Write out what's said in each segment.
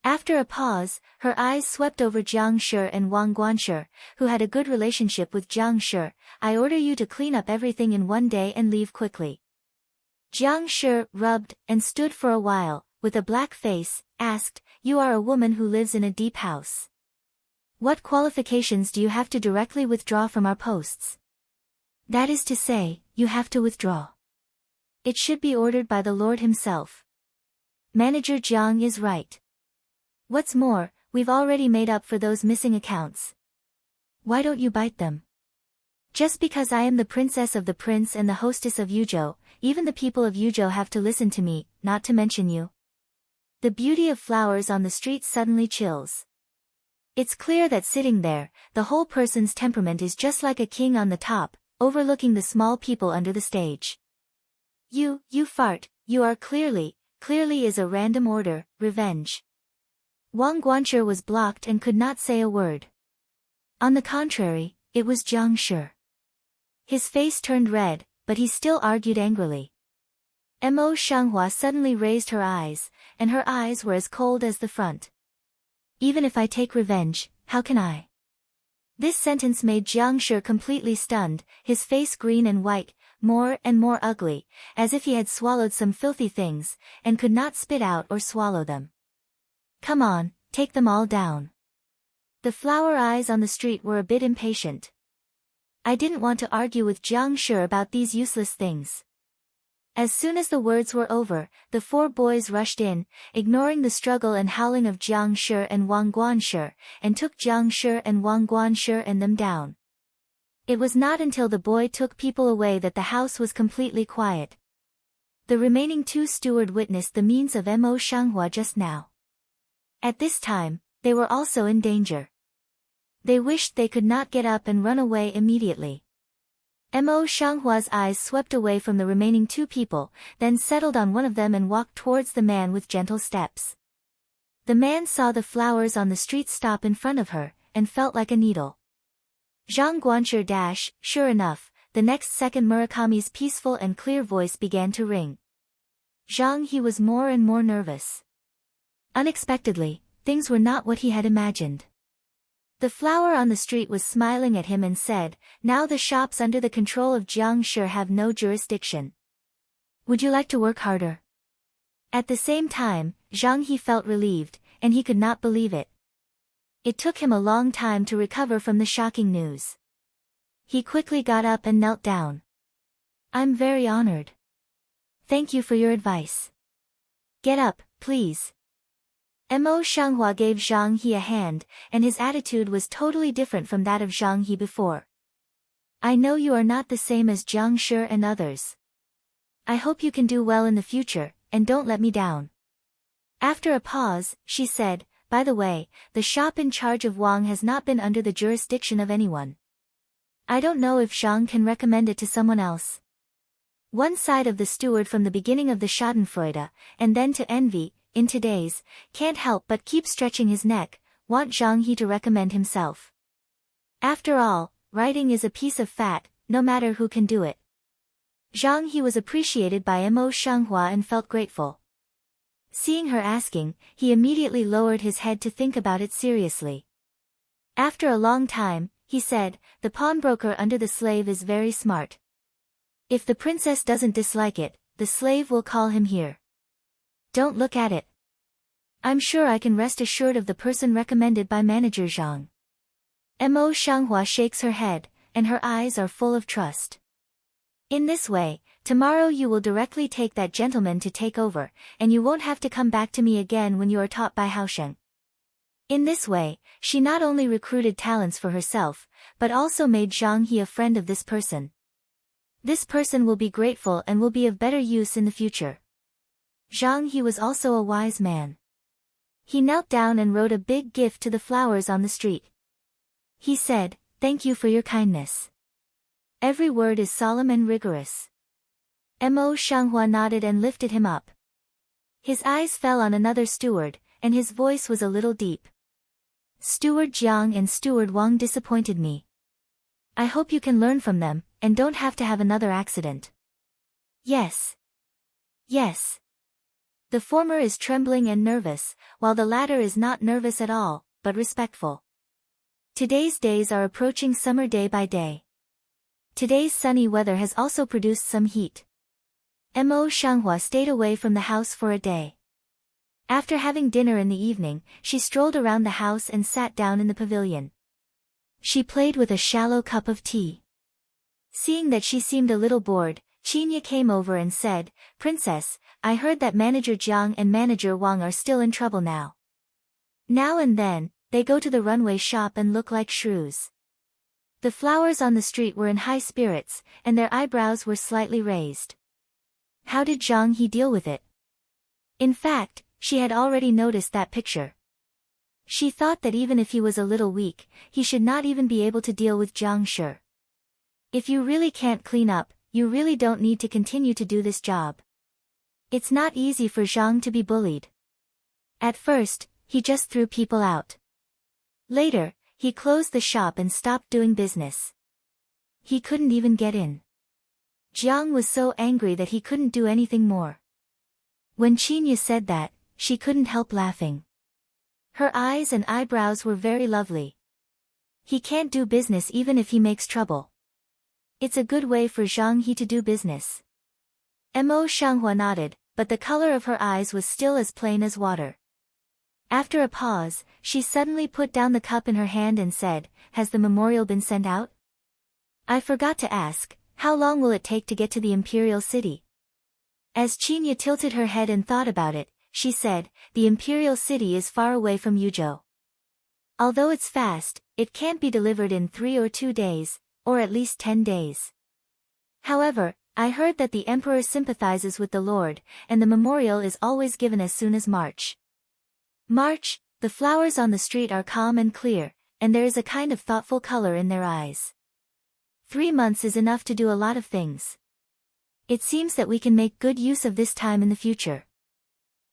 After a pause, her eyes swept over Jiang Shi and Wang Guanshi, who had a good relationship with Jiang Shi. I order you to clean up everything in one day and leave quickly. Jiang Shi rubbed and stood for a while, with a black face, asked, You are a woman who lives in a deep house. What qualifications do you have to directly withdraw from our posts? That is to say, you have to withdraw. It should be ordered by the Lord himself. Manager Jiang is right. What's more, we've already made up for those missing accounts. Why don't you bite them? Just because I am the princess of the prince and the hostess of Yuzhou, even the people of Yuzhou have to listen to me, not to mention you. The beauty of flowers on the street suddenly chills. It's clear that sitting there, the whole person's temperament is just like a king on the top, overlooking the small people under the stage. You fart, you are clearly is a random order, revenge. Wang Guanshi was blocked and could not say a word. On the contrary, it was Jiang Shi. His face turned red, but he still argued angrily. Mo Shanghua suddenly raised her eyes, and her eyes were as cold as the front. Even if I take revenge, how can I? This sentence made Jiang Shi completely stunned, his face green and white, more and more ugly, as if he had swallowed some filthy things, and could not spit out or swallow them. Come on, take them all down. The flower eyes on the street were a bit impatient. I didn't want to argue with Jiang Shi about these useless things. As soon as the words were over, the four boys rushed in, ignoring the struggle and howling of Jiang Shi and Wang Guanshi, and took Jiang Shi and Wang Guanshi and them down. It was not until the boy took people away that the house was completely quiet. The remaining two steward witnessed the means of Mo Shanghua just now. At this time, they were also in danger. They wished they could not get up and run away immediately. Mo Shanghua's eyes swept away from the remaining two people, then settled on one of them and walked towards the man with gentle steps. The man saw the flowers on the street stop in front of her, and felt like a needle. Zhang Guanshi — sure enough, the next second Murakami's peaceful and clear voice began to ring. Zhang he was more and more nervous. Unexpectedly, things were not what he had imagined. The flower on the street was smiling at him and said, Now the shops under the control of Jiang Shi have no jurisdiction. Would you like to work harder? At the same time, Zhang he felt relieved, and he could not believe it. It took him a long time to recover from the shocking news. He quickly got up and knelt down. I'm very honored. Thank you for your advice. Get up, please. Mo Shanghua gave Zhang He a hand, and his attitude was totally different from that of Zhang He before. I know you are not the same as Jiang Shi and others. I hope you can do well in the future, and don't let me down. After a pause, she said, By the way, the shop in charge of Wang has not been under the jurisdiction of anyone. I don't know if Zhang can recommend it to someone else. One side of the steward from the beginning of the Schadenfreude, and then to envy, in today's, can't help but keep stretching his neck, want Zhang He to recommend himself. After all, writing is a piece of fat, no matter who can do it. Zhang He was appreciated by Mo Shanghua and felt grateful. Seeing her asking, he immediately lowered his head to think about it seriously. After a long time, he said, The pawnbroker under the slave is very smart. If the princess doesn't dislike it, the slave will call him here. Don't look at it. I'm sure I can rest assured of the person recommended by Manager Zhang. Mo Shanghua shakes her head, and her eyes are full of trust. In this way, tomorrow you will directly take that gentleman to take over, and you won't have to come back to me again when you are taught by Haosheng. In this way, she not only recruited talents for herself, but also made Zhang He a friend of this person. This person will be grateful and will be of better use in the future. Zhang He was also a wise man. He knelt down and wrote a big gift to the flowers on the street. He said, Thank you for your kindness. Every word is solemn and rigorous. Mo Shanghua nodded and lifted him up. His eyes fell on another steward, and his voice was a little deep. Steward Jiang and Steward Wang disappointed me. I hope you can learn from them, and don't have to have another accident. Yes. Yes. The former is trembling and nervous, while the latter is not nervous at all, but respectful. Today's days are approaching summer day by day. Today's sunny weather has also produced some heat. Mo Shanghua stayed away from the house for a day. After having dinner in the evening, she strolled around the house and sat down in the pavilion. She played with a shallow cup of tea. Seeing that she seemed a little bored, Qinya came over and said, "Princess, I heard that Manager Jiang and Manager Wang are still in trouble now. Now and then, they go to the runway shop and look like shrews." The flowers on the street were in high spirits, and their eyebrows were slightly raised. How did Zhang He deal with it? In fact, she had already noticed that picture. She thought that even if he was a little weak, he should not even be able to deal with Zhang Shi. If you really can't clean up, you really don't need to continue to do this job. It's not easy for Zhang to be bullied. At first, he just threw people out. Later, he closed the shop and stopped doing business. He couldn't even get in. Jiang was so angry that he couldn't do anything more. When Qinya said that, she couldn't help laughing. Her eyes and eyebrows were very lovely. He can't do business even if he makes trouble. It's a good way for Zhang He to do business. Mo Shanghua nodded, but the color of her eyes was still as plain as water. After a pause, she suddenly put down the cup in her hand and said, "Has the memorial been sent out?" "I forgot to ask, how long will it take to get to the Imperial City?" As Qinya tilted her head and thought about it, she said, "The Imperial City is far away from Yuzhou. Although it's fast, it can't be delivered in 3 or 2 days, or at least 10 days. However, I heard that the Emperor sympathizes with the Lord, and the memorial is always given as soon as March. The flowers on the street are calm and clear, and there is a kind of thoughtful color in their eyes. 3 months is enough to do a lot of things. It seems that we can make good use of this time in the future.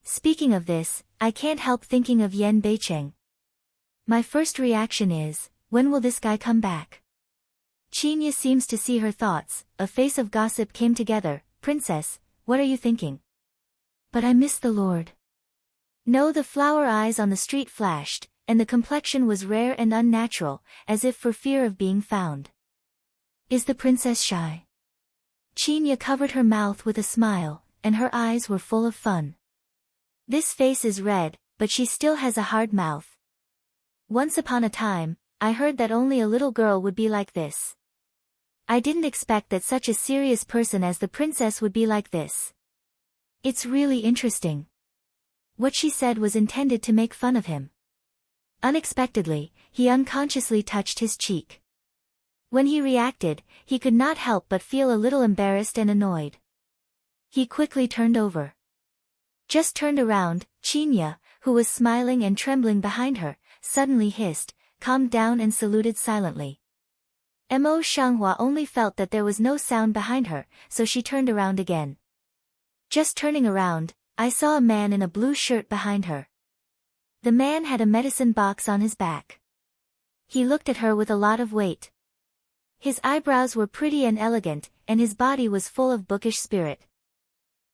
Speaking of this, I can't help thinking of Yan Beicheng. My first reaction is, when will this guy come back?" Qinya seems to see her thoughts. A face of gossip came together. "Princess, what are you thinking?" "But I miss the Lord." No, the flower eyes on the street flashed, and the complexion was rare and unnatural, as if for fear of being found. "Is the princess shy?" Qinya covered her mouth with a smile, and her eyes were full of fun. "This face is red, but she still has a hard mouth. Once upon a time, I heard that only a little girl would be like this. I didn't expect that such a serious person as the princess would be like this. It's really interesting." What she said was intended to make fun of him. Unexpectedly, he unconsciously touched his cheek. When he reacted, he could not help but feel a little embarrassed and annoyed. He quickly turned over. Just turned around, Qinya, who was smiling and trembling behind her, suddenly hissed, calmed down and saluted silently. Mo Shanghua only felt that there was no sound behind her, so she turned around again. Just turning around, I saw a man in a blue shirt behind her. The man had a medicine box on his back. He looked at her with a lot of weight. His eyebrows were pretty and elegant, and his body was full of bookish spirit.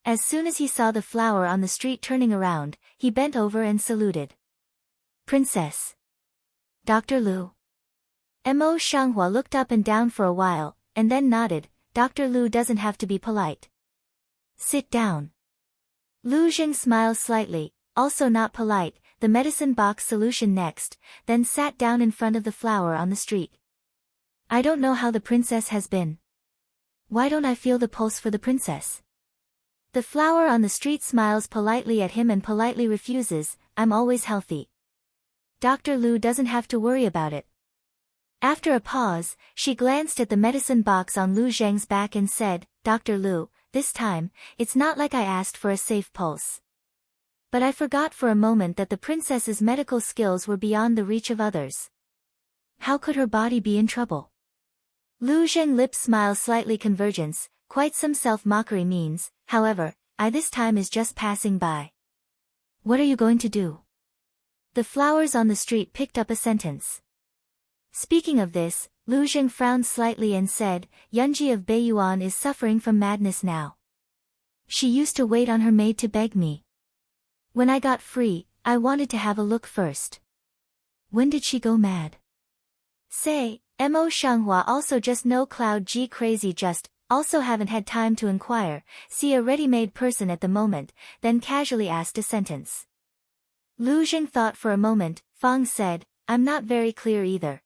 As soon as he saw the flower on the street turning around, he bent over and saluted. "Princess." "Dr. Lu." Mo Shanghua looked up and down for a while, and then nodded. "Dr. Lu doesn't have to be polite. Sit down." Lu Jing smiled slightly, also not polite, the medicine box solution next, then sat down in front of the flower on the street. "I don't know how the princess has been. Why don't I feel the pulse for the princess?" The flower on the street smiles politely at him and politely refuses, "I'm always healthy. Dr. Lu doesn't have to worry about it." After a pause, she glanced at the medicine box on Lu Zheng's back and said, "Dr. Lu, this time, it's not like I asked for a safe pulse. But I forgot for a moment that the princess's medical skills were beyond the reach of others. How could her body be in trouble?" Lu Zheng lips smile slightly convergence, quite some self-mockery means, "However, I this time is just passing by." "What are you going to do?" The flowers on the street picked up a sentence. Speaking of this, Lu Zheng frowned slightly and said, "Yunji of Beiyuan is suffering from madness now. She used to wait on her maid to beg me. When I got free, I wanted to have a look first. When did she go mad? Say, Mo Shanghua also just no Cloud G crazy just, also haven't had time to inquire, see a ready-made person at the moment, then casually asked a sentence. Lu Jing thought for a moment, Fang said, I'm not very clear either.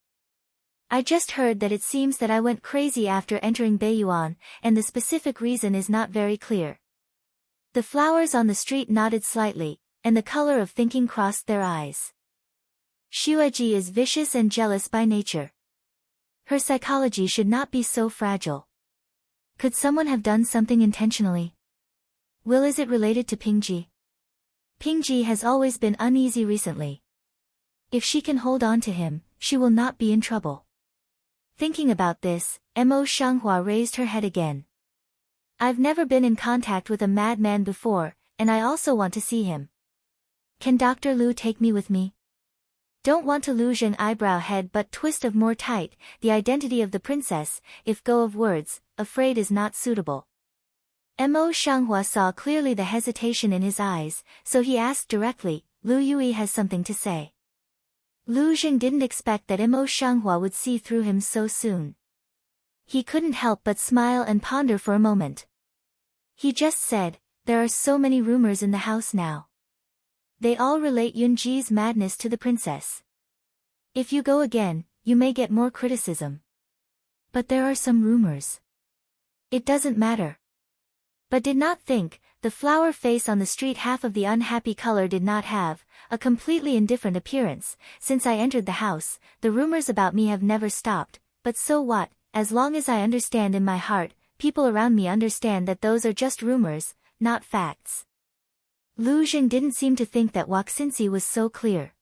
I just heard that it seems that I went crazy after entering Beiyuan, and the specific reason is not very clear. The flowers on the street nodded slightly, and the color of thinking crossed their eyes. Xueji is vicious and jealous by nature. Her psychology should not be so fragile. Could someone have done something intentionally? Is it related to Pingji? Pingji has always been uneasy recently. If she can hold on to him, she will not be in trouble. Thinking about this, Mo Shanghua raised her head again. I've never been in contact with a madman before, and I also want to see him. Can Dr. Lu take me with me? Don't want to lose an eyebrow head but twist of more tight, the identity of the princess, if go of words, afraid is not suitable. Mo Shanghua saw clearly the hesitation in his eyes, so he asked directly, Lu Yui has something to say. Lu Jing didn't expect that Mo Shanghua would see through him so soon. He couldn't help but smile and ponder for a moment. He just said, there are so many rumors in the house now. They all relate Yunji's madness to the princess. If you go again, you may get more criticism. But there are some rumors. It doesn't matter. But did not think, the flower face on the street half of the unhappy color did not have, a completely indifferent appearance, since I entered the house, the rumors about me have never stopped, but so what, as long as I understand in my heart, people around me understand that those are just rumors, not facts. Lu Jing didn't seem to think that Waxinci was so clear.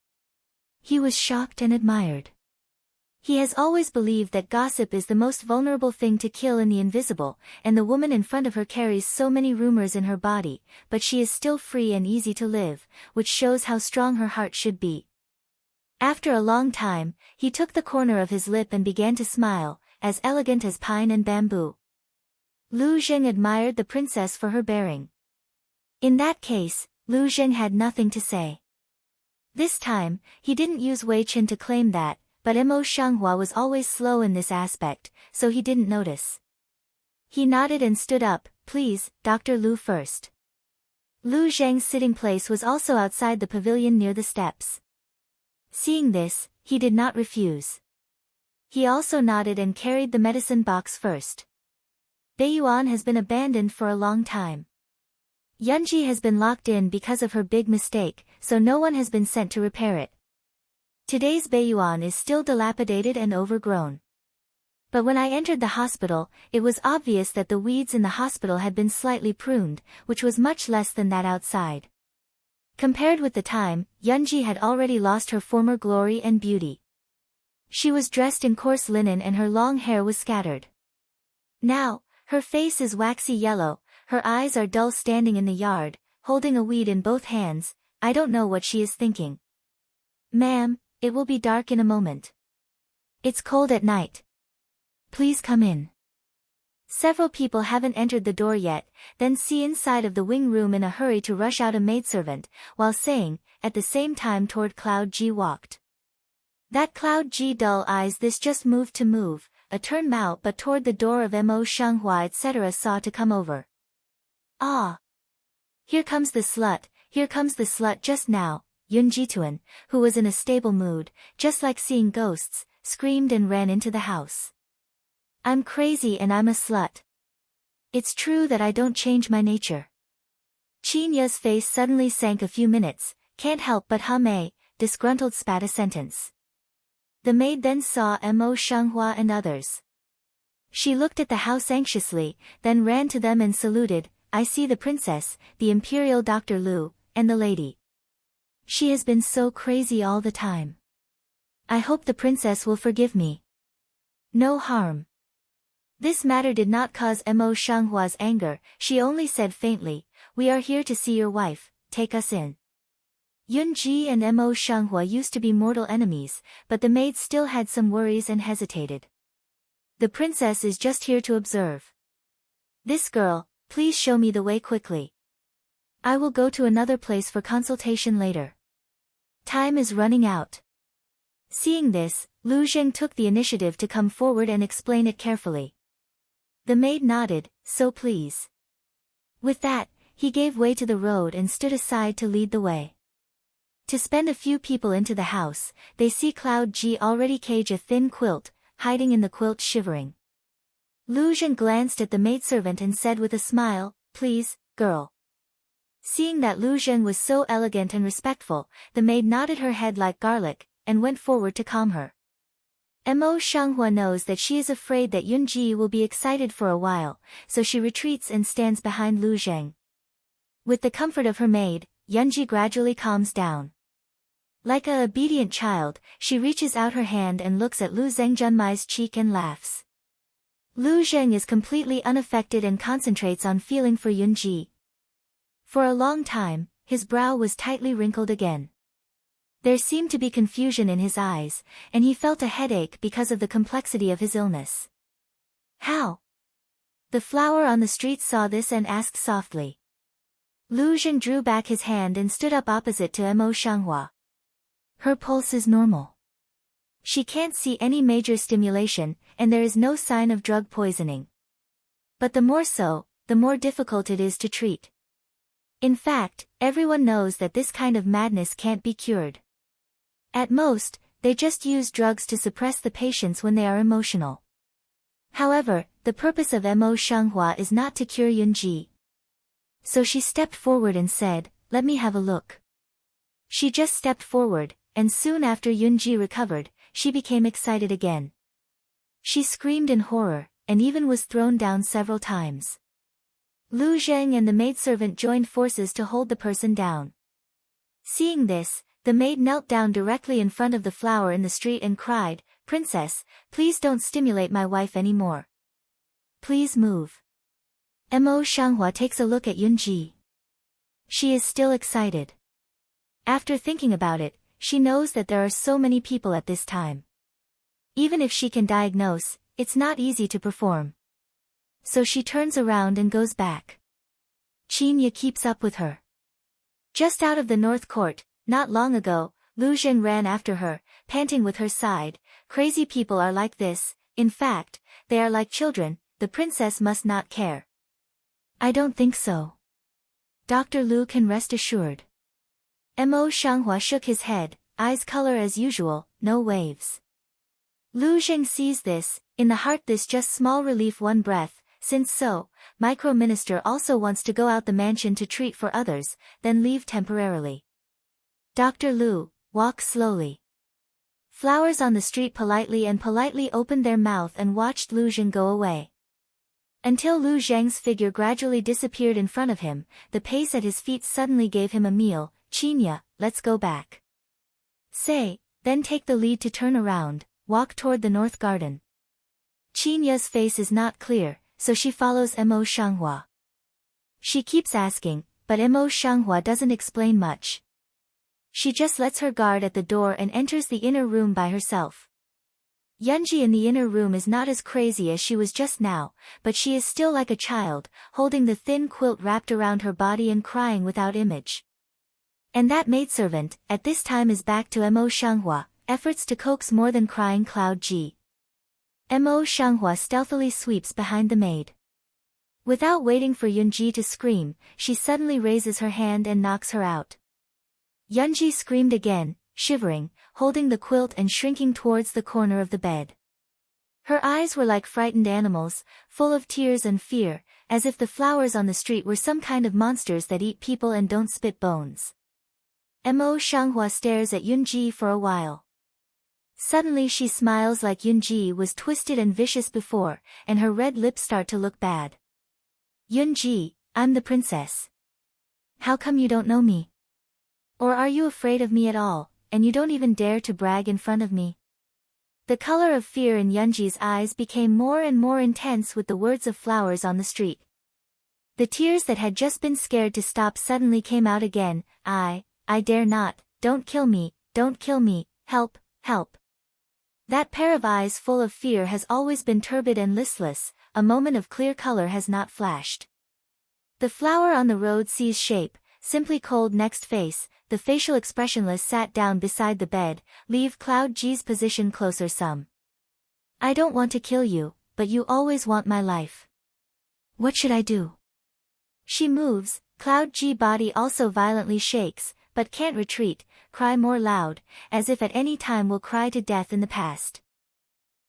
He was shocked and admired. He has always believed that gossip is the most vulnerable thing to kill in the invisible, and the woman in front of her carries so many rumors in her body, but she is still free and easy to live, which shows how strong her heart should be. After a long time, he took the corner of his lip and began to smile, as elegant as pine and bamboo. Lu Jing admired the princess for her bearing. In that case, Lu Jing had nothing to say. This time, he didn't use Wei Chen to claim that, but Mo Shanghua was always slow in this aspect, so he didn't notice. He nodded and stood up, please, Dr. Lu first. Lu Zhang's sitting place was also outside the pavilion near the steps. Seeing this, he did not refuse. He also nodded and carried the medicine box first. Beiyuan has been abandoned for a long time. Yunji has been locked in because of her big mistake, so no one has been sent to repair it. Today's Beiyuan is still dilapidated and overgrown. But when I entered the hospital, it was obvious that the weeds in the hospital had been slightly pruned, which was much less than that outside. Compared with the time, Yunji had already lost her former glory and beauty. She was dressed in coarse linen and her long hair was scattered. Now, her face is waxy yellow, her eyes are dull standing in the yard, holding a weed in both hands. I don't know what she is thinking. Ma'am, it will be dark in a moment. It's cold at night. Please come in. Several people haven't entered the door yet, then see inside of the wing room in a hurry to rush out a maidservant, while saying, at the same time toward Cloud G walked. That Cloud G dull eyes this just moved to move, a turn mao but toward the door of Mo Shanghua etc. saw to come over. Ah! Here comes the slut just now, Yun Jituan, who was in a stable mood, just like seeing ghosts, screamed and ran into the house. I'm crazy and I'm a slut. It's true that I don't change my nature. Qin Ya's face suddenly sank a few minutes, can't help but hum a, disgruntled spat a sentence. The maid then saw Mo Shanghua and others. She looked at the house anxiously, then ran to them and saluted, I see the princess, the imperial Dr. Lu, and the lady. She has been so crazy all the time. I hope the princess will forgive me. No harm. This matter did not cause Mo Shanghua's anger, she only said faintly, we are here to see your wife, take us in. Yun Ji and Mo Shanghua used to be mortal enemies, but the maid still had some worries and hesitated. The princess is just here to observe. This girl, please show me the way quickly. I will go to another place for consultation later. Time is running out. Seeing this, Lu Zheng took the initiative to come forward and explain it carefully. The maid nodded, so please. With that, he gave way to the road and stood aside to lead the way. To spend a few people into the house, they see Cloud G already cage a thin quilt, hiding in the quilt shivering. Lu Zheng glanced at the maidservant and said with a smile, please, girl. Seeing that Lu Zheng was so elegant and respectful, the maid nodded her head like garlic, and went forward to calm her. Mo Shanghua knows that she is afraid that Yunji will be excited for a while, so she retreats and stands behind Lu Zheng. With the comfort of her maid, Yunji gradually calms down. Like a obedient child, she reaches out her hand and looks at Lu Zhengjunmai's cheek and laughs. Lu Zheng is completely unaffected and concentrates on feeling for Yunji. For a long time, his brow was tightly wrinkled again. There seemed to be confusion in his eyes, and he felt a headache because of the complexity of his illness. How? The flower on the street saw this and asked softly. Lu Zheng drew back his hand and stood up opposite to Mo Shanghua. Her pulse is normal. She can't see any major stimulation, and there is no sign of drug poisoning. But the more so, the more difficult it is to treat. In fact, everyone knows that this kind of madness can't be cured. At most, they just use drugs to suppress the patients when they are emotional. However, the purpose of Mo Shanghua is not to cure Yunji. So she stepped forward and said, let me have a look. She just stepped forward, and soon after Yunji recovered, she became excited again. She screamed in horror, and even was thrown down several times. Lu Zheng and the maidservant joined forces to hold the person down. Seeing this, the maid knelt down directly in front of the flower in the street and cried, Princess, please don't stimulate my wife anymore. Please move. Mo Shanghua takes a look at Yunji. She is still excited. After thinking about it, she knows that there are so many people at this time. Even if she can diagnose, it's not easy to perform. So she turns around and goes back. Qinya keeps up with her. Just out of the North Court, not long ago, Lu Zheng ran after her, panting with her side. Crazy people are like this, in fact, they are like children, the princess must not care. I don't think so. Dr. Lu can rest assured. Mo Shanghua shook his head, eyes color as usual, no waves. Lu Zheng sees this, in the heart this just small relief one breath, since so, Micro-Minister also wants to go out the mansion to treat for others, then leave temporarily. Dr. Lu, walk slowly. Flowers on the street politely opened their mouth and watched Lu Zheng go away. Until Lu Zheng's figure gradually disappeared in front of him, the pace at his feet suddenly gave him a meal. Qinya, let's go back. Say, then take the lead to turn around, walk toward the north garden. Qinya's face is not clear, so she follows Mo Shanghua. She keeps asking, but Mo Shanghua doesn't explain much. She just lets her guard at the door and enters the inner room by herself. Yunji in the inner room is not as crazy as she was just now, but she is still like a child, holding the thin quilt wrapped around her body and crying without image. And that maidservant, at this time is back to Mo Shanghua, efforts to coax more than crying Cloud G. Mo Shanghua stealthily sweeps behind the maid. Without waiting for Yunji to scream, she suddenly raises her hand and knocks her out. Yunji screamed again, shivering, holding the quilt and shrinking towards the corner of the bed. Her eyes were like frightened animals, full of tears and fear, as if the flowers on the street were some kind of monsters that eat people and don't spit bones. Mo Shanghua stares at Yunji for a while. Suddenly she smiles like Yunji was twisted and vicious before, and her red lips start to look bad. Yunji, I'm the princess. How come you don't know me? Or are you afraid of me at all, and you don't even dare to brag in front of me? The color of fear in Yunji's eyes became more and more intense with the words of flowers on the street. The tears that had just been scared to stop suddenly came out again. I dare not, don't kill me, help, help. That pair of eyes full of fear has always been turbid and listless, a moment of clear color has not flashed. The flower on the road sees shape, simply cold next face, the facial expressionless sat down beside the bed, leave Cloud G's position closer some. I don't want to kill you, but you always want my life. What should I do? She moves, Cloud G body also violently shakes, but can't retreat, cry more loud, as if at any time will cry to death in the past.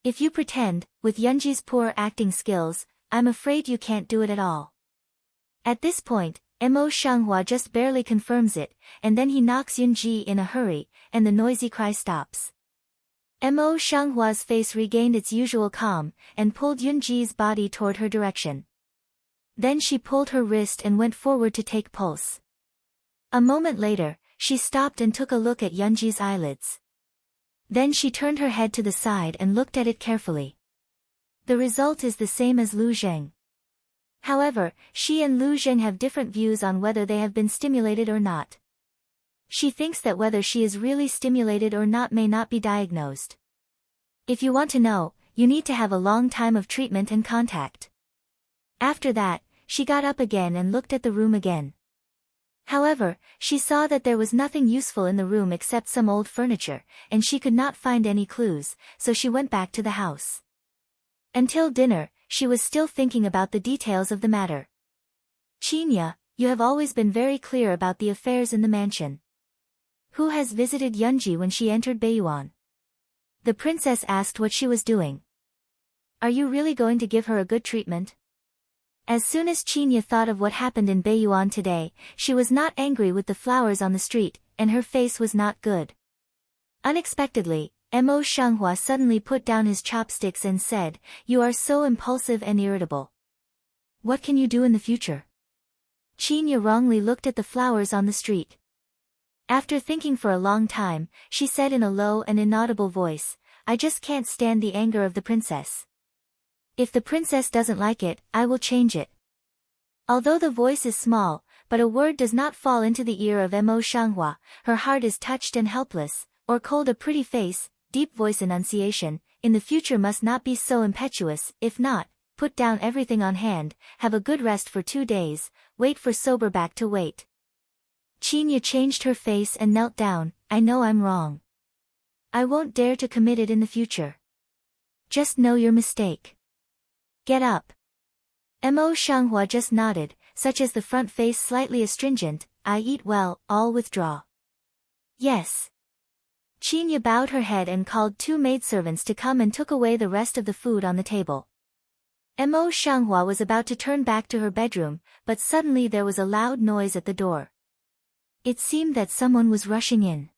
If you pretend, with Yunji's poor acting skills, I'm afraid you can't do it at all. At this point, Mo Shanghua just barely confirms it, and then he knocks Yunji in a hurry, and the noisy cry stops. Mo Shanghua's face regained its usual calm, and pulled Yunji's body toward her direction. Then she pulled her wrist and went forward to take pulse. A moment later, she stopped and took a look at Yunji's eyelids. Then she turned her head to the side and looked at it carefully. The result is the same as Lu Zheng. However, she and Lu Zheng have different views on whether they have been stimulated or not. She thinks that whether she is really stimulated or not may not be diagnosed. If you want to know, you need to have a long time of treatment and contact. After that, she got up again and looked at the room again. However, she saw that there was nothing useful in the room except some old furniture, and she could not find any clues, so she went back to the house. Until dinner, she was still thinking about the details of the matter. Qinya, you have always been very clear about the affairs in the mansion. Who has visited Yunji when she entered Beiyuan? The princess asked what she was doing. Are you really going to give her a good treatment? As soon as Qinya thought of what happened in Beiyuan today, she was not angry with the flowers on the street, and her face was not good. Unexpectedly, Mo Shanghua suddenly put down his chopsticks and said, "You are so impulsive and irritable. What can you do in the future?" Qinya wrongly looked at the flowers on the street. After thinking for a long time, she said in a low and inaudible voice, "I just can't stand the anger of the princess. If the princess doesn't like it, I will change it." Although the voice is small, but a word does not fall into the ear of Mo Shanghua, her heart is touched and helpless, or cold a pretty face, deep voice enunciation, in the future must not be so impetuous, if not, put down everything on hand, have a good rest for 2 days, wait for sober back to wait. Qinya changed her face and knelt down, "I know I'm wrong. I won't dare to commit it in the future. Just know your mistake. Get up." Mo Shanghua just nodded, such as the front face slightly astringent, "I eat well, I'll withdraw." Yes. Qinya bowed her head and called 2 maidservants to come and took away the rest of the food on the table. Mo Shanghua was about to turn back to her bedroom, but suddenly there was a loud noise at the door. It seemed that someone was rushing in.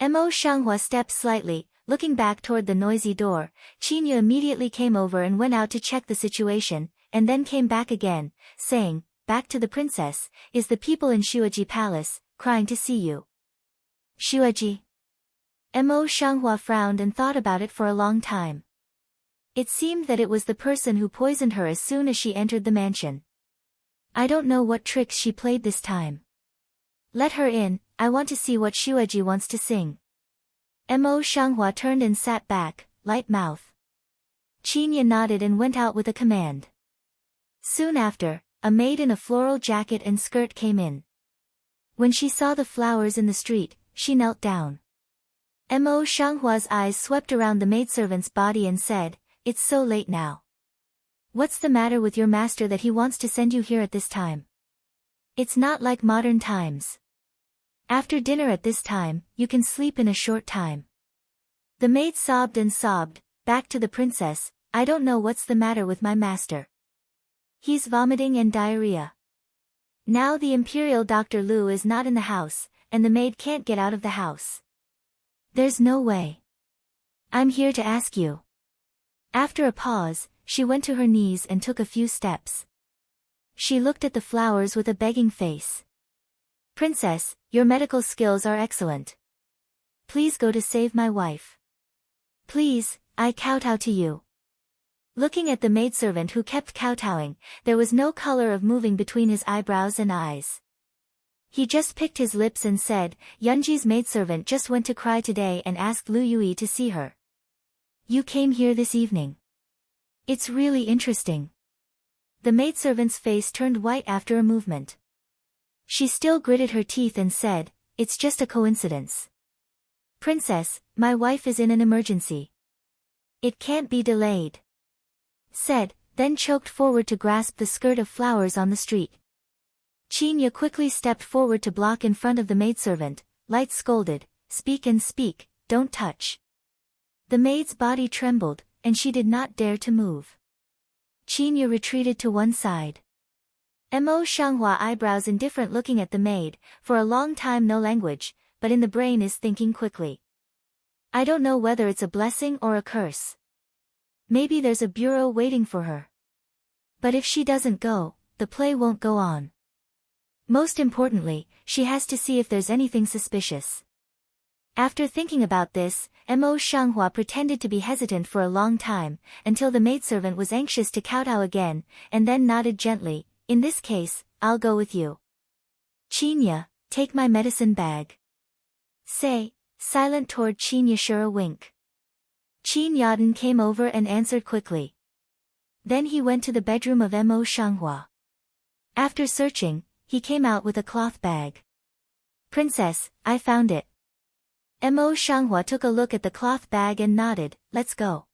Mo Shanghua stepped slightly, looking back toward the noisy door. Qinya immediately came over and went out to check the situation, and then came back again, saying, "Back to the princess, is the people in Shuaji Palace, crying to see you." Shuaji? Mo Shanghua frowned and thought about it for a long time. It seemed that it was the person who poisoned her as soon as she entered the mansion. I don't know what tricks she played this time. Let her in, I want to see what Shuaji wants to sing. Mo Shanghua turned and sat back, light mouth. Qinya nodded and went out with a command. Soon after, a maid in a floral jacket and skirt came in. When she saw the flowers in the street, she knelt down. Mo Shanghua's eyes swept around the maidservant's body and said, "It's so late now. What's the matter with your master that he wants to send you here at this time? It's not like modern times. After dinner at this time, you can sleep in a short time." The maid sobbed and sobbed, "Back to the princess, I don't know what's the matter with my master. He's vomiting and diarrhea. Now the imperial Dr. Lu is not in the house, and the maid can't get out of the house. There's no way. I'm here to ask you." After a pause, she went to her knees and took a few steps. She looked at the flowers with a begging face. "Princess, your medical skills are excellent. Please go to save my wife. Please, I kowtow to you." Looking at the maidservant who kept kowtowing, there was no color of moving between his eyebrows and eyes. He just picked his lips and said, "Yunji's maidservant just went to cry today and asked Lu Yui to see her. You came here this evening. It's really interesting." The maidservant's face turned white after a movement. She still gritted her teeth and said, "It's just a coincidence. Princess, my wife is in an emergency. It can't be delayed." Said, then choked forward to grasp the skirt of flowers on the street. Chinya quickly stepped forward to block in front of the maidservant. Light scolded, "Speak and speak, don't touch." The maid's body trembled, and she did not dare to move. Chinya retreated to one side. Mo Shanghua eyebrows indifferent looking at the maid, for a long time no language, but in the brain is thinking quickly. I don't know whether it's a blessing or a curse. Maybe there's a bureau waiting for her. But if she doesn't go, the play won't go on. Most importantly, she has to see if there's anything suspicious. After thinking about this, Mo Shanghua pretended to be hesitant for a long time, until the maidservant was anxious to kowtow again, and then nodded gently, "In this case, I'll go with you. Chinya, take my medicine bag." Say, silent toward Chinya sure a wink. Chin Yadin came over and answered quickly. Then he went to the bedroom of Mo Shanghua. After searching, he came out with a cloth bag. "Princess, I found it." Mo Shanghua took a look at the cloth bag and nodded, "Let's go."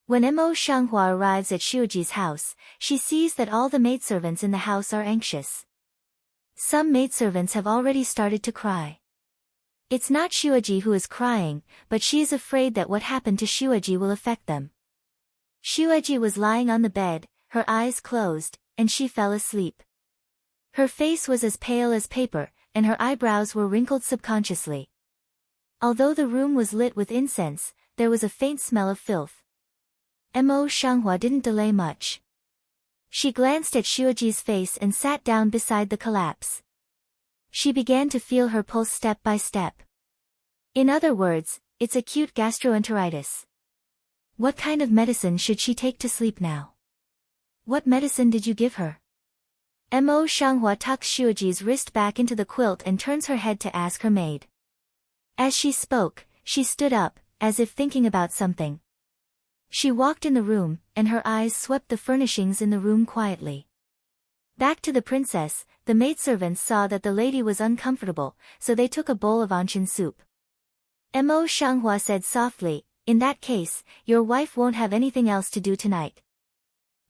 When Mo Shanghua arrives at Shuiji's house, she sees that all the maidservants in the house are anxious. Some maidservants have already started to cry. It's not Shuiji who is crying, but she is afraid that what happened to Shuiji will affect them. Shuiji was lying on the bed, her eyes closed, and she fell asleep. Her face was as pale as paper, and her eyebrows were wrinkled subconsciously. Although the room was lit with incense, there was a faint smell of filth. Mo Shanghua didn't delay much. She glanced at Shuiji's face and sat down beside the collapse. She began to feel her pulse step by step. In other words, it's acute gastroenteritis. What kind of medicine should she take to sleep now? What medicine did you give her? Mo Shanghua tucks Shuiji's wrist back into the quilt and turns her head to ask her maid. As she spoke, she stood up, as if thinking about something. She walked in the room, and her eyes swept the furnishings in the room quietly. Back to the princess, the maidservants saw that the lady was uncomfortable, so they took a bowl of anchin soup. Mo Shanghua said softly, "In that case, your wife won't have anything else to do tonight.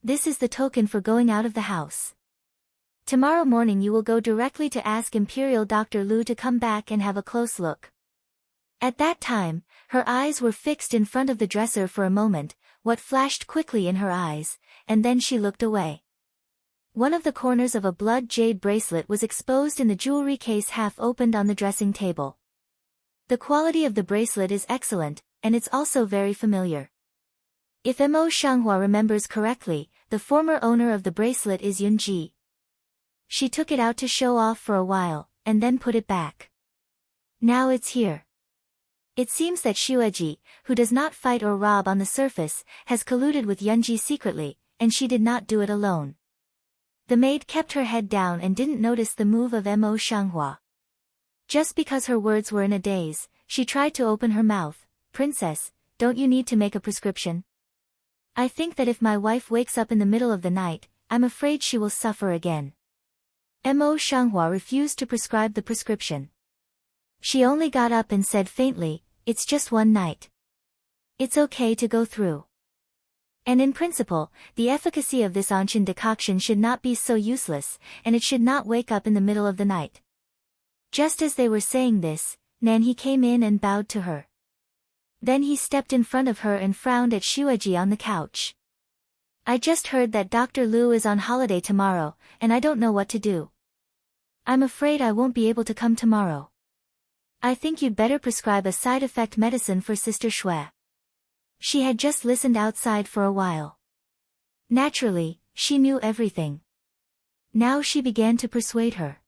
This is the token for going out of the house. Tomorrow morning you will go directly to ask Imperial Dr. Lu to come back and have a close look." At that time, her eyes were fixed in front of the dresser for a moment, what flashed quickly in her eyes, and then she looked away. One of the corners of a blood jade bracelet was exposed in the jewelry case half opened on the dressing table. The quality of the bracelet is excellent, and it's also very familiar. If Mo Shanghua remembers correctly, the former owner of the bracelet is Yunji. She took it out to show off for a while, and then put it back. Now it's here. It seems that Shuiji, who does not fight or rob on the surface, has colluded with Yunji secretly, and she did not do it alone. The maid kept her head down and didn't notice the move of Mo Shanghua. Just because her words were in a daze, she tried to open her mouth. "Princess, don't you need to make a prescription? I think that if my wife wakes up in the middle of the night, I'm afraid she will suffer again." Mo Shanghua refused to prescribe the prescription. She only got up and said faintly, "It's just one night. It's okay to go through. And in principle, the efficacy of this anchin decoction should not be so useless, and it should not wake up in the middle of the night." Just as they were saying this, Nanhe came in and bowed to her. Then he stepped in front of her and frowned at Shuiji on the couch. "I just heard that Dr. Lu is on holiday tomorrow, and I don't know what to do. I'm afraid I won't be able to come tomorrow. I think you'd better prescribe a side effect medicine for Sister Shui." She had just listened outside for a while. Naturally, she knew everything. Now she began to persuade her.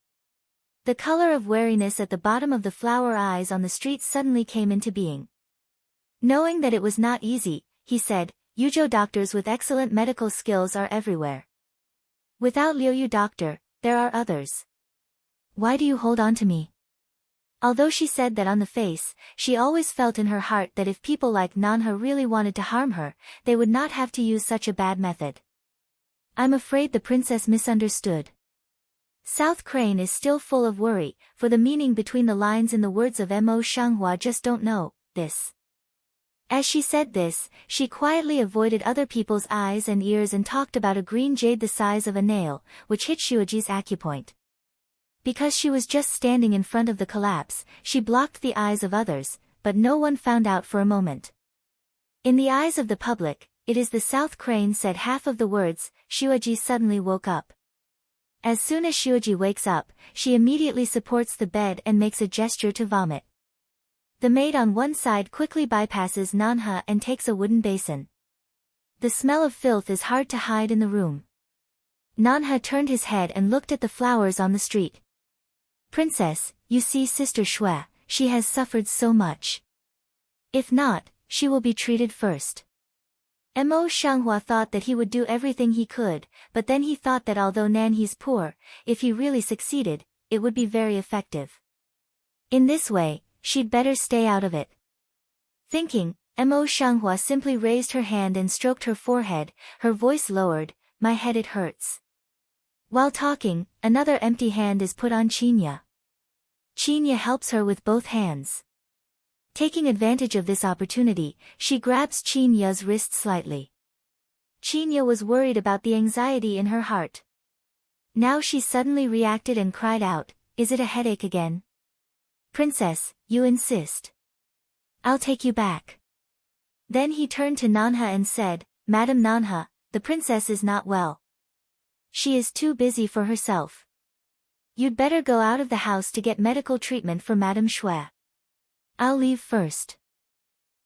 The color of wariness at the bottom of the flower eyes on the street suddenly came into being. Knowing that it was not easy, he said, "Yuzhou doctors with excellent medical skills are everywhere. Without Liuyu doctor, there are others. Why do you hold on to me?" Although she said that on the face, she always felt in her heart that if people like Nanhe really wanted to harm her, they would not have to use such a bad method. "I'm afraid the princess misunderstood. South Crane is still full of worry, for the meaning between the lines in the words of Mo Shanghua just don't know, this. As she said this, she quietly avoided other people's eyes and ears and talked about a green jade the size of a nail, which hit Shuiji's acupoint. Because she was just standing in front of the collapse, she blocked the eyes of others, but no one found out for a moment. In the eyes of the public, it is the South Crane said half of the words. Shuiji suddenly woke up. As soon as Shuiji wakes up, she immediately supports the bed and makes a gesture to vomit. The maid on one side quickly bypasses Nanha and takes a wooden basin. The smell of filth is hard to hide in the room. Nanha turned his head and looked at the flowers on the street. Princess, you see Sister Shui, she has suffered so much. If not, she will be treated first. Mo Shanghua thought that he would do everything he could, but then he thought that although Nanhe's poor, if he really succeeded, it would be very effective. In this way, she'd better stay out of it. Thinking, Mo Shanghua simply raised her hand and stroked her forehead, her voice lowered, my head it hurts. While talking, another empty hand is put on Qinya. Qinya helps her with both hands. Taking advantage of this opportunity, she grabs Qinya's wrist slightly. Qinya was worried about the anxiety in her heart. Now she suddenly reacted and cried out, is it a headache again? Princess, you insist. I'll take you back. Then he turned to Nanha and said, Madam Nanha, the princess is not well. She is too busy for herself. You'd better go out of the house to get medical treatment for Madam Shui. I'll leave first.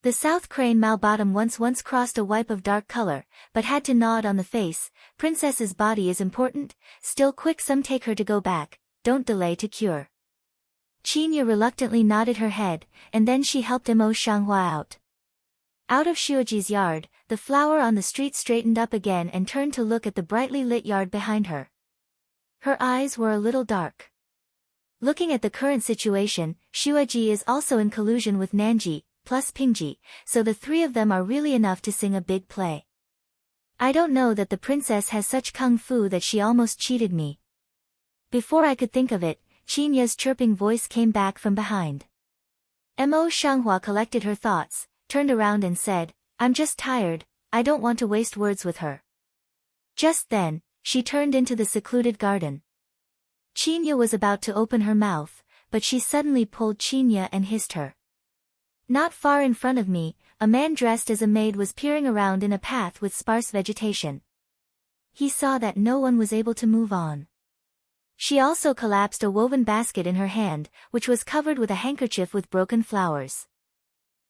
The South Crane Malbottom once crossed a wipe of dark color, but had to nod on the face. Princess's body is important, still quick some take her to go back, don't delay to cure. Qinya reluctantly nodded her head, and then she helped Mo Shanghua out. Out of Shuiji's yard, the flower on the street straightened up again and turned to look at the brightly lit yard behind her. Her eyes were a little dark. Looking at the current situation, Shuiji is also in collusion with Nanji, plus Pingji, so the three of them are really enough to sing a big play. I don't know that the princess has such kung fu that she almost cheated me. Before I could think of it, Qinya's chirping voice came back from behind. Mo Shanghua collected her thoughts, turned around and said, I'm just tired, I don't want to waste words with her. Just then, she turned into the secluded garden. Qinya was about to open her mouth, but she suddenly pulled Qinya and hissed her. Not far in front of me, a man dressed as a maid was peering around in a path with sparse vegetation. He saw that no one was able to move on. She also collapsed a woven basket in her hand, which was covered with a handkerchief with broken flowers.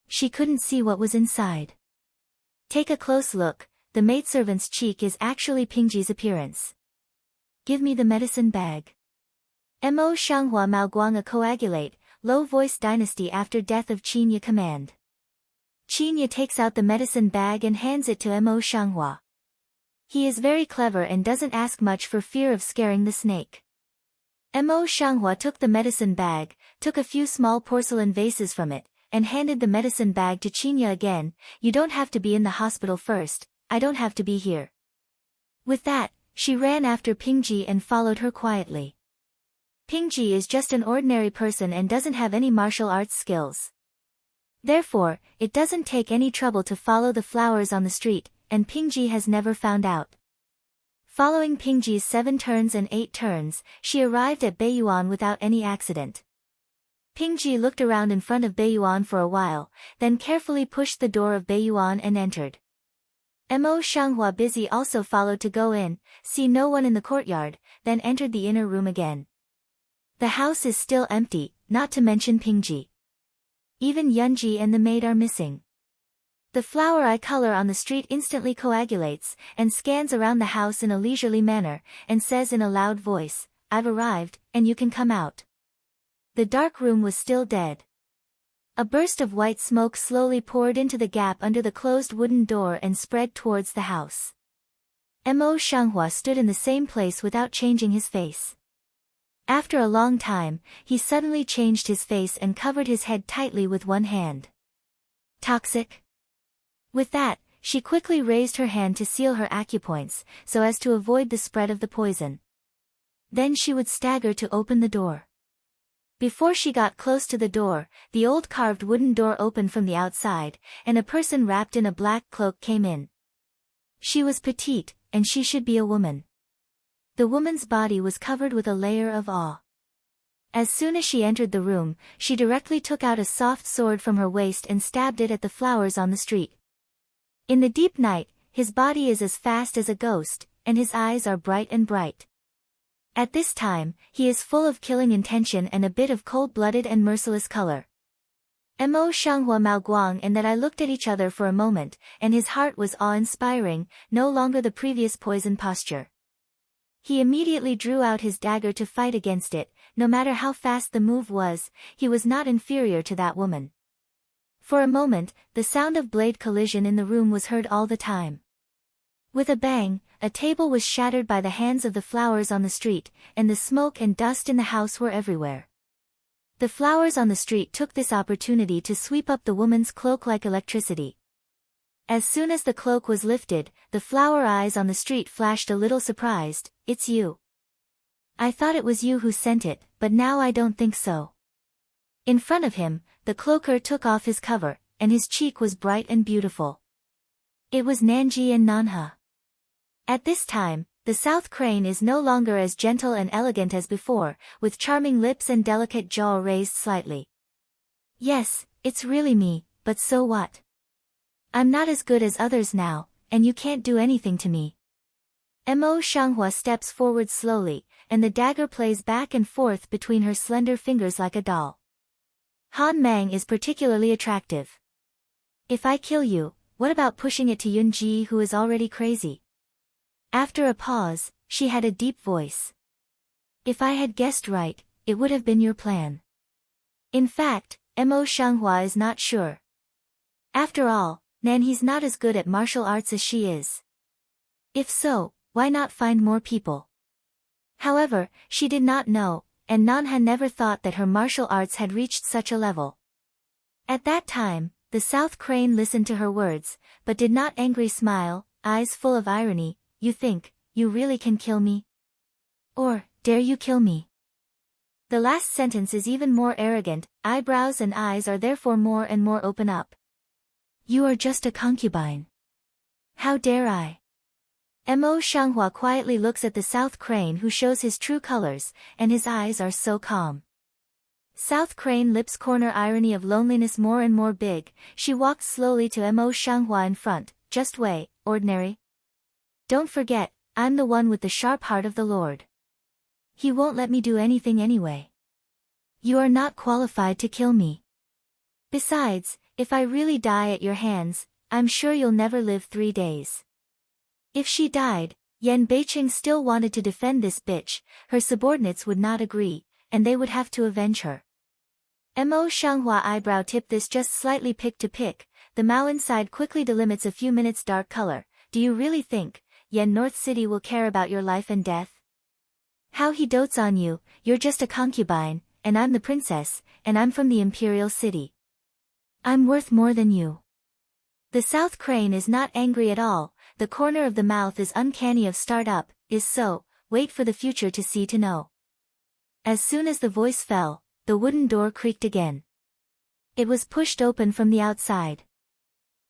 She couldn't see what was inside. Take a close look, the maidservant's cheek is actually Pingji's appearance. Give me the medicine bag. Mo Shanghua Maoguang coagulate, low voice dynasty after death of Qinya command. Qinya takes out the medicine bag and hands it to Mo Shanghua. He is very clever and doesn't ask much for fear of scaring the snake. Mo Shanghua took the medicine bag, took a few small porcelain vases from it, and handed the medicine bag to Qinya again. You don't have to be in the hospital first, I don't have to be here. With that, she ran after Pingji and followed her quietly. Pingji is just an ordinary person and doesn't have any martial arts skills. Therefore, it doesn't take any trouble to follow the flowers on the street, and Pingji has never found out. Following Pingji's 7 turns and 8 turns, she arrived at Beiyuan without any accident. Pingji looked around in front of Beiyuan for a while, then carefully pushed the door of Beiyuan and entered. Mo Shanghua busy also followed to go in, see no one in the courtyard, then entered the inner room again. The house is still empty, not to mention Pingji. Even Yunji and the maid are missing. The flower eye color on the street instantly coagulates, and scans around the house in a leisurely manner, and says in a loud voice, I've arrived, and you can come out. The dark room was still dead. A burst of white smoke slowly poured into the gap under the closed wooden door and spread towards the house. Mo Shanghua stood in the same place without changing his face. After a long time, he suddenly changed his face and covered his head tightly with one hand. Toxic? With that, she quickly raised her hand to seal her acupoints, so as to avoid the spread of the poison. Then she would stagger to open the door. Before she got close to the door, the old carved wooden door opened from the outside, and a person wrapped in a black cloak came in. She was petite, and she should be a woman. The woman's body was covered with a layer of awe. As soon as she entered the room, she directly took out a soft sword from her waist and stabbed it at the flowers on the street. In the deep night, his body is as fast as a ghost, and his eyes are bright and bright. At this time, he is full of killing intention and a bit of cold-blooded and merciless color. Mo Shanghua Mao Guang and that I looked at each other for a moment, and his heart was awe-inspiring, no longer the previous poison posture. He immediately drew out his dagger to fight against it. No matter how fast the move was, he was not inferior to that woman. For a moment, the sound of blade collision in the room was heard all the time. With a bang, a table was shattered by the hands of the flowers on the street, and the smoke and dust in the house were everywhere. The flowers on the street took this opportunity to sweep up the woman's cloak like electricity. As soon as the cloak was lifted, the flower eyes on the street flashed a little surprised. "It's you. I thought it was you who sent it, but now I don't think so." In front of him, the cloaker took off his cover, and his cheek was bright and beautiful. It was Nanji and Nanha. At this time, the South Crane is no longer as gentle and elegant as before, with charming lips and delicate jaw raised slightly. "Yes, it's really me, but so what? I'm not as good as others now, and you can't do anything to me." Mo Shanghua steps forward slowly, and the dagger plays back and forth between her slender fingers like a doll. Han Mang is particularly attractive. "If I kill you, what about pushing it to Yunji, who is already crazy?" After a pause, she had a deep voice. "If I had guessed right, it would have been your plan." In fact, Mo Shanghua is not sure. After all, Nanhe's not as good at martial arts as she is. If so, why not find more people? However, she did not know, and Nanha never thought that her martial arts had reached such a level. At that time, the South Crane listened to her words, but did not angry smile, eyes full of irony. "You think, you really can kill me? Or, dare you kill me?" The last sentence is even more arrogant, eyebrows and eyes are therefore more and more open up. "You are just a concubine. How dare I?" Mo Shanghua quietly looks at the South Crane, who shows his true colors, and his eyes are so calm. South Crane lips corner irony of loneliness more and more big. She walks slowly to Mo Shanghua in front. "Just wait, ordinary. Don't forget, I'm the one with the sharp heart of the Lord. He won't let me do anything anyway. You are not qualified to kill me. Besides, if I really die at your hands, I'm sure you'll never live 3 days." If she died, Yan Beiqing still wanted to defend this bitch, her subordinates would not agree, and they would have to avenge her. Mo Shanghua eyebrow tip this just slightly pick to pick, the Mao inside quickly delimits a few minutes dark color. "Do you really think Yan North City will care about your life and death? How he dotes on you, you're just a concubine, and I'm the princess, and I'm from the Imperial City. I'm worth more than you." The South Crane is not angry at all, the corner of the mouth is uncanny of start-up, is so, wait for the future to see to know. As soon as the voice fell, the wooden door creaked again. It was pushed open from the outside.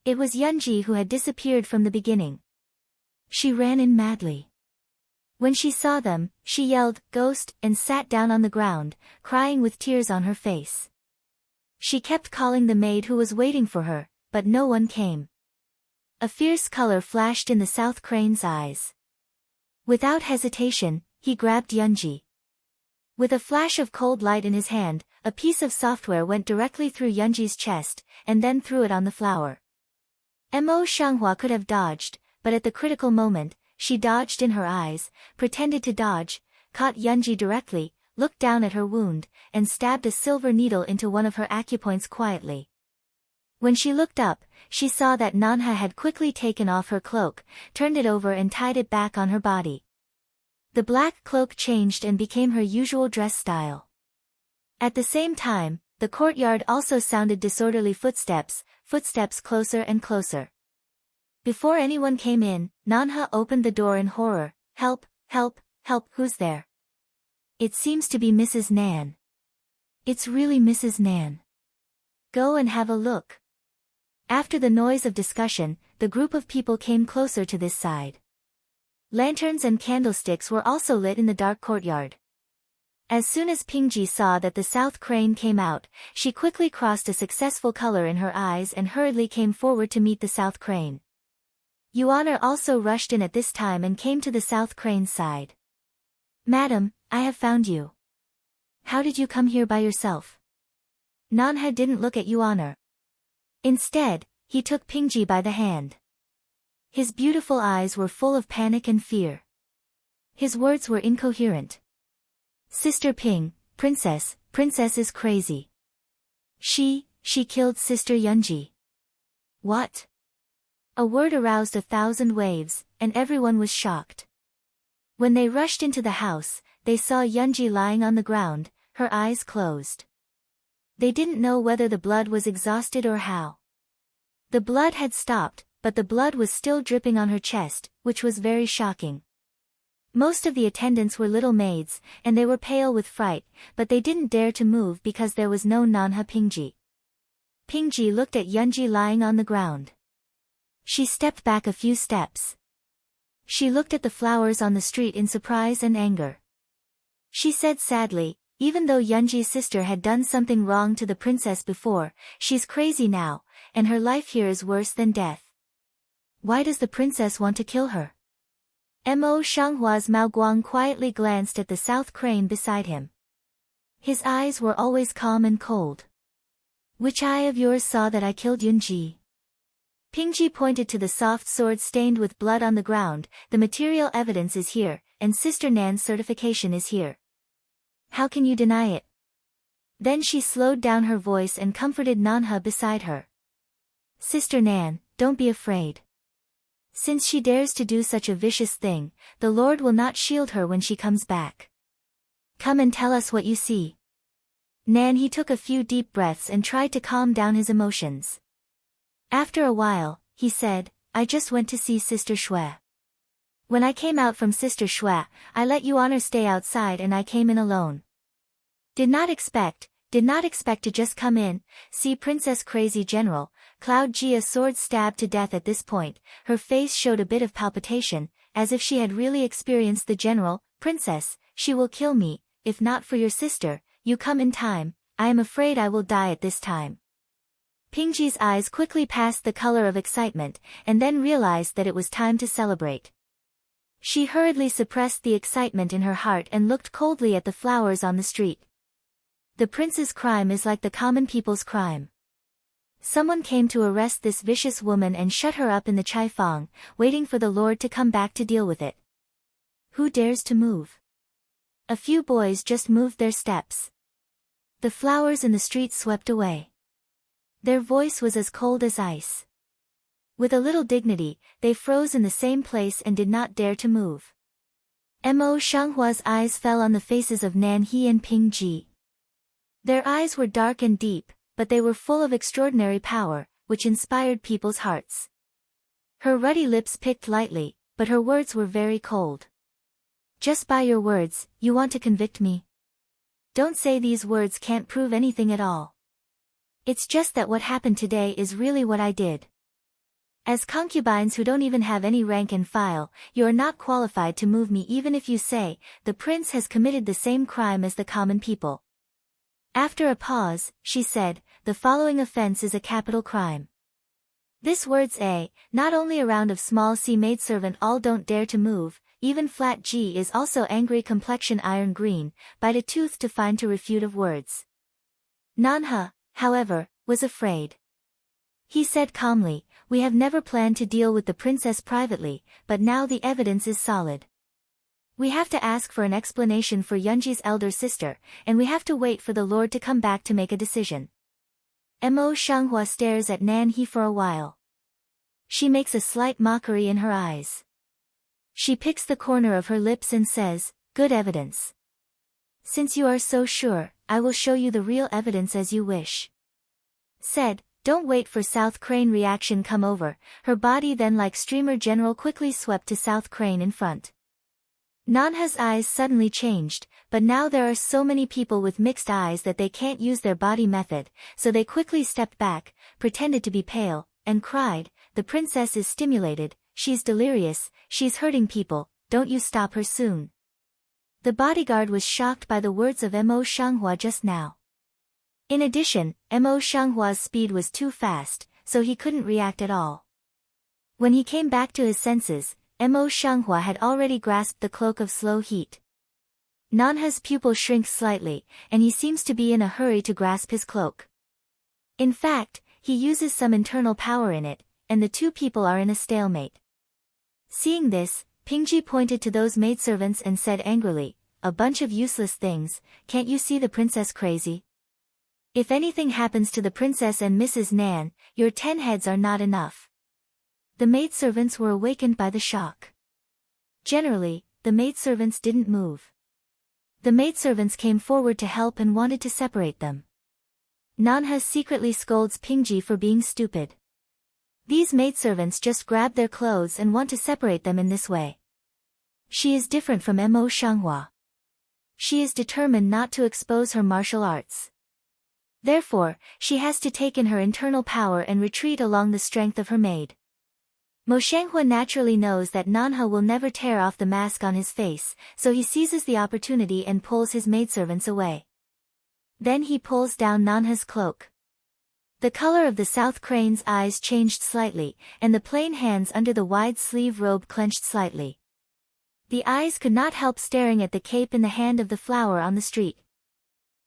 It was Yunji, who had disappeared from the beginning. She ran in madly. When she saw them, she yelled, "Ghost," and sat down on the ground, crying with tears on her face. She kept calling the maid who was waiting for her, but no one came. A fierce color flashed in the South Crane's eyes. Without hesitation, he grabbed Yunji. With a flash of cold light in his hand, a piece of software went directly through Yunji's chest, and then threw it on the flower. Mo Shanghua could have dodged, but at the critical moment, she dodged in her eyes, pretended to dodge, caught Yunji directly, looked down at her wound, and stabbed a silver needle into one of her acupoints quietly. When she looked up, she saw that Nanha had quickly taken off her cloak, turned it over and tied it back on her body. The black cloak changed and became her usual dress style. At the same time, the courtyard also sounded disorderly footsteps, footsteps closer and closer. Before anyone came in, Nanha opened the door in horror. "Help, help, help, who's there?" It seems to be Mrs. Nan. It's really Mrs. Nan. Go and have a look. After the noise of discussion, the group of people came closer to this side. Lanterns and candlesticks were also lit in the dark courtyard. As soon as Pingji saw that the South Crane came out, she quickly crossed a successful color in her eyes and hurriedly came forward to meet the South Crane. Yuana also rushed in at this time and came to the South Crane's side. Madam, I have found you. How did you come here by yourself? Nanha didn't look at Yuana. Instead, he took Pingji by the hand. His beautiful eyes were full of panic and fear. His words were incoherent. Sister Ping, Princess is crazy. She killed Sister Yunji. What? A word aroused 1,000 waves, and everyone was shocked. When they rushed into the house, they saw Yunji lying on the ground, her eyes closed. They didn't know whether the blood was exhausted or how. The blood had stopped, but the blood was still dripping on her chest, which was very shocking. Most of the attendants were little maids, and they were pale with fright, but they didn't dare to move because there was no Nanha Pingji. Pingji looked at Yunji lying on the ground. She stepped back a few steps. She looked at the flowers on the street in surprise and anger. She said sadly, even though Yunji's sister had done something wrong to the princess before, she's crazy now, and her life here is worse than death. Why does the princess want to kill her? Mo Shanghua's Mao Guang quietly glanced at the South Crane beside him. His eyes were always calm and cold. Which eye of yours saw that I killed Yunji? Pingji pointed to the soft sword stained with blood on the ground. The material evidence is here, and Sister Nan's certification is here. How can you deny it? Then she slowed down her voice and comforted Nanha beside her. Sister Nan, don't be afraid. Since she dares to do such a vicious thing, the Lord will not shield her when she comes back. Come and tell us what you see. Nan he took a few deep breaths and tried to calm down his emotions. After a while, he said, I just went to see Sister Shui. When I came out from Sister Shui, I let Yuana stay outside and I came in alone. Did not expect to just come in, see Princess Crazy General, Cloud Jia sword stabbed to death at this point, her face showed a bit of palpitation, as if she had really experienced the general, Princess, she will kill me, if not for your sister, you come in time, I am afraid I will die at this time. Pingji's eyes quickly passed the color of excitement, and then realized that it was time to celebrate. She hurriedly suppressed the excitement in her heart and looked coldly at the flowers on the street. The prince's crime is like the common people's crime. Someone came to arrest this vicious woman and shut her up in the Chai Fang, waiting for the Lord to come back to deal with it. Who dares to move? A few boys just moved their steps. The flowers in the street swept away. Their voice was as cold as ice. With a little dignity, they froze in the same place and did not dare to move. Mo Shanghua's eyes fell on the faces of Nan He and Ping Ji. Their eyes were dark and deep, but they were full of extraordinary power, which inspired people's hearts. Her ruddy lips picked lightly, but her words were very cold. Just by your words, you want to convict me? Don't say these words can't prove anything at all. It's just that what happened today is really what I did. As concubines who don't even have any rank and file, you are not qualified to move me even if you say, the prince has committed the same crime as the common people. After a pause, she said, the following offense is a capital crime. This words A, not only a round of small C maidservant all don't dare to move, even flat G is also angry complexion iron green, bite a tooth to find to refute of words. Nanha, however, was afraid. He said calmly, we have never planned to deal with the princess privately, but now the evidence is solid. We have to ask for an explanation for Yunji's elder sister, and we have to wait for the Lord to come back to make a decision. Mo Shanghua stares at Nan He for a while. She makes a slight mockery in her eyes. She picks the corner of her lips and says, good evidence. Since you are so sure, I will show you the real evidence as you wish. Said, don't wait for South Crane reaction come over, her body then like streamer general quickly swept to South Crane in front. Nanha's eyes suddenly changed, but now there are so many people with mixed eyes that they can't use their body method, so they quickly stepped back, pretended to be pale, and cried, "The princess is stimulated, she's delirious, she's hurting people, don't you stop her soon." The bodyguard was shocked by the words of Mo Shanghua just now. In addition, Mo Shanghua's speed was too fast, so he couldn't react at all. When he came back to his senses, Mo Shanghua had already grasped the cloak of slow heat. Nanha's pupil shrinks slightly, and he seems to be in a hurry to grasp his cloak. In fact, he uses some internal power in it, and the two people are in a stalemate. Seeing this, Pingji pointed to those maidservants and said angrily, "A bunch of useless things, can't you see the princess crazy? If anything happens to the princess and Mrs. Nan, your 10 heads are not enough." The maidservants were awakened by the shock. Generally, the maidservants didn't move. The maidservants came forward to help and wanted to separate them. Nanha secretly scolds Pingji for being stupid. These maidservants just grab their clothes and want to separate them in this way. She is different from Mo Shanghua. She is determined not to expose her martial arts. Therefore, she has to take in her internal power and retreat along the strength of her maid. Mo Shanghua naturally knows that Nanha will never tear off the mask on his face, so he seizes the opportunity and pulls his maidservants away. Then he pulls down Nanha's cloak. The color of the South Crane's eyes changed slightly, and the plain hands under the wide sleeve robe clenched slightly. The eyes could not help staring at the cape in the hand of the flower on the street.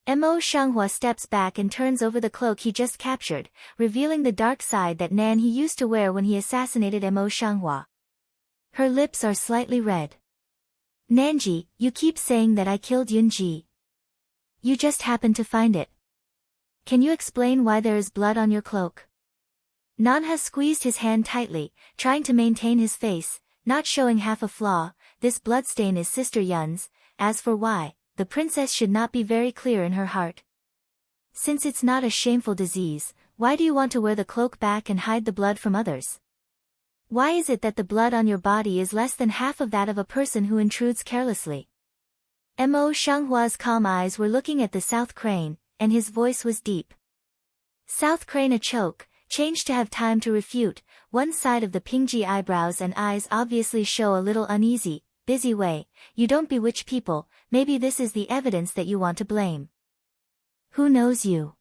Mo Shanghua steps back and turns over the cloak he just captured, revealing the dark side that Nan he used to wear when he assassinated Mo Shanghua. Her lips are slightly red. "Nanji, you keep saying that I killed Yunji. You just happened to find it. Can you explain why there is blood on your cloak?" Nanha squeezed his hand tightly, trying to maintain his face, not showing half a flaw. "This bloodstain is Sister Yun's. As for why, the princess should not be very clear in her heart. Since it's not a shameful disease, why do you want to wear the cloak back and hide the blood from others? Why is it that the blood on your body is less than half of that of a person who intrudes carelessly?" Mo Shanghua's calm eyes were looking at the South Crane, and his voice was deep. South Crane choke, changed to have time to refute. One side of the Pingji eyebrows and eyes obviously show a little uneasy, busy way. "You don't bewitch people, maybe this is the evidence that you want to blame. Who knows you?"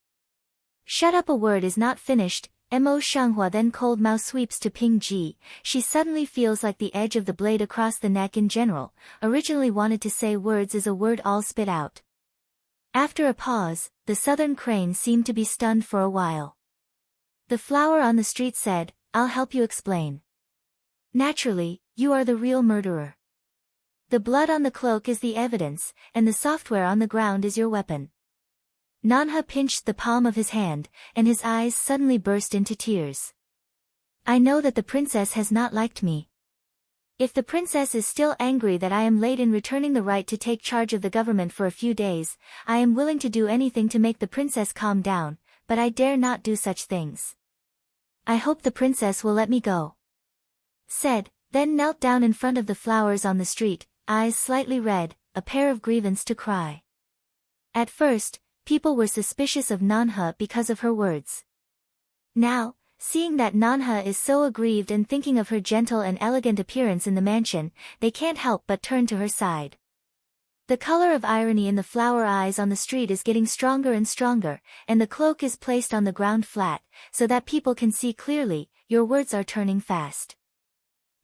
"Shut up." A word is not finished, Mo Shanghua then cold mouth sweeps to Pingji. She suddenly feels like the edge of the blade across the neck in general, originally wanted to say words is a word all spit out. After a pause, the Southern Crane seemed to be stunned for a while. The flower on the street said, "I'll help you explain. Naturally, you are the real murderer. The blood on the cloak is the evidence, and the software on the ground is your weapon." Nanha pinched the palm of his hand, and his eyes suddenly burst into tears. "I know that the princess has not liked me. If the princess is still angry that I am late in returning the right to take charge of the government for a few days, I am willing to do anything to make the princess calm down, but I dare not do such things. I hope the princess will let me go." Said, then knelt down in front of the flowers on the street, eyes slightly red, a pair of grievance to cry. At first, people were suspicious of Nanha because of her words. Now, seeing that Nanha is so aggrieved and thinking of her gentle and elegant appearance in the mansion, they can't help but turn to her side. The color of irony in the flower eyes on the street is getting stronger and stronger, and the cloak is placed on the ground flat, so that people can see clearly. Your words are turning fast.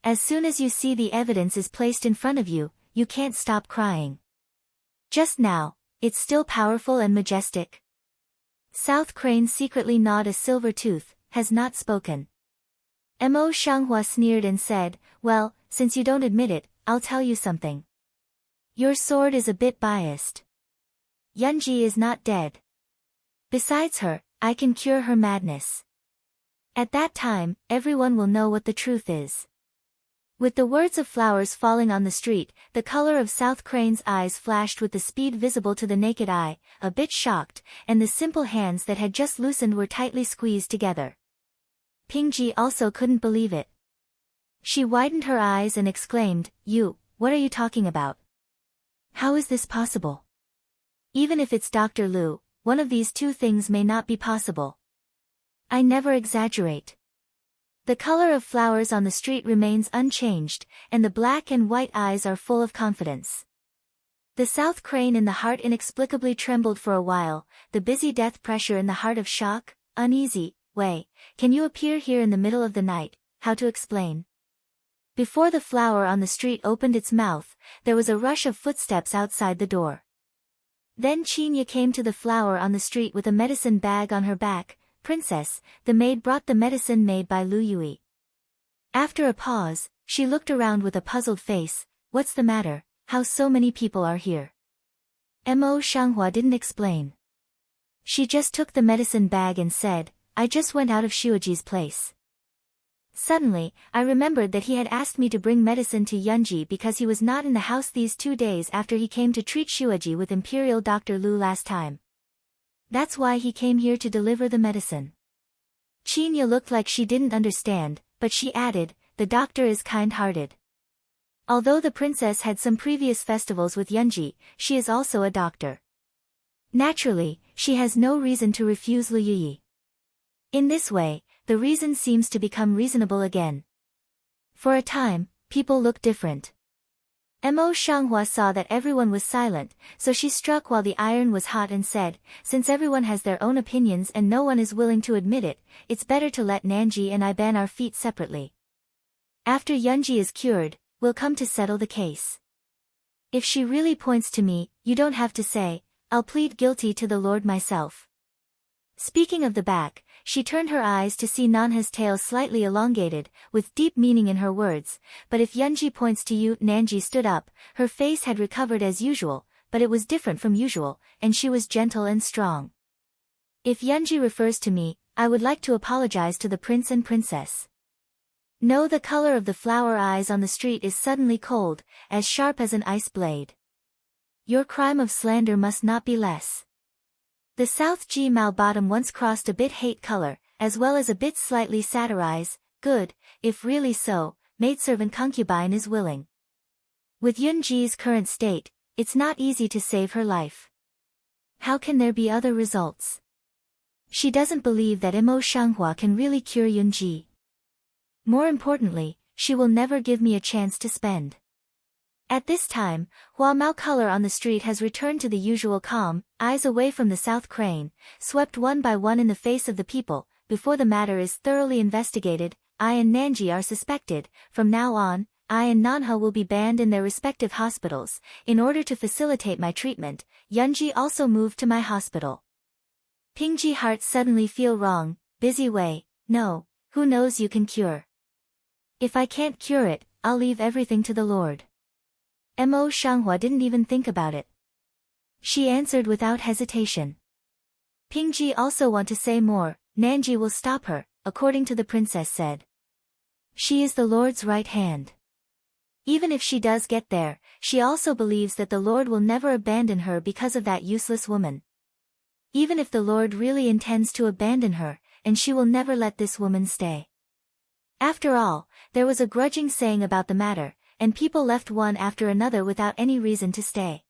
As soon as you see the evidence is placed in front of you, you can't stop crying. Just now, it's still powerful and majestic. South Crane secretly gnawed a silver tooth, has not spoken. Mo Shanghua sneered and said, "Well, since you don't admit it, I'll tell you something. Your sword is a bit biased. Yunji is not dead. Besides her, I can cure her madness. At that time, everyone will know what the truth is." With the words of flowers falling on the street, the color of South Crane's eyes flashed with the speed visible to the naked eye, a bit shocked, and the simple hands that had just loosened were tightly squeezed together. Pingji also couldn't believe it. She widened her eyes and exclaimed, "You, what are you talking about? How is this possible?" Even if it's Dr. Lu, one of these two things may not be possible. I never exaggerate. The color of flowers on the street remains unchanged, and the black and white eyes are full of confidence. The south crane in the heart inexplicably trembled for a while, the busy death pressure in the heart of shock, uneasy, way, can you appear here in the middle of the night, how to explain? Before the flower on the street opened its mouth, there was a rush of footsteps outside the door. Then Qinya came to the flower on the street with a medicine bag on her back. Princess, the maid brought the medicine made by Lu Yui. After a pause, she looked around with a puzzled face. What's the matter? How so many people are here? Mo Shanghua didn't explain. She just took the medicine bag and said, I just went out of Shuaji's place. Suddenly, I remembered that he had asked me to bring medicine to Yunji because he was not in the house these 2 days after he came to treat Shuaji with Imperial Dr. Lu last time. That's why he came here to deliver the medicine. Qinya looked like she didn't understand, but she added, the doctor is kind-hearted. Although the princess had some previous festivals with Yunji, she is also a doctor. Naturally, she has no reason to refuse Lu Yui. In this way, the reason seems to become reasonable again. For a time, people looked different. Mo Shanghua saw that everyone was silent, so she struck while the iron was hot and said, since everyone has their own opinions and no one is willing to admit it, it's better to let Nanji and I ban our feet separately. After Yunji is cured, we'll come to settle the case. If she really points to me, you don't have to say, I'll plead guilty to the Lord myself. Speaking of the back, she turned her eyes to see Nanha's tail slightly elongated, with deep meaning in her words, but if Yunji points to you, Nanji stood up, her face had recovered as usual, but it was different from usual, and she was gentle and strong. If Yunji refers to me, I would like to apologize to the prince and princess. No, the color of the flower eyes on the street is suddenly cold, as sharp as an ice blade. Your crime of slander must not be less. The South Ji Mao bottom once crossed a bit hate color, as well as a bit slightly satirize, good, if really so, maidservant concubine is willing. With Yunji's current state, it's not easy to save her life. How can there be other results? She doesn't believe that Mo Shanghua can really cure Yunji. More importantly, she will never give me a chance to spend. At this time, Hua Mao color on the street has returned to the usual calm, eyes away from the south crane, swept one by one in the face of the people. Before the matter is thoroughly investigated, I and Nanji are suspected. From now on, I and Nanha will be banned in their respective hospitals. In order to facilitate my treatment, Yunji also moved to my hospital. Pingji heart suddenly feel wrong, busy way, no, who knows you can cure. If I can't cure it, I'll leave everything to the Lord. Mo Shanghua didn't even think about it. She answered without hesitation. Pingji also want to say more, Nanji will stop her, according to the princess said. She is the Lord's right hand. Even if she does get there, she also believes that the Lord will never abandon her because of that useless woman. Even if the Lord really intends to abandon her, and she will never let this woman stay. After all, there was a grudging saying about the matter, and people left one after another without any reason to stay.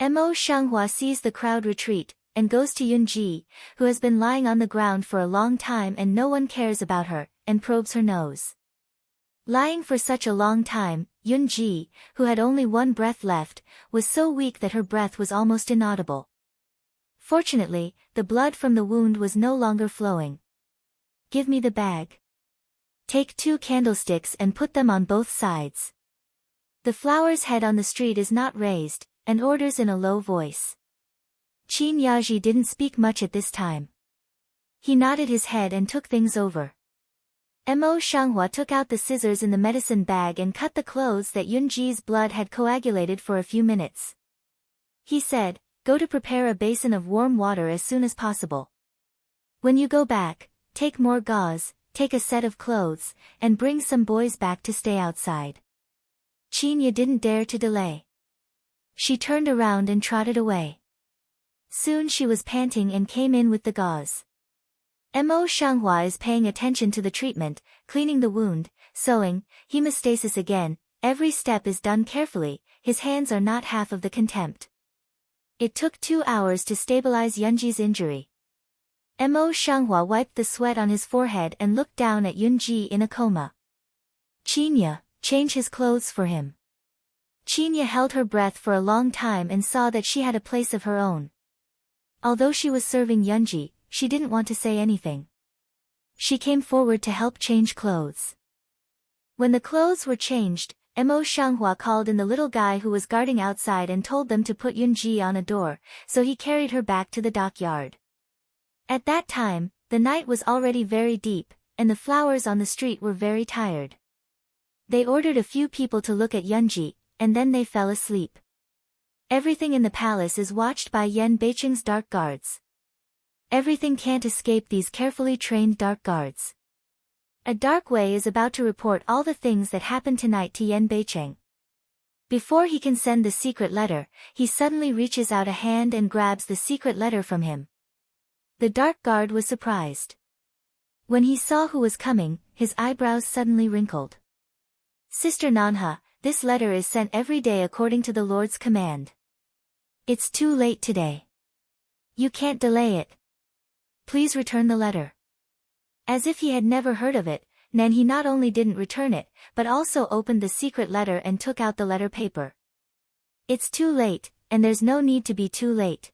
Mo Shanghua sees the crowd retreat, and goes to Yunji, who has been lying on the ground for a long time and no one cares about her, and probes her nose. Lying for such a long time, Yunji, who had only one breath left, was so weak that her breath was almost inaudible. Fortunately, the blood from the wound was no longer flowing. Give me the bag. Take 2 candlesticks and put them on both sides. The flower's head on the street is not raised, and orders in a low voice. Qin Yaji didn't speak much at this time. He nodded his head and took things over. Mo Shanghua took out the scissors in the medicine bag and cut the clothes that Yunji's blood had coagulated for a few minutes. He said, go to prepare a basin of warm water as soon as possible. When you go back, take more gauze, take a set of clothes, and bring some boys back to stay outside. Qinya didn't dare to delay. She turned around and trotted away. Soon she was panting and came in with the gauze. Mo Shanghua is paying attention to the treatment, cleaning the wound, sewing, hemostasis again, every step is done carefully, his hands are not half of the contempt. It took 2 hours to stabilize Yunji's injury. Mo Shanghua wiped the sweat on his forehead and looked down at Yunji in a coma. Qinya, change his clothes for him. Qinya held her breath for a long time and saw that she had a place of her own. Although she was serving Yunji, she didn't want to say anything. She came forward to help change clothes. When the clothes were changed, Mo Shanghua called in the little guy who was guarding outside and told them to put Yunji on a door, so he carried her back to the dockyard. At that time, the night was already very deep, and the flowers on the street were very tired. They ordered a few people to look at Yunji, and then they fell asleep. Everything in the palace is watched by Yan Beicheng's dark guards. Everything can't escape these carefully trained dark guards. A dark way is about to report all the things that happened tonight to Yan Beicheng. Before he can send the secret letter, he suddenly reaches out a hand and grabs the secret letter from him. The dark guard was surprised. When he saw who was coming, his eyebrows suddenly wrinkled. Sister Nanha, this letter is sent every day according to the Lord's command. It's too late today. You can't delay it. Please return the letter. As if he had never heard of it, Nanhe not only didn't return it, but also opened the secret letter and took out the letter paper. It's too late, and there's no need to be too late.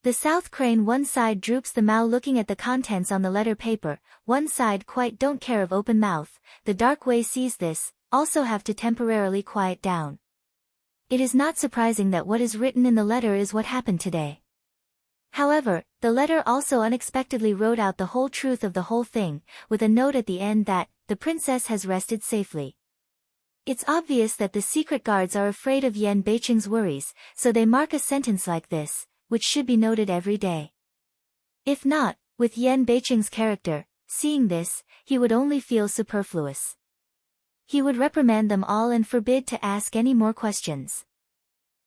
The south crane one side droops the mouth looking at the contents on the letter paper, one side quite don't care of open mouth. The dark way sees this, also have to temporarily quiet down. It is not surprising that what is written in the letter is what happened today. However, the letter also unexpectedly wrote out the whole truth of the whole thing, with a note at the end that, the princess has rested safely. It's obvious that the secret guards are afraid of Yan Beicheng's worries, so they mark a sentence like this, which should be noted every day. If not, with Yan Beicheng's character, seeing this, he would only feel superfluous. He would reprimand them all and forbid to ask any more questions.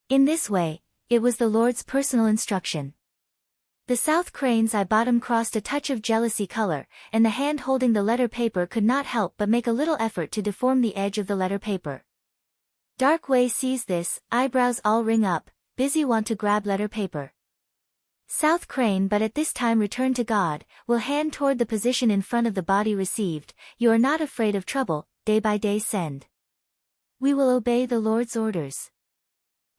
In this way, it was the Lord's personal instruction. The south crane's eye bottom crossed a touch of jealousy color, and the hand holding the letter paper could not help but make a little effort to deform the edge of the letter paper. Dark Wei sees this, eyebrows all ring up, busy want to grab letter paper. South crane but at this time return to God, will hand toward the position in front of the body received. You are not afraid of trouble, day by day send. We will obey the Lord's orders.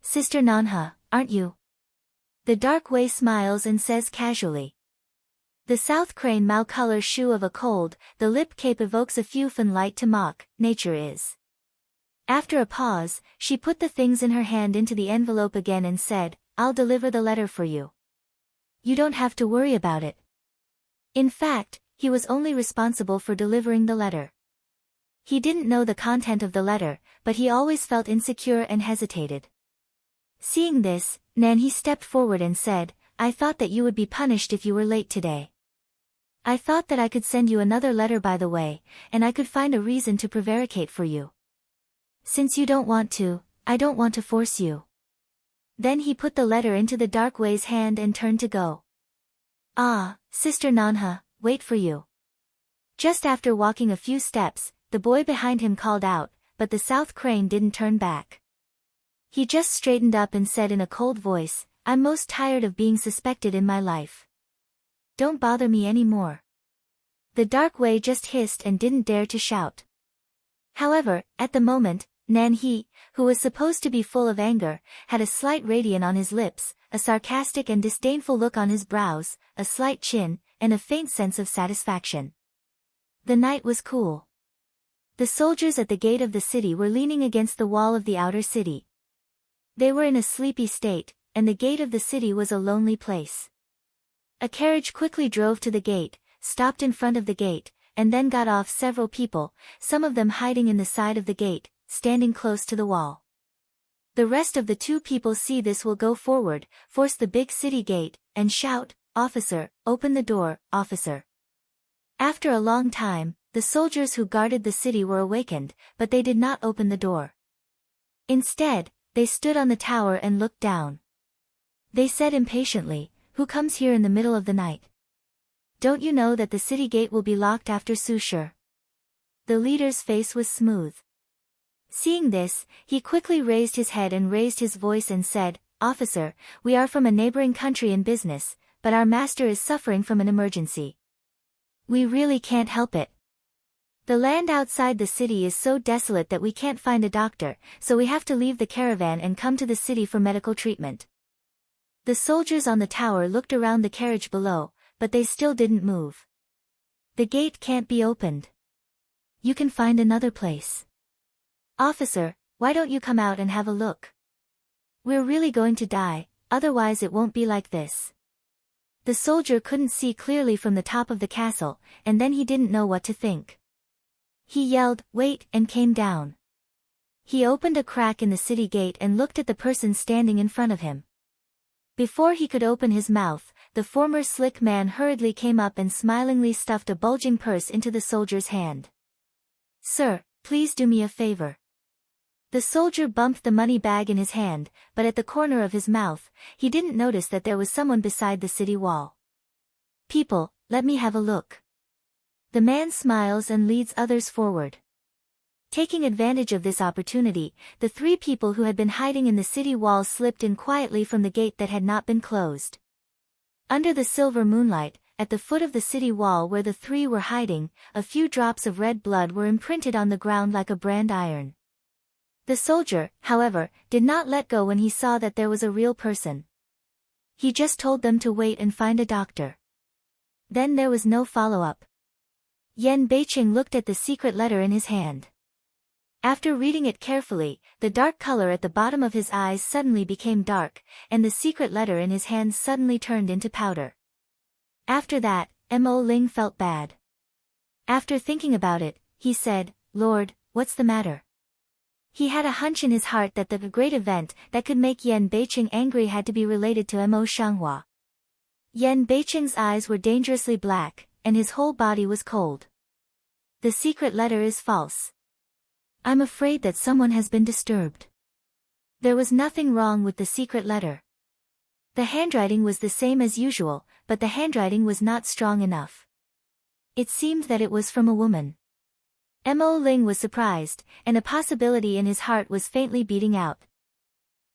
Sister Nanha, aren't you? The dark way smiles and says casually. The south crane mao color shoe of a cold, the lip cape evokes a few fun light to mock, nature is. After a pause, she put the things in her hand into the envelope again and said, I'll deliver the letter for you. You don't have to worry about it. In fact, he was only responsible for delivering the letter. He didn't know the content of the letter, but he always felt insecure and hesitated. Seeing this, Nanhe stepped forward and said, I thought that you would be punished if you were late today. I thought that I could send you another letter by the way, and I could find a reason to prevaricate for you. Since you don't want to, I don't want to force you. Then he put the letter into the dark way's hand and turned to go. Ah, Sister Nanha, wait for you. Just after walking a few steps, the boy behind him called out, but the south crane didn't turn back. He just straightened up and said in a cold voice, I'm most tired of being suspected in my life. Don't bother me anymore. The dark way just hissed and didn't dare to shout. However, at the moment, Nanhe, who was supposed to be full of anger, had a slight radiance on his lips, a sarcastic and disdainful look on his brows, a slight chin, and a faint sense of satisfaction. The night was cool. The soldiers at the gate of the city were leaning against the wall of the outer city. They were in a sleepy state, and the gate of the city was a lonely place. A carriage quickly drove to the gate, stopped in front of the gate, and then got off several people, some of them hiding in the side of the gate, standing close to the wall. The rest of the 2 people see this will go forward, force the big city gate, and shout, Officer, open the door, officer. After a long time, the soldiers who guarded the city were awakened, but they did not open the door. Instead, they stood on the tower and looked down. They said impatiently, Who comes here in the middle of the night? Don't you know that the city gate will be locked after Sushur? The leader's face was smooth. Seeing this, he quickly raised his head and raised his voice and said, "Officer, we are from a neighboring country in business, but our master is suffering from an emergency. We really can't help it. The land outside the city is so desolate that we can't find a doctor, so we have to leave the caravan and come to the city for medical treatment." The soldiers on the tower looked around the carriage below, but they still didn't move. "The gate can't be opened. You can find another place." "Officer, why don't you come out and have a look? We're really going to die, otherwise it won't be like this." The soldier couldn't see clearly from the top of the castle, and then he didn't know what to think. He yelled, "Wait," and came down. He opened a crack in the city gate and looked at the person standing in front of him. Before he could open his mouth, the former slick man hurriedly came up and smilingly stuffed a bulging purse into the soldier's hand. "Sir, please do me a favor." The soldier bumped the money bag in his hand, but at the corner of his mouth, he didn't notice that there was someone beside the city wall. "People, let me have a look." The man smiles and leads others forward. Taking advantage of this opportunity, the three people who had been hiding in the city wall slipped in quietly from the gate that had not been closed. Under the silver moonlight, at the foot of the city wall where the three were hiding, a few drops of red blood were imprinted on the ground like a brand iron. The soldier, however, did not let go when he saw that there was a real person. He just told them to wait and find a doctor. Then there was no follow-up. Yan Beiqing looked at the secret letter in his hand. After reading it carefully, the dark color at the bottom of his eyes suddenly became dark, and the secret letter in his hand suddenly turned into powder. After that, Mo Ling felt bad. After thinking about it, he said, "Lord, what's the matter?" He had a hunch in his heart that the great event that could make Yan Beiqing angry had to be related to Mo Shanghua. Yan Beiqing's eyes were dangerously black, and his whole body was cold. "The secret letter is false. I'm afraid that someone has been disturbed." There was nothing wrong with the secret letter. The handwriting was the same as usual, but the handwriting was not strong enough. It seemed that it was from a woman. Mo Ling was surprised, and a possibility in his heart was faintly beating out.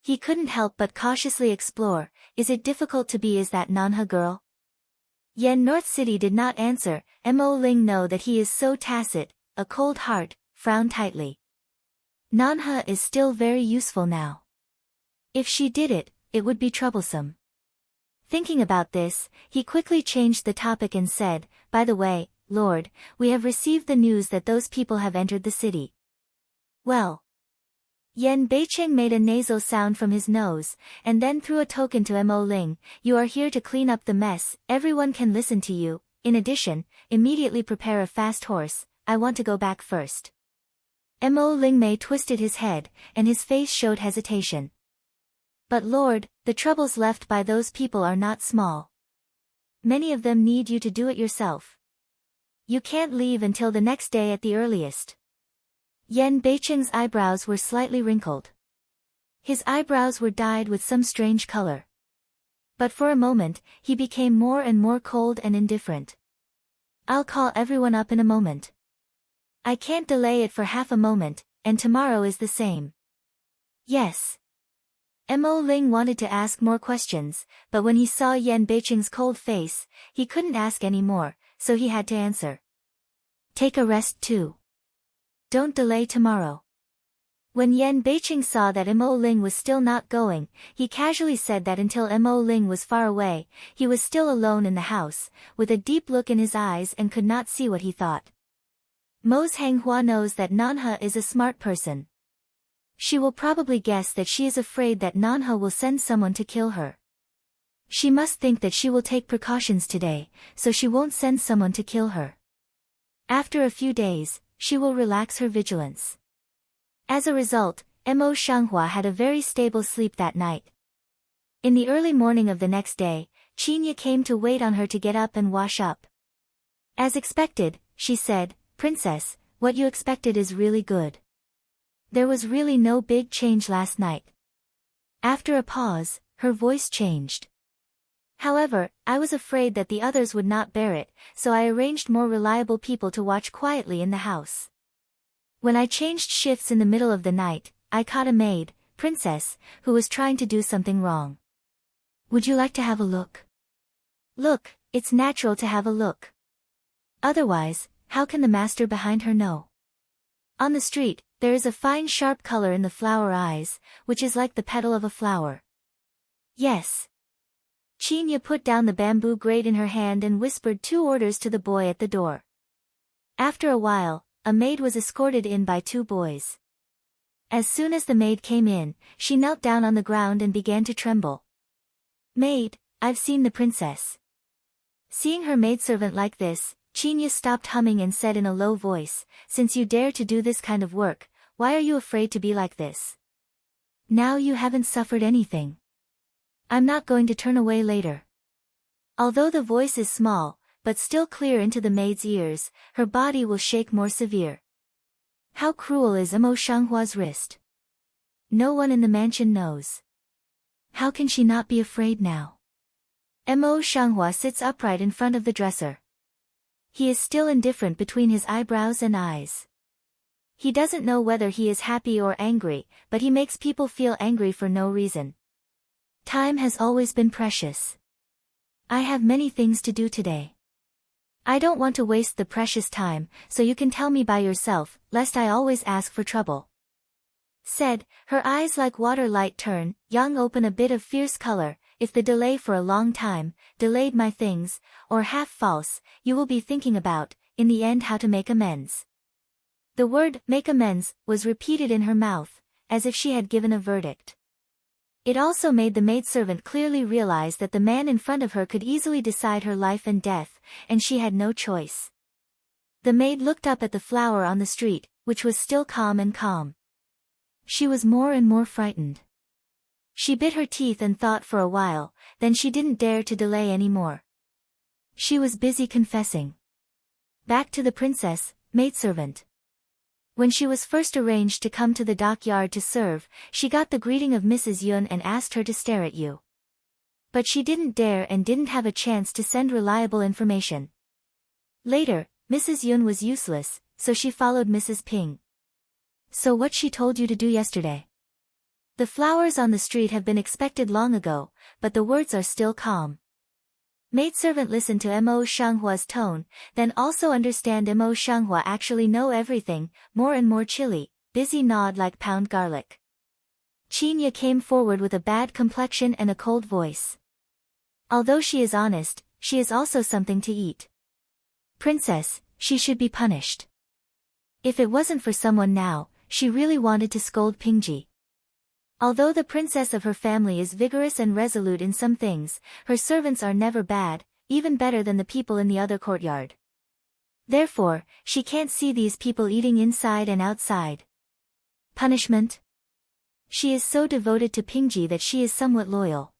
He couldn't help but cautiously explore, "Is it difficult to be as that Nanha girl?" Yen North City did not answer. Mo Ling know that he is so tacit, a cold heart, frowned tightly. Nanha is still very useful now. If she did it, it would be troublesome. Thinking about this, he quickly changed the topic and said, "By the way, Lord, we have received the news that those people have entered the city." "Well." Yan Beiqing made a nasal sound from his nose, and then threw a token to Mo Ling, "You are here to clean up the mess, everyone can listen to you. In addition, immediately prepare a fast horse, I want to go back first." Mo Ling Mei twisted his head, and his face showed hesitation. "But Lord, the troubles left by those people are not small. Many of them need you to do it yourself. You can't leave until the next day at the earliest." Yan Beiqing's eyebrows were slightly wrinkled. His eyebrows were dyed with some strange color. But for a moment, he became more and more cold and indifferent. "I'll call everyone up in a moment. I can't delay it for half a moment, and tomorrow is the same." "Yes." Mo Ling wanted to ask more questions, but when he saw Yan Beiqing's cold face, he couldn't ask any more, so he had to answer. "Take a rest too. Don't delay tomorrow." When Yan Beiqing saw that Mo Ling was still not going, he casually said that until Mo Ling was far away, he was still alone in the house, with a deep look in his eyes and could not see what he thought. Mo Shanghua knows that Nanha is a smart person. She will probably guess that she is afraid that Nanha will send someone to kill her. She must think that she will take precautions today, so she won't send someone to kill her. After a few days, she will relax her vigilance. As a result, Mo Shanghua had a very stable sleep that night. In the early morning of the next day, Qinya came to wait on her to get up and wash up. As expected, she said, "Princess, what you expected is really good. There was really no big change last night." After a pause, her voice changed. "However, I was afraid that the others would not bear it, so I arranged more reliable people to watch quietly in the house. When I changed shifts in the middle of the night, I caught a maid, princess, who was trying to do something wrong. Would you like to have a look? Look, it's natural to have a look. Otherwise, how can the master behind her know? On the street, there is a fine sharp color in the flower eyes, which is like the petal of a flower. Yes. Chinya put down the bamboo grate in her hand and whispered 2 orders to the boy at the door. After a while, a maid was escorted in by 2 boys. As soon as the maid came in, she knelt down on the ground and began to tremble. Maid, I've seen the princess. Seeing her maidservant like this, Chinya stopped humming and said in a low voice, since you dare to do this kind of work, why are you afraid to be like this? Now you haven't suffered anything. I'm not going to turn away later. Although the voice is small, but still clear into the maid's ears, her body will shake more severe. How cruel is Emo Shanghua's wrist? No one in the mansion knows. How can she not be afraid now? Emo Shanghua sits upright in front of the dresser. He is still indifferent between his eyebrows and eyes. He doesn't know whether he is happy or angry, but he makes people feel angry for no reason. Time has always been precious. I have many things to do today. I don't want to waste the precious time, so you can tell me by yourself, lest I always ask for trouble. Said, her eyes like water light turn, young open a bit of fierce color, if the delay for a long time, delayed my things, or half false, you will be thinking about, in the end how to make amends. The word, make amends, was repeated in her mouth, as if she had given a verdict. It also made the maidservant clearly realize that the man in front of her could easily decide her life and death, and she had no choice. The maid looked up at the flower on the street, which was still calm and calm. She was more and more frightened. She bit her teeth and thought for a while, then she didn't dare to delay any more. She was busy confessing. Back to the princess, maidservant. When she was first arranged to come to the dockyard to serve, she got the greeting of Mrs. Yun and asked her to stare at you. But she didn't dare and didn't have a chance to send reliable information. Later, Mrs. Yun was useless, so she followed Mrs. Ping. So what she told you to do yesterday? The flowers on the street have been expected long ago, but the words are still calm. Maidservant listened to Mo Shanghua's tone, then also understand Mo Shanghua actually know everything, more and more chilly, busy nod like pound garlic. Chinya came forward with a bad complexion and a cold voice. Although she is honest, she is also something to eat. Princess, she should be punished. If it wasn't for someone now, she really wanted to scold Pingji. Although the princess of her family is vigorous and resolute in some things, her servants are never bad, even better than the people in the other courtyard. Therefore, she can't see these people eating inside and outside. Punishment? She is so devoted to Pingji that she is somewhat loyal.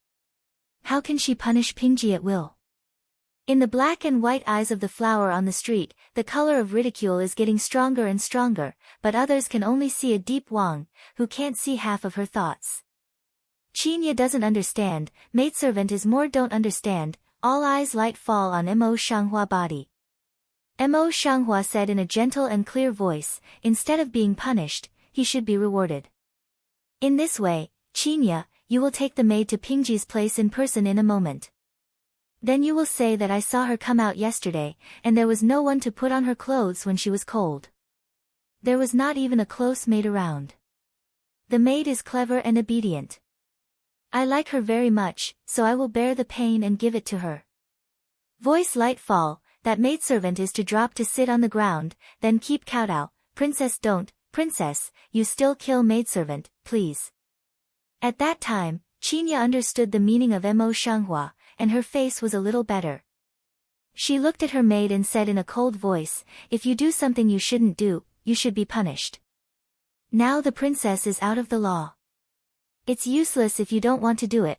How can she punish Pingji at will? In the black and white eyes of the flower on the street, the color of ridicule is getting stronger and stronger, but others can only see a deep Wang, who can't see half of her thoughts. Chinya doesn't understand, maidservant is more don't understand, all eyes light fall on Mo Shanghua body. Mo Shanghua said in a gentle and clear voice, instead of being punished, he should be rewarded. In this way, Chinya, you will take the maid to Pingji's place in person in a moment. Then you will say that I saw her come out yesterday, and there was no one to put on her clothes when she was cold. There was not even a close maid around. The maid is clever and obedient. I like her very much, so I will bear the pain and give it to her. Voice light fall, that maidservant is to drop to sit on the ground, then keep kowtow, princess don't, princess, you still kill maidservant, please. At that time, Chinya understood the meaning of Mo Shanghua, and her face was a little better. She looked at her maid and said in a cold voice, if you do something you shouldn't do, you should be punished. Now the princess is out of the law. It's useless if you don't want to do it.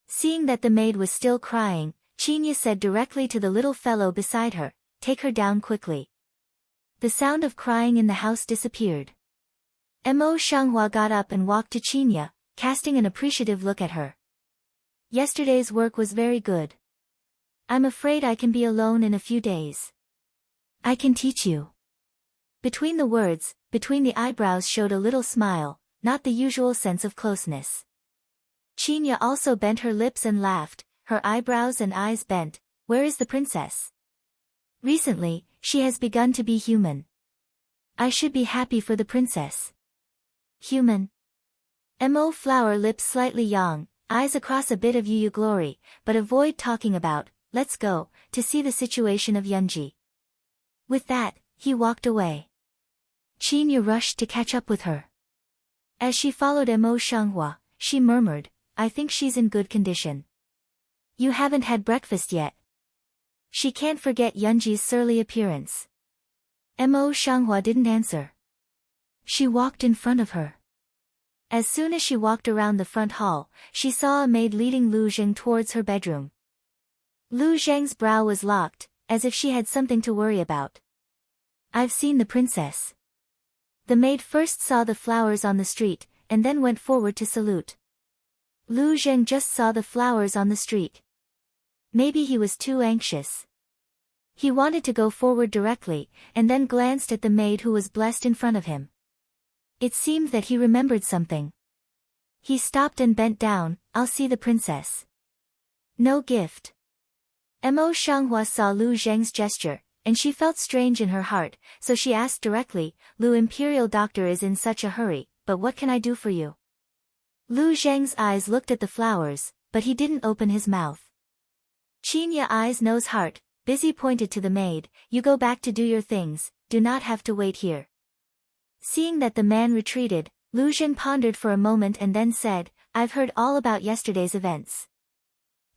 Seeing that the maid was still crying, Chinya said directly to the little fellow beside her, take her down quickly. The sound of crying in the house disappeared. Mo Shanghua got up and walked to Chinya, casting an appreciative look at her. Yesterday's work was very good. I'm afraid I can be alone in a few days. I can teach you. Between the words, between the eyebrows showed a little smile, not the usual sense of closeness. Chinya also bent her lips and laughed, her eyebrows and eyes bent. Where is the princess? Recently, she has begun to be human. I should be happy for the princess. Human. Mo flower lips slightly yawn, eyes across a bit of Yu glory, but avoid talking about, let's go, to see the situation of Yunji. With that, he walked away. Chinya rushed to catch up with her. As she followed Mo Shanghua, she murmured, I think she's in good condition. You haven't had breakfast yet. She can't forget Yunji's surly appearance. Mo Shanghua didn't answer. She walked in front of her. As soon as she walked around the front hall, she saw a maid leading Lu Zheng towards her bedroom. Lu Zheng's brow was locked, as if she had something to worry about. I've seen the princess. The maid first saw the flowers on the street, and then went forward to salute. Lu Zheng just saw the flowers on the street. Maybe he was too anxious. He wanted to go forward directly, and then glanced at the maid who was blessed in front of him. It seemed that he remembered something. He stopped and bent down, I'll see the princess. No gift. Mo Shanghua saw Lu Zheng's gesture, and she felt strange in her heart, so she asked directly, Lu Imperial Doctor is in such a hurry, but what can I do for you? Lu Zheng's eyes looked at the flowers, but he didn't open his mouth. Chinya eyes nose heart, busy pointed to the maid, you go back to do your things, do not have to wait here. Seeing that the man retreated, Lu Zheng pondered for a moment and then said, I've heard all about yesterday's events.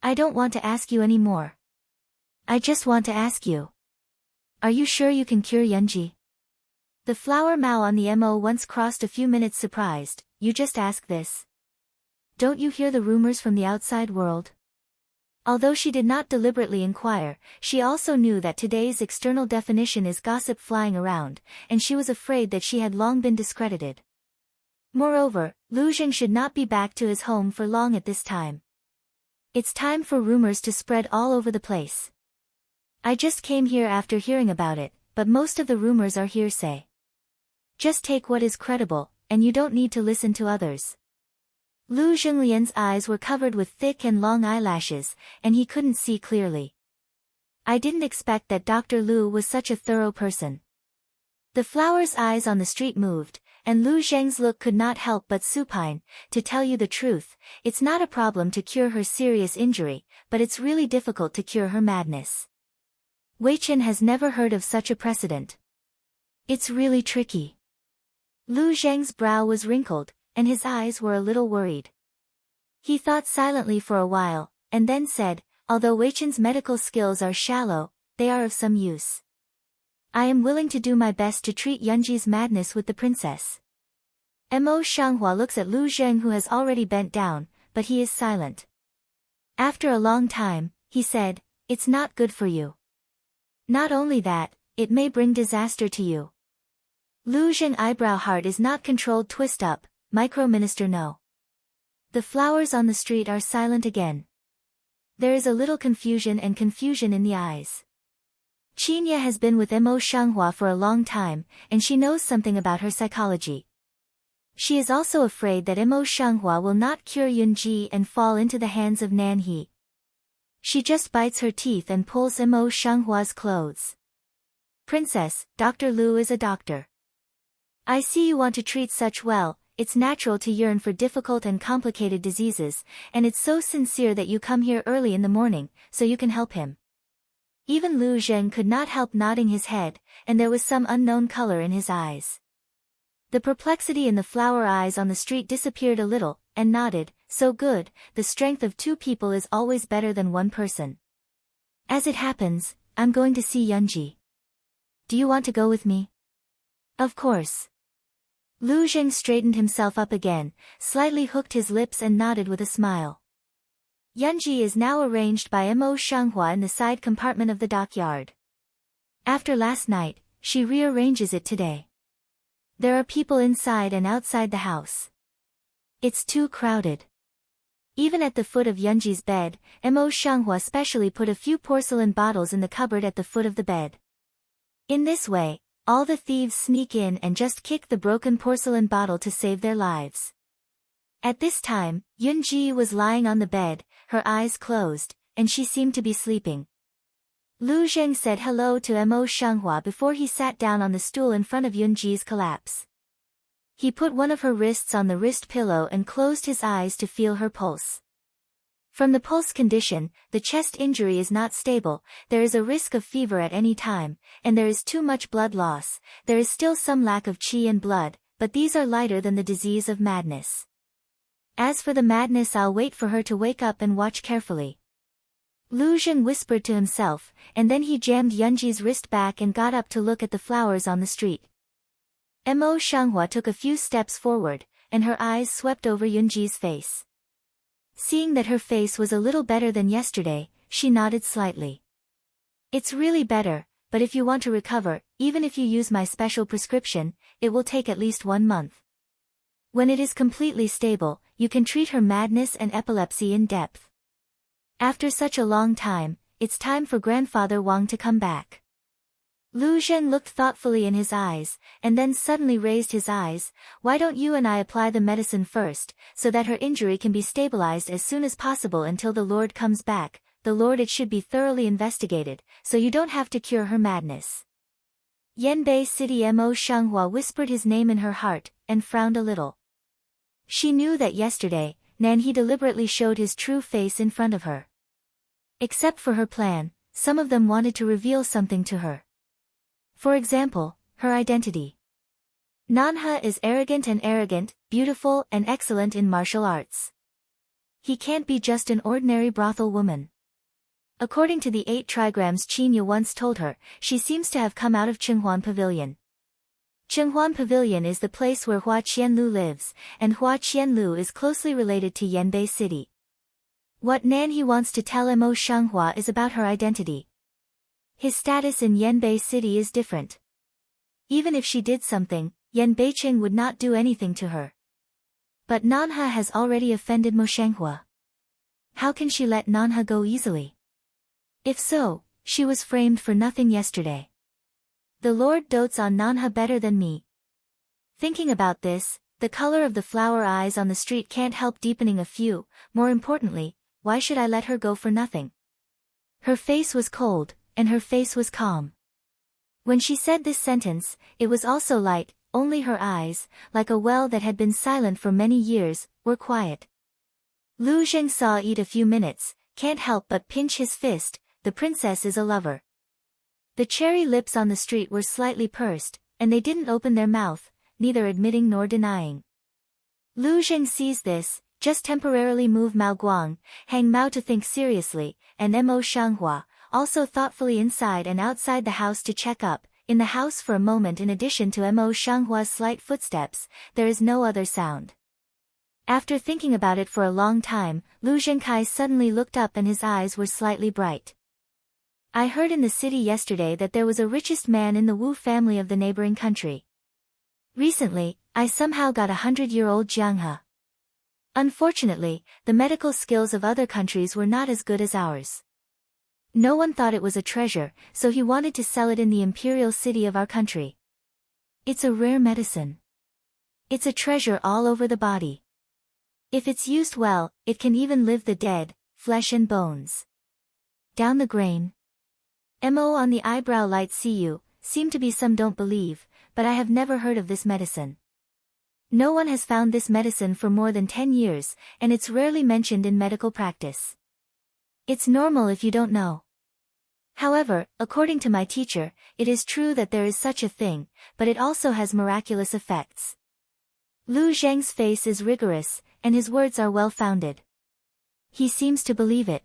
I don't want to ask you any more. I just want to ask you. Are you sure you can cure Yunji? The flower Mao on the Mo once crossed a few minutes surprised, you just ask this. Don't you hear the rumors from the outside world? Although she did not deliberately inquire, she also knew that today's external definition is gossip flying around, and she was afraid that she had long been discredited. Moreover, Lu Zheng should not be back to his home for long at this time. It's time for rumors to spread all over the place. I just came here after hearing about it, but most of the rumors are hearsay. Just take what is credible, and you don't need to listen to others. Lu Zhenglian's eyes were covered with thick and long eyelashes, and he couldn't see clearly. I didn't expect that Dr. Lu was such a thorough person. The flower's eyes on the street moved, and Lu Zheng's look could not help but supine. To tell you the truth, it's not a problem to cure her serious injury, but it's really difficult to cure her madness. Wei Chen has never heard of such a precedent. It's really tricky. Lu Zheng's brow was wrinkled, and his eyes were a little worried. He thought silently for a while, and then said, although Wei Chen's medical skills are shallow, they are of some use. I am willing to do my best to treat Yunji's madness with the princess. Mo Shanghua looks at Lu Zheng who has already bent down, but he is silent. After a long time, he said, it's not good for you. Not only that, it may bring disaster to you. Lu Zheng eyebrow heart is not controlled twist up, micro-minister no. The flowers on the street are silent again. There is a little confusion in the eyes. Chinya has been with Mo Shanghua for a long time, and she knows something about her psychology. She is also afraid that Mo Shanghua will not cure Yunji and fall into the hands of Nanhe. She just bites her teeth and pulls Mo Shanghua's clothes. Princess, Dr. Lu is a doctor. I see you want to treat such well, it's natural to yearn for difficult and complicated diseases, and it's so sincere that you come here early in the morning, so you can help him. Even Lu Zheng could not help nodding his head, and there was some unknown color in his eyes. The perplexity in the flower eyes on the street disappeared a little, and nodded, so good, the strength of two people is always better than one person. As it happens, I'm going to see Yunji. Do you want to go with me? Of course. Lu Zheng straightened himself up again, slightly hooked his lips and nodded with a smile. Yunji is now arranged by Mo Shanghua in the side compartment of the dockyard. After last night, she rearranges it today. There are people inside and outside the house. It's too crowded. Even at the foot of Yunji's bed, Mo Shanghua specially put a few porcelain bottles in the cupboard at the foot of the bed. In this way, all the thieves sneak in and just kick the broken porcelain bottle to save their lives. At this time, Yunji was lying on the bed, her eyes closed, and she seemed to be sleeping. Lu Zheng said hello to Mo Shenghua before he sat down on the stool in front of Yunji's collapse. He put one of her wrists on the wrist pillow and closed his eyes to feel her pulse. From the pulse condition, the chest injury is not stable, there is a risk of fever at any time, and there is too much blood loss, there is still some lack of qi and blood, but these are lighter than the disease of madness. As for the madness, I'll wait for her to wake up and watch carefully. Lu Zheng whispered to himself, and then he jammed Yunji's wrist back and got up to look at the flowers on the street. Mo Shenghua took a few steps forward, and her eyes swept over Yunji's face. Seeing that her face was a little better than yesterday, she nodded slightly. It's really better, but if you want to recover, even if you use my special prescription, it will take at least 1 month. When it is completely stable, you can treat her madness and epilepsy in depth. After such a long time, it's time for Grandfather Wang to come back. Lu Zheng looked thoughtfully in his eyes, and then suddenly raised his eyes. Why don't you and I apply the medicine first, so that her injury can be stabilized as soon as possible until the Lord comes back? The Lord, it should be thoroughly investigated, so you don't have to cure her madness. Yanbei City. Mo Shenghua whispered his name in her heart, and frowned a little. She knew that yesterday, Nanhe deliberately showed his true face in front of her. Except for her plan, some of them wanted to reveal something to her. For example, her identity. Nanhe is arrogant, beautiful and excellent in martial arts. He can't be just an ordinary brothel woman. According to the 8 trigrams Qinya once told her, she seems to have come out of Qinghuan Pavilion. Qinghuan Pavilion is the place where Hua Qianlu lives, and Hua Qianlu is closely related to Yanbei City. What Nanhe wants to tell Mo Shenghua is about her identity. His status in Yanbei City is different. Even if she did something, Yan Beiqing would not do anything to her. But Nanhe has already offended Mo Shenghua. How can she let Nanhe go easily? If so, she was framed for nothing yesterday. The Lord dotes on Nanhe better than me. Thinking about this, the color of the flower eyes on the street can't help deepening a few. More importantly, why should I let her go for nothing? Her face was cold, and her face was calm. When she said this sentence, it was also light, only her eyes, like a well that had been silent for many years, were quiet. Lu Zheng saw eat a few minutes, can't help but pinch his fist. The princess is a lover. The cherry lips on the street were slightly pursed, and they didn't open their mouth, neither admitting nor denying. Lu Zheng sees this, just temporarily move Mao Guang, Hang Mao to think seriously, and Mo Shenghua, also thoughtfully inside and outside the house to check up. In the house for a moment, in addition to Mo Shenghua's slight footsteps, there is no other sound. After thinking about it for a long time, Lu Zhengkai suddenly looked up and his eyes were slightly bright. I heard in the city yesterday that there was a richest man in the Wu family of the neighboring country. Recently, I somehow got 100-year-old Jianghe. Unfortunately, the medical skills of other countries were not as good as ours. No one thought it was a treasure, so he wanted to sell it in the imperial city of our country. It's a rare medicine. It's a treasure all over the body. If it's used well, it can even live the dead, flesh and bones. Down the grain. Mo on the eyebrow light CU, seem to be some don't believe, but I have never heard of this medicine. No one has found this medicine for more than 10 years, and it's rarely mentioned in medical practice. It's normal if you don't know. However, according to my teacher, it is true that there is such a thing, but it also has miraculous effects. Lu Zheng's face is rigorous, and his words are well-founded. He seems to believe it.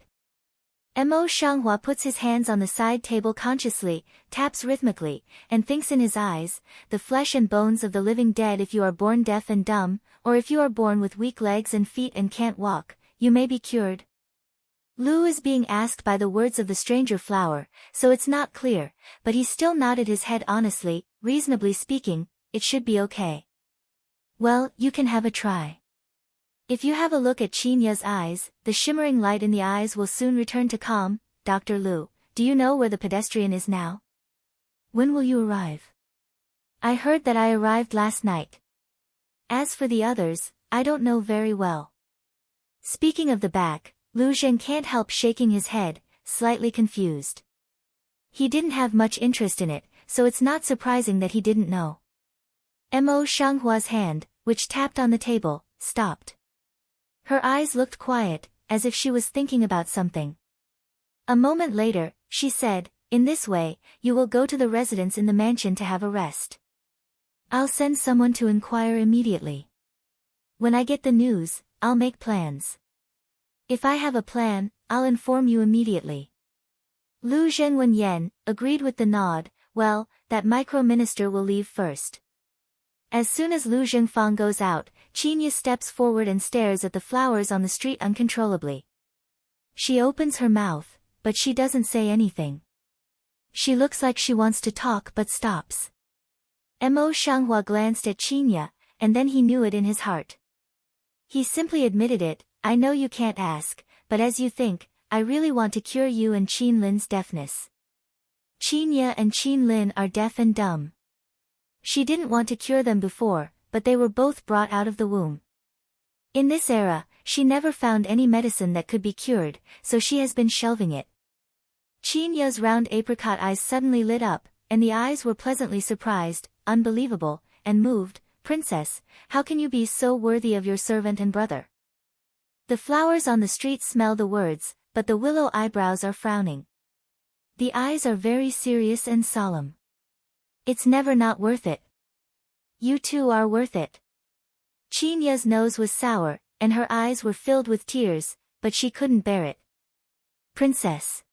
Mo Shenghua puts his hands on the side table consciously, taps rhythmically, and thinks in his eyes, the flesh and bones of the living dead. If you are born deaf and dumb, or if you are born with weak legs and feet and can't walk, you may be cured. Lu is being asked by the words of the stranger flower, so it's not clear, but he still nodded his head honestly. Reasonably speaking, it should be okay. Well, you can have a try. If you have a look at Qinya's eyes, the shimmering light in the eyes will soon return to calm. Dr. Lu, do you know where the pedestrian is now? When will you arrive? I heard that I arrived last night. As for the others, I don't know very well. Speaking of the back, Lu Zheng can't help shaking his head, slightly confused. He didn't have much interest in it, so it's not surprising that he didn't know. Mo Shanghua's hand, which tapped on the table, stopped. Her eyes looked quiet, as if she was thinking about something. A moment later, she said, "In this way, you will go to the residence in the mansion to have a rest. I'll send someone to inquire immediately. When I get the news, I'll make plans. If I have a plan, I'll inform you immediately." Lu Zhenwen agreed with the nod. Well, that micro-minister will leave first. As soon as Lu Zhengfang goes out, Qinya steps forward and stares at the flowers on the street uncontrollably. She opens her mouth, but she doesn't say anything. She looks like she wants to talk but stops. Mo Shanghua glanced at Qinya, and then he knew it in his heart. He simply admitted it. "I know you can't ask, but as you think, I really want to cure you and Qin Lin's deafness." Qinya and Qin Lin are deaf and dumb. She didn't want to cure them before, but they were both brought out of the womb. In this era, she never found any medicine that could be cured, so she has been shelving it. Qinya's round apricot eyes suddenly lit up, and the eyes were pleasantly surprised, unbelievable, and moved. "Princess, how can you be so worthy of your servant and brother?" The flowers on the street smell the words, but the willow eyebrows are frowning. The eyes are very serious and solemn. "It's never not worth it. You two are worth it." Qinya's nose was sour, and her eyes were filled with tears, but she couldn't bear it. "Princess."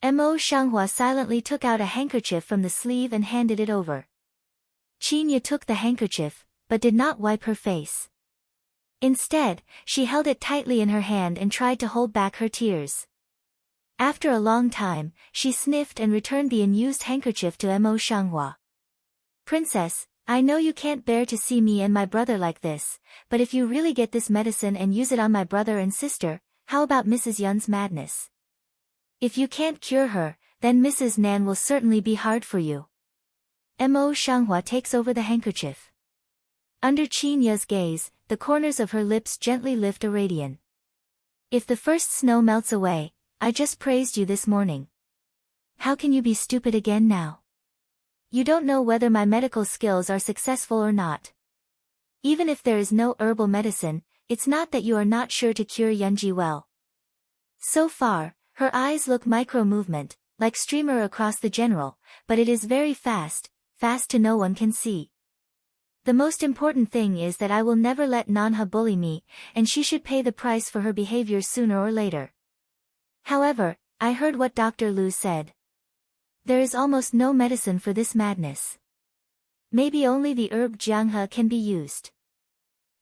Mo Shanghua silently took out a handkerchief from the sleeve and handed it over. Qinya took the handkerchief, but did not wipe her face. Instead, she held it tightly in her hand and tried to hold back her tears. After a long time, she sniffed and returned the unused handkerchief to Mo Shanghua. "Princess, I know you can't bear to see me and my brother like this, but if you really get this medicine and use it on my brother and sister, how about Mrs. Yun's madness? If you can't cure her, then Mrs. Nan will certainly be hard for you." Mo Shanghua takes over the handkerchief. Under Qinya's gaze, the corners of her lips gently lift a radiance. "If the first snow melts away, I just praised you this morning. How can you be stupid again now? You don't know whether my medical skills are successful or not. Even if there is no herbal medicine, it's not that you are not sure to cure Yunji well." So far, her eyes look micro-movement, like streamer across the general, but it is very fast to no one can see. "The most important thing is that I will never let Nanha bully me, and she should pay the price for her behavior sooner or later. However, I heard what Dr. Lu said. There is almost no medicine for this madness. Maybe only the herb jianghe can be used."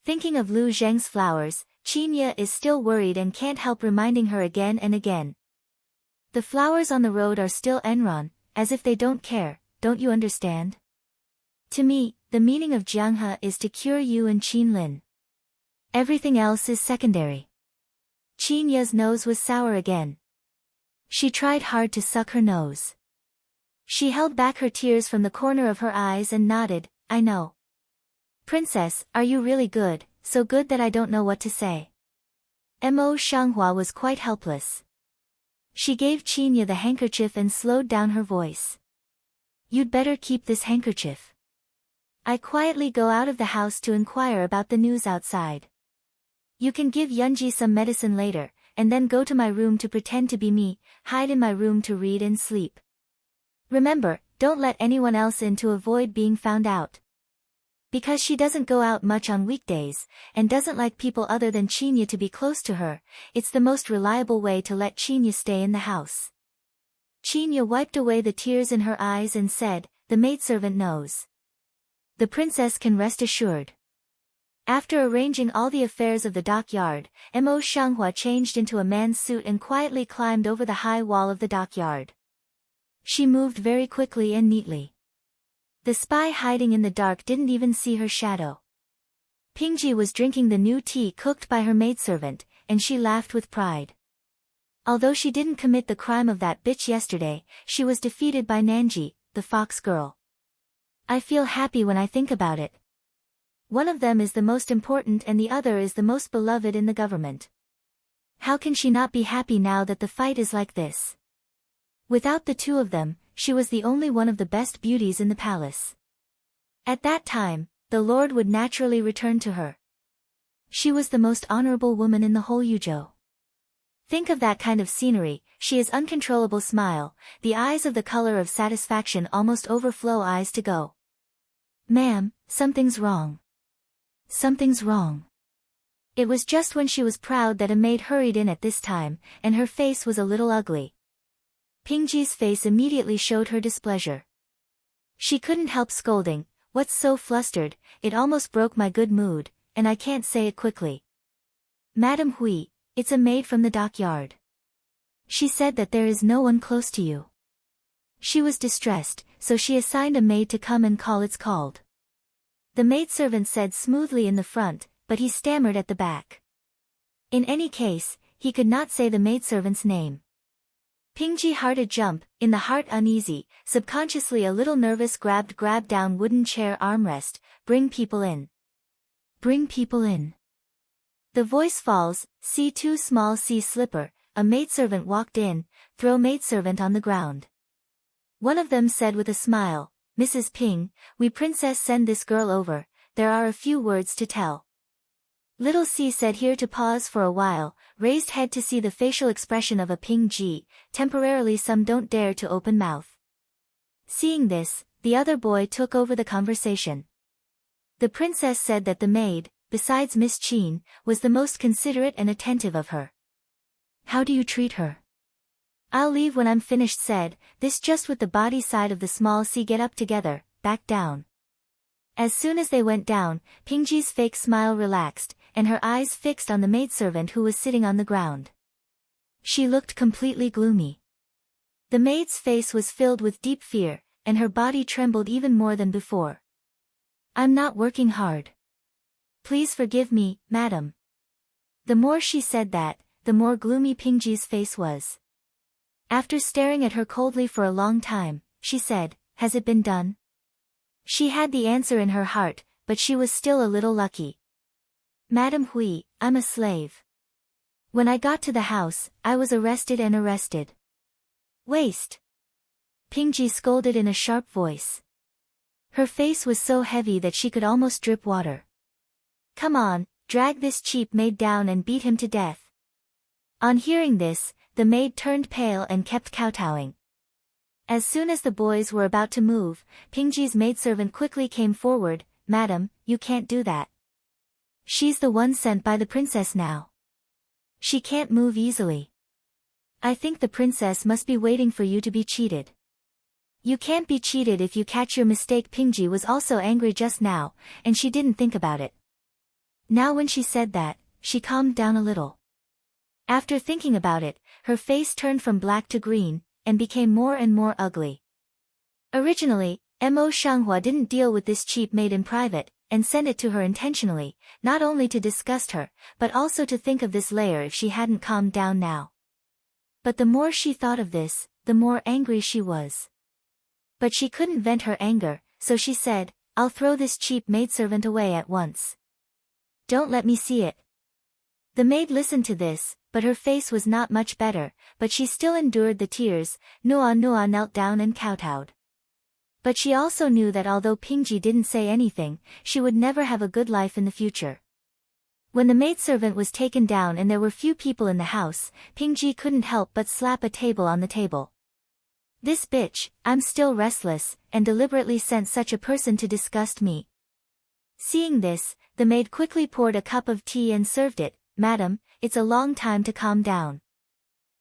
Thinking of Lu Zheng's flowers, Qinya is still worried and can't help reminding her again and again. "The flowers on the road are still Enron, as if they don't care, don't you understand? To me, the meaning of jianghe is to cure you and Qin Lin. Everything else is secondary." Qinya's nose was sour again. She tried hard to suck her nose. She held back her tears from the corner of her eyes and nodded, "I know. Princess, are you really good, so good that I don't know what to say?" Mo Shanghua was quite helpless. She gave Qinya the handkerchief and slowed down her voice. "You'd better keep this handkerchief. I quietly go out of the house to inquire about the news outside. You can give Yunji some medicine later, and then go to my room to pretend to be me, hide in my room to read and sleep. Remember, don't let anyone else in to avoid being found out. Because she doesn't go out much on weekdays, and doesn't like people other than Qinya to be close to her, it's the most reliable way to let Qinya stay in the house." Qinya wiped away the tears in her eyes and said, "The maidservant knows. The princess can rest assured." After arranging all the affairs of the dockyard, Mo Shanghua changed into a man's suit and quietly climbed over the high wall of the dockyard. She moved very quickly and neatly. The spy hiding in the dark didn't even see her shadow. Pingji was drinking the new tea cooked by her maidservant, and she laughed with pride. Although she didn't commit the crime of that bitch yesterday, she was defeated by Nanji, the fox girl. I feel happy when I think about it. One of them is the most important and the other is the most beloved in the government. How can she not be happy now that the fight is like this? Without the two of them, she was the only one of the best beauties in the palace. At that time, the Lord would naturally return to her. She was the most honorable woman in the whole Yuzhou. Think of that kind of scenery, she is uncontrollable smile, the eyes of the color of satisfaction almost overflow eyes to go. Ma'am, something's wrong. Something's wrong. It was just when she was proud that a maid hurried in at this time, and her face was a little ugly. Pingji's face immediately showed her displeasure. She couldn't help scolding, "What's so flustered, it almost broke my good mood, and I can't say it quickly." "Madam Hui, it's a maid from the dockyard. She said that there is no one close to you." She was distressed, so she assigned a maid to come and call. It's called. The maidservant said smoothly in the front, but he stammered at the back. In any case, he could not say the maidservant's name. Pingji hearted jump, in the heart uneasy, subconsciously a little nervous grabbed down wooden chair armrest, "Bring people in. Bring people in." The voice falls, C2 small C slipper, a maidservant walked in, throw maidservant on the ground. One of them said with a smile, "Mrs. Ping, we princess send this girl over, there are a few words to tell." Little C said here to pause for a while, raised head to see the facial expression of a Ping Ji, temporarily some don't dare to open mouth. Seeing this, the other boy took over the conversation. The princess said that the maid, besides Miss Qin, was the most considerate and attentive of her. "How do you treat her?" "I'll leave when I'm finished," said, this just with the body side of the small C get up together, back down. As soon as they went down, Pingji's fake smile relaxed, and her eyes fixed on the maidservant who was sitting on the ground. She looked completely gloomy. The maid's face was filled with deep fear, and her body trembled even more than before. "I'm not working hard. Please forgive me, madam." The more she said that, the more gloomy Pingji's face was. After staring at her coldly for a long time, she said, "Has it been done?" She had the answer in her heart, but she was still a little lucky. "Madam Hui, I'm a slave. When I got to the house, I was arrested and arrested." "Waste!" Pingji scolded in a sharp voice. Her face was so heavy that she could almost drip water. "Come on, drag this cheap maid down and beat him to death." On hearing this, the maid turned pale and kept kowtowing. As soon as the boys were about to move, Pingji's maidservant quickly came forward, "Madam, you can't do that. She's the one sent by the princess now. She can't move easily. I think the princess must be waiting for you to be cheated. You can't be cheated if you catch your mistake." Pingji was also angry just now, and she didn't think about it. Now when she said that, she calmed down a little. After thinking about it, her face turned from black to green, and became more and more ugly. Originally, Mo Shanghua didn't deal with this cheap maid in private, and sent it to her intentionally, not only to disgust her, but also to think of this layer if she hadn't calmed down now. But the more she thought of this, the more angry she was. But she couldn't vent her anger, so she said, "I'll throw this cheap maidservant away at once. Don't let me see it." The maid listened to this, but her face was not much better, but she still endured the tears. Nua knelt down and kowtowed. But she also knew that although Pingji didn't say anything, she would never have a good life in the future. When the maidservant was taken down and there were few people in the house, Pingji couldn't help but slap a table on the table. "This bitch, I'm still restless, and deliberately sent such a person to disgust me." Seeing this, the maid quickly poured a cup of tea and served it. "Madam, it's a long time to calm down.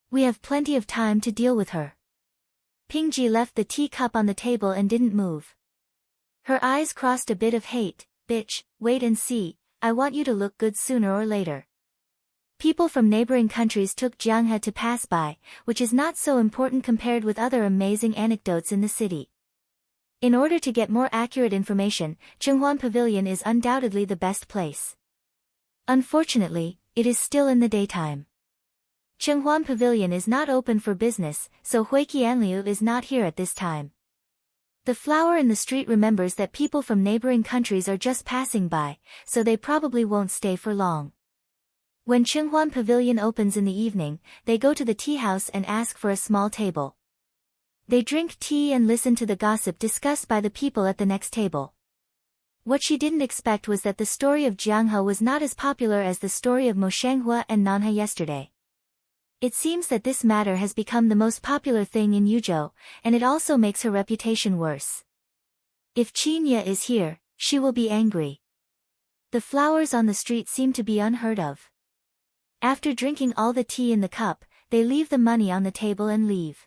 We have plenty of time to deal with her." Pingji left the teacup on the table and didn't move. Her eyes crossed a bit of hate. "Bitch, wait and see, I want you to look good sooner or later." People from neighboring countries took Jianghe to pass by, which is not so important compared with other amazing anecdotes in the city. In order to get more accurate information, Chenghuan Pavilion is undoubtedly the best place. Unfortunately, it is still in the daytime. Chenghuan Pavilion is not open for business, so Hui Qianliu is not here at this time. The flower in the street remembers that people from neighboring countries are just passing by, so they probably won't stay for long. When Chenghuan Pavilion opens in the evening, they go to the tea house and ask for a small table. They drink tea and listen to the gossip discussed by the people at the next table. What she didn't expect was that the story of Jianghe was not as popular as the story of Mo Shanghua and Nanhe yesterday. It seems that this matter has become the most popular thing in Yuzhou, and it also makes her reputation worse. If Qinya is here, she will be angry. The flowers on the street seem to be unheard of. After drinking all the tea in the cup, they leave the money on the table and leave.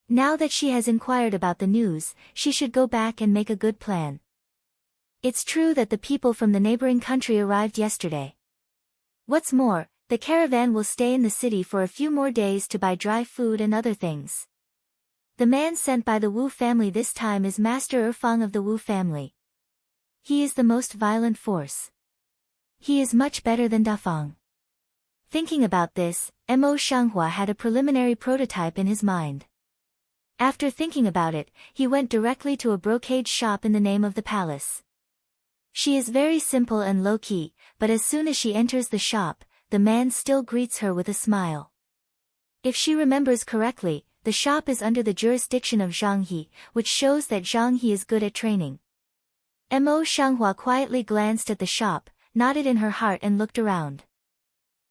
Now that she has inquired about the news, she should go back and make a good plan. It's true that the people from the neighboring country arrived yesterday. What's more, the caravan will stay in the city for a few more days to buy dry food and other things. The man sent by the Wu family this time is Master Erfang of the Wu family. He is the most violent force. He is much better than Dafang. Thinking about this, Mo Shanghua had a preliminary prototype in his mind. After thinking about it, he went directly to a brocade shop in the name of the palace. She is very simple and low-key, but as soon as she enters the shop, the man still greets her with a smile. If she remembers correctly, the shop is under the jurisdiction of Zhang He, which shows that Zhang He is good at training. Mo Shanghua quietly glanced at the shop, nodded in her heart and looked around.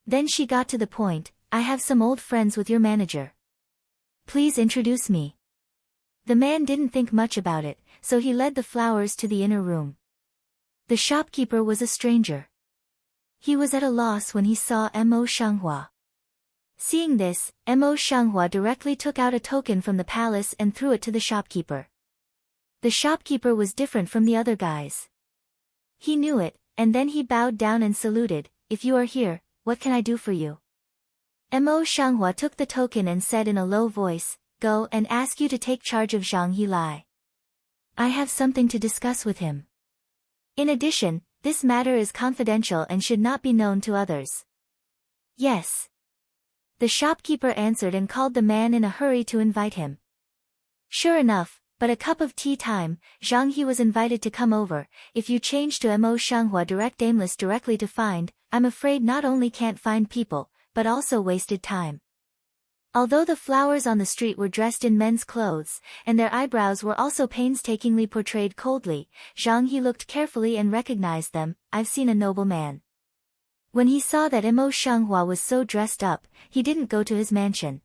Then she got to the point, I have some old friends with your manager. Please introduce me. The man didn't think much about it, so he led the flowers to the inner room. The shopkeeper was a stranger. He was at a loss when he saw Mo Shanghua. Seeing this, Mo Shanghua directly took out a token from the palace and threw it to the shopkeeper. The shopkeeper was different from the other guys. He knew it, and then he bowed down and saluted, if you are here, what can I do for you? Mo Shanghua took the token and said in a low voice, go and ask you to take charge of Zhang Yilai. I have something to discuss with him. In addition, this matter is confidential and should not be known to others. Yes. The shopkeeper answered and called the man in a hurry to invite him. Sure enough, but a cup of tea time, Zhang He was invited to come over. If you change to Mo Shanghua direct aimless directly to find, I'm afraid not only can't find people, but also wasted time. Although the flowers on the street were dressed in men's clothes, and their eyebrows were also painstakingly portrayed coldly, Zhang He looked carefully and recognized them. I've seen a noble man. When he saw that Mo Shanghua was so dressed up, he didn't go to his mansion.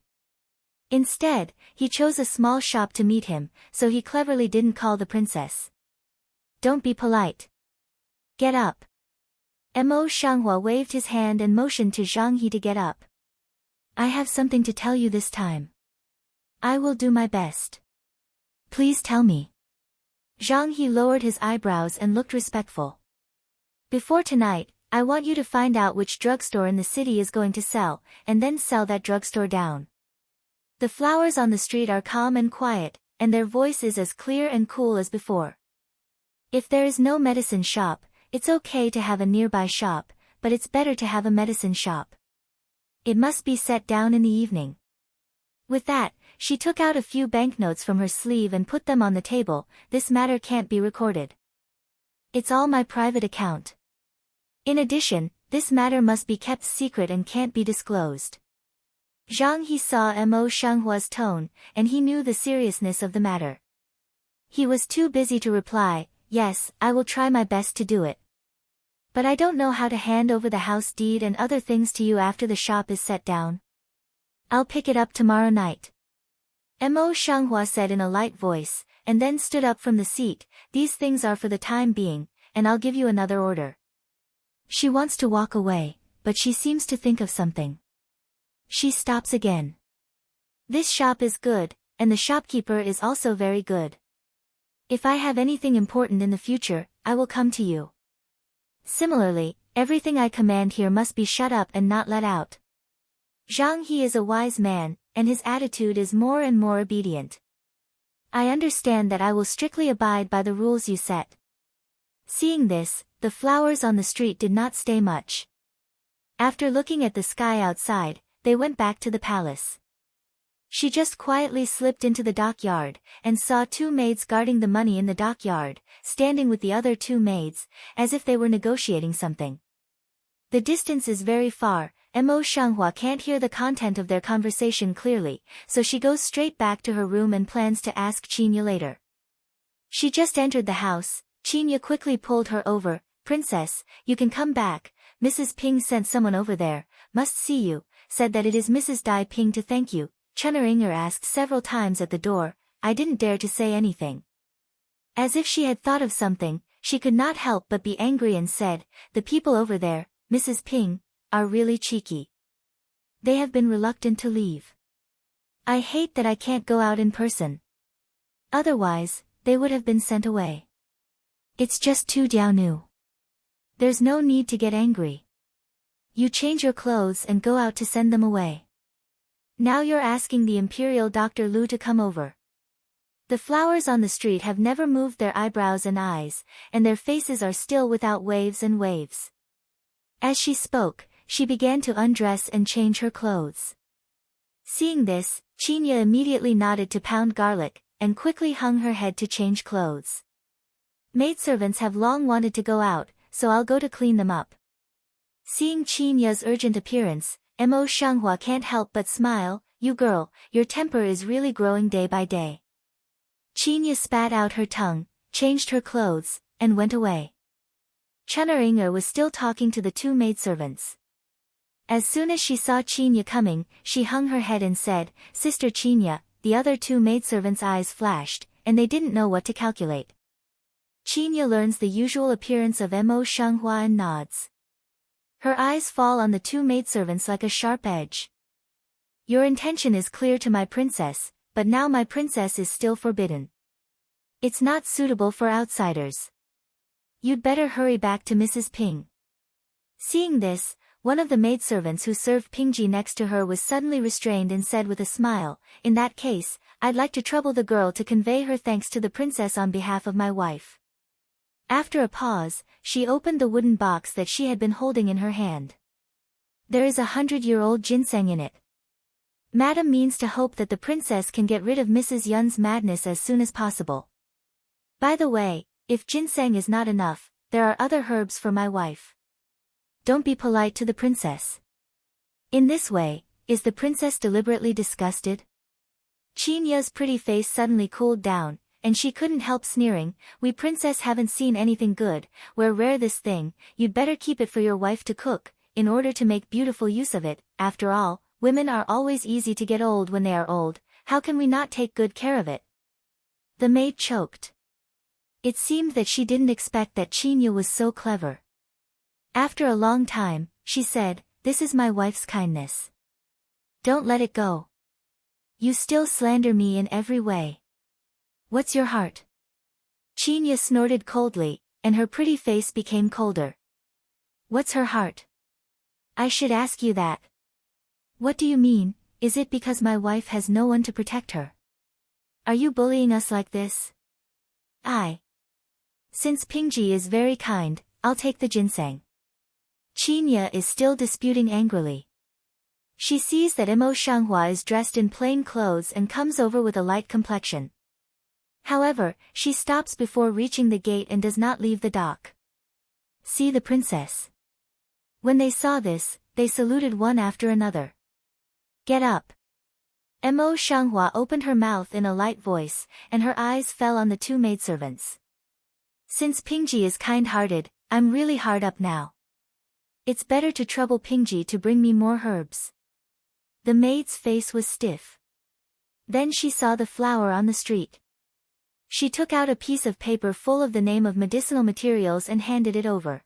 Instead, he chose a small shop to meet him, so he cleverly didn't call the princess. Don't be polite. Get up. Mo Shanghua waved his hand and motioned to Zhang He to get up. I have something to tell you this time. I will do my best. Please tell me. Zhang He lowered his eyebrows and looked respectful. Before tonight, I want you to find out which drugstore in the city is going to sell, and then sell that drugstore down. The flowers on the street are calm and quiet, and their voice is as clear and cool as before. If there is no medicine shop, it's okay to have a nearby shop, but it's better to have a medicine shop. It must be set down in the evening. With that, she took out a few banknotes from her sleeve and put them on the table. This matter can't be recorded. It's all my private account. In addition, this matter must be kept secret and can't be disclosed. Zhang He saw Mo Shanghua's tone, and he knew the seriousness of the matter. He was too busy to reply, yes, I will try my best to do it. But I don't know how to hand over the house deed and other things to you after the shop is set down. I'll pick it up tomorrow night. Mo Shanghua said in a light voice, and then stood up from the seat. These things are for the time being, and I'll give you another order. She wants to walk away, but she seems to think of something. She stops again. This shop is good, and the shopkeeper is also very good. If I have anything important in the future, I will come to you. Similarly, everything I command here must be shut up and not let out. Zhang He is a wise man, and his attitude is more and more obedient. I understand that I will strictly abide by the rules you set. Seeing this, the flowers on the street did not stay much. After looking at the sky outside, they went back to the palace. She just quietly slipped into the dockyard, and saw two maids guarding the money in the dockyard, standing with the other two maids, as if they were negotiating something. The distance is very far, Mo Shanghua can't hear the content of their conversation clearly, so she goes straight back to her room and plans to ask Qinya later. She just entered the house. Qinya quickly pulled her over. "Princess, you can come back. Mrs. Ping sent someone over there, must see you, said that it is Mrs. Dai Ping to thank you." Chuneringer asked several times at the door. I didn't dare to say anything. As if she had thought of something, she could not help but be angry and said, "The people over there, Mrs. Ping, are really cheeky. They have been reluctant to leave. I hate that I can't go out in person. Otherwise, they would have been sent away. It's just too Diao. There's no need to get angry. You change your clothes and go out to send them away. Now you're asking the Imperial Dr. Lu to come over." The flowers on the street have never moved their eyebrows and eyes, and their faces are still without waves and waves. As she spoke, she began to undress and change her clothes. Seeing this, Qinya immediately nodded to pound garlic, and quickly hung her head to change clothes. "Maidservants have long wanted to go out, so I'll go to clean them up." Seeing Qinya's urgent appearance, Mo Shanghua can't help but smile. "You girl, your temper is really growing day by day." Qinya spat out her tongue, changed her clothes, and went away. Chuneringer was still talking to the two maidservants. As soon as she saw Qinya coming, she hung her head and said, "Sister Qinya." The other two maidservants' eyes flashed, and they didn't know what to calculate. Qinya learns the usual appearance of Mo Shanghua and nods. Her eyes fall on the two maidservants like a sharp edge. "Your intention is clear to my princess, but now my princess is still forbidden. It's not suitable for outsiders. You'd better hurry back to Mrs. Ping." Seeing this, one of the maidservants who served Pingji next to her was suddenly restrained and said with a smile, "In that case, I'd like to trouble the girl to convey her thanks to the princess on behalf of my wife." After a pause, she opened the wooden box that she had been holding in her hand. "There is 100-year-old ginseng in it. Madam means to hope that the princess can get rid of Mrs. Yun's madness as soon as possible. By the way, if ginseng is not enough, there are other herbs for my wife. Don't be polite to the princess." In this way, is the princess deliberately disgusted? Qinya's pretty face suddenly cooled down, and she couldn't help sneering. "We princess haven't seen anything good, we're rare this thing, you'd better keep it for your wife to cook, in order to make beautiful use of it. After all, women are always easy to get old when they are old, how can we not take good care of it?" The maid choked. It seemed that she didn't expect that Qinya was so clever. After a long time, she said, "This is my wife's kindness. Don't let it go. You still slander me in every way. What's your heart?" Qinya snorted coldly, and her pretty face became colder. "What's her heart? I should ask you that. What do you mean? Is it because my wife has no one to protect her? Are you bullying us like this?" Since Pingji is very kind, I'll take the ginseng." Qinya is still disputing angrily. She sees that Mo Shanghua is dressed in plain clothes and comes over with a light complexion. However, she stops before reaching the gate and does not leave the dock. "See the princess." When they saw this, they saluted one after another. "Get up." Mo Shanghua opened her mouth in a light voice, and her eyes fell on the two maidservants. "Since Pingji is kind-hearted, I'm really hard up now. It's better to trouble Pingji to bring me more herbs." The maid's face was stiff. Then she saw the flower on the street. She took out a piece of paper full of the name of medicinal materials and handed it over.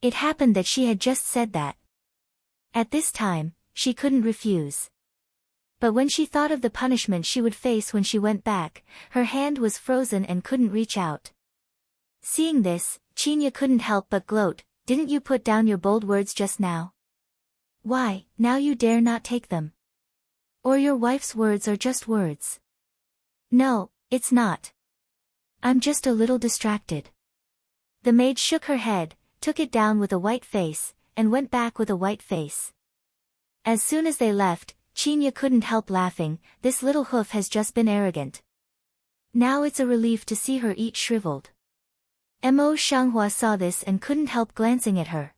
It happened that she had just said that. At this time, she couldn't refuse. But when she thought of the punishment she would face when she went back, her hand was frozen and couldn't reach out. Seeing this, Qinya couldn't help but gloat. "Didn't you put down your bold words just now? Why, now you dare not take them? Or your wife's words are just words?" "No, it's not. I'm just a little distracted." The maid shook her head, took it down with a white face, and went back with a white face. As soon as they left, Qinya couldn't help laughing. This little hoof has just been arrogant. Now it's a relief to see her eat shriveled. Mo Shanghua saw this and couldn't help glancing at her.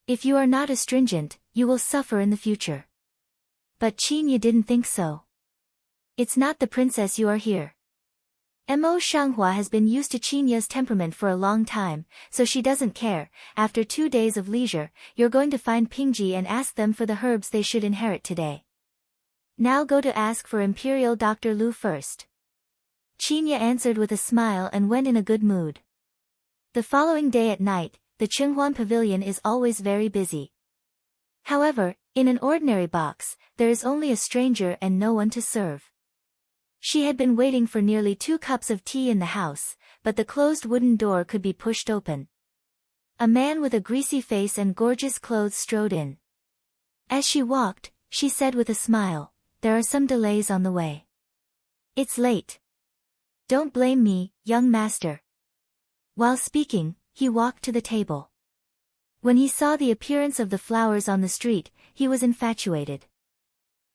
If you are not astringent, you will suffer in the future. But Qinya didn't think so. It's not the princess you are here. Mo Shanghua has been used to Qinya's temperament for a long time, so she doesn't care. After 2 days of leisure, you're going to find Pingji and ask them for the herbs they should inherit today. Now go to ask for Imperial Dr. Lu first. Qinya answered with a smile and went in a good mood. The following day at night, the Qinghuan Pavilion is always very busy. However, in an ordinary box, there is only a stranger and no one to serve. She had been waiting for nearly 2 cups of tea in the house, but the closed wooden door could be pushed open. A man with a greasy face and gorgeous clothes strode in. As she walked, she said with a smile, "There are some delays on the way. It's late. Don't blame me, young master." While speaking, he walked to the table. When he saw the appearance of the flowers on the street, he was infatuated.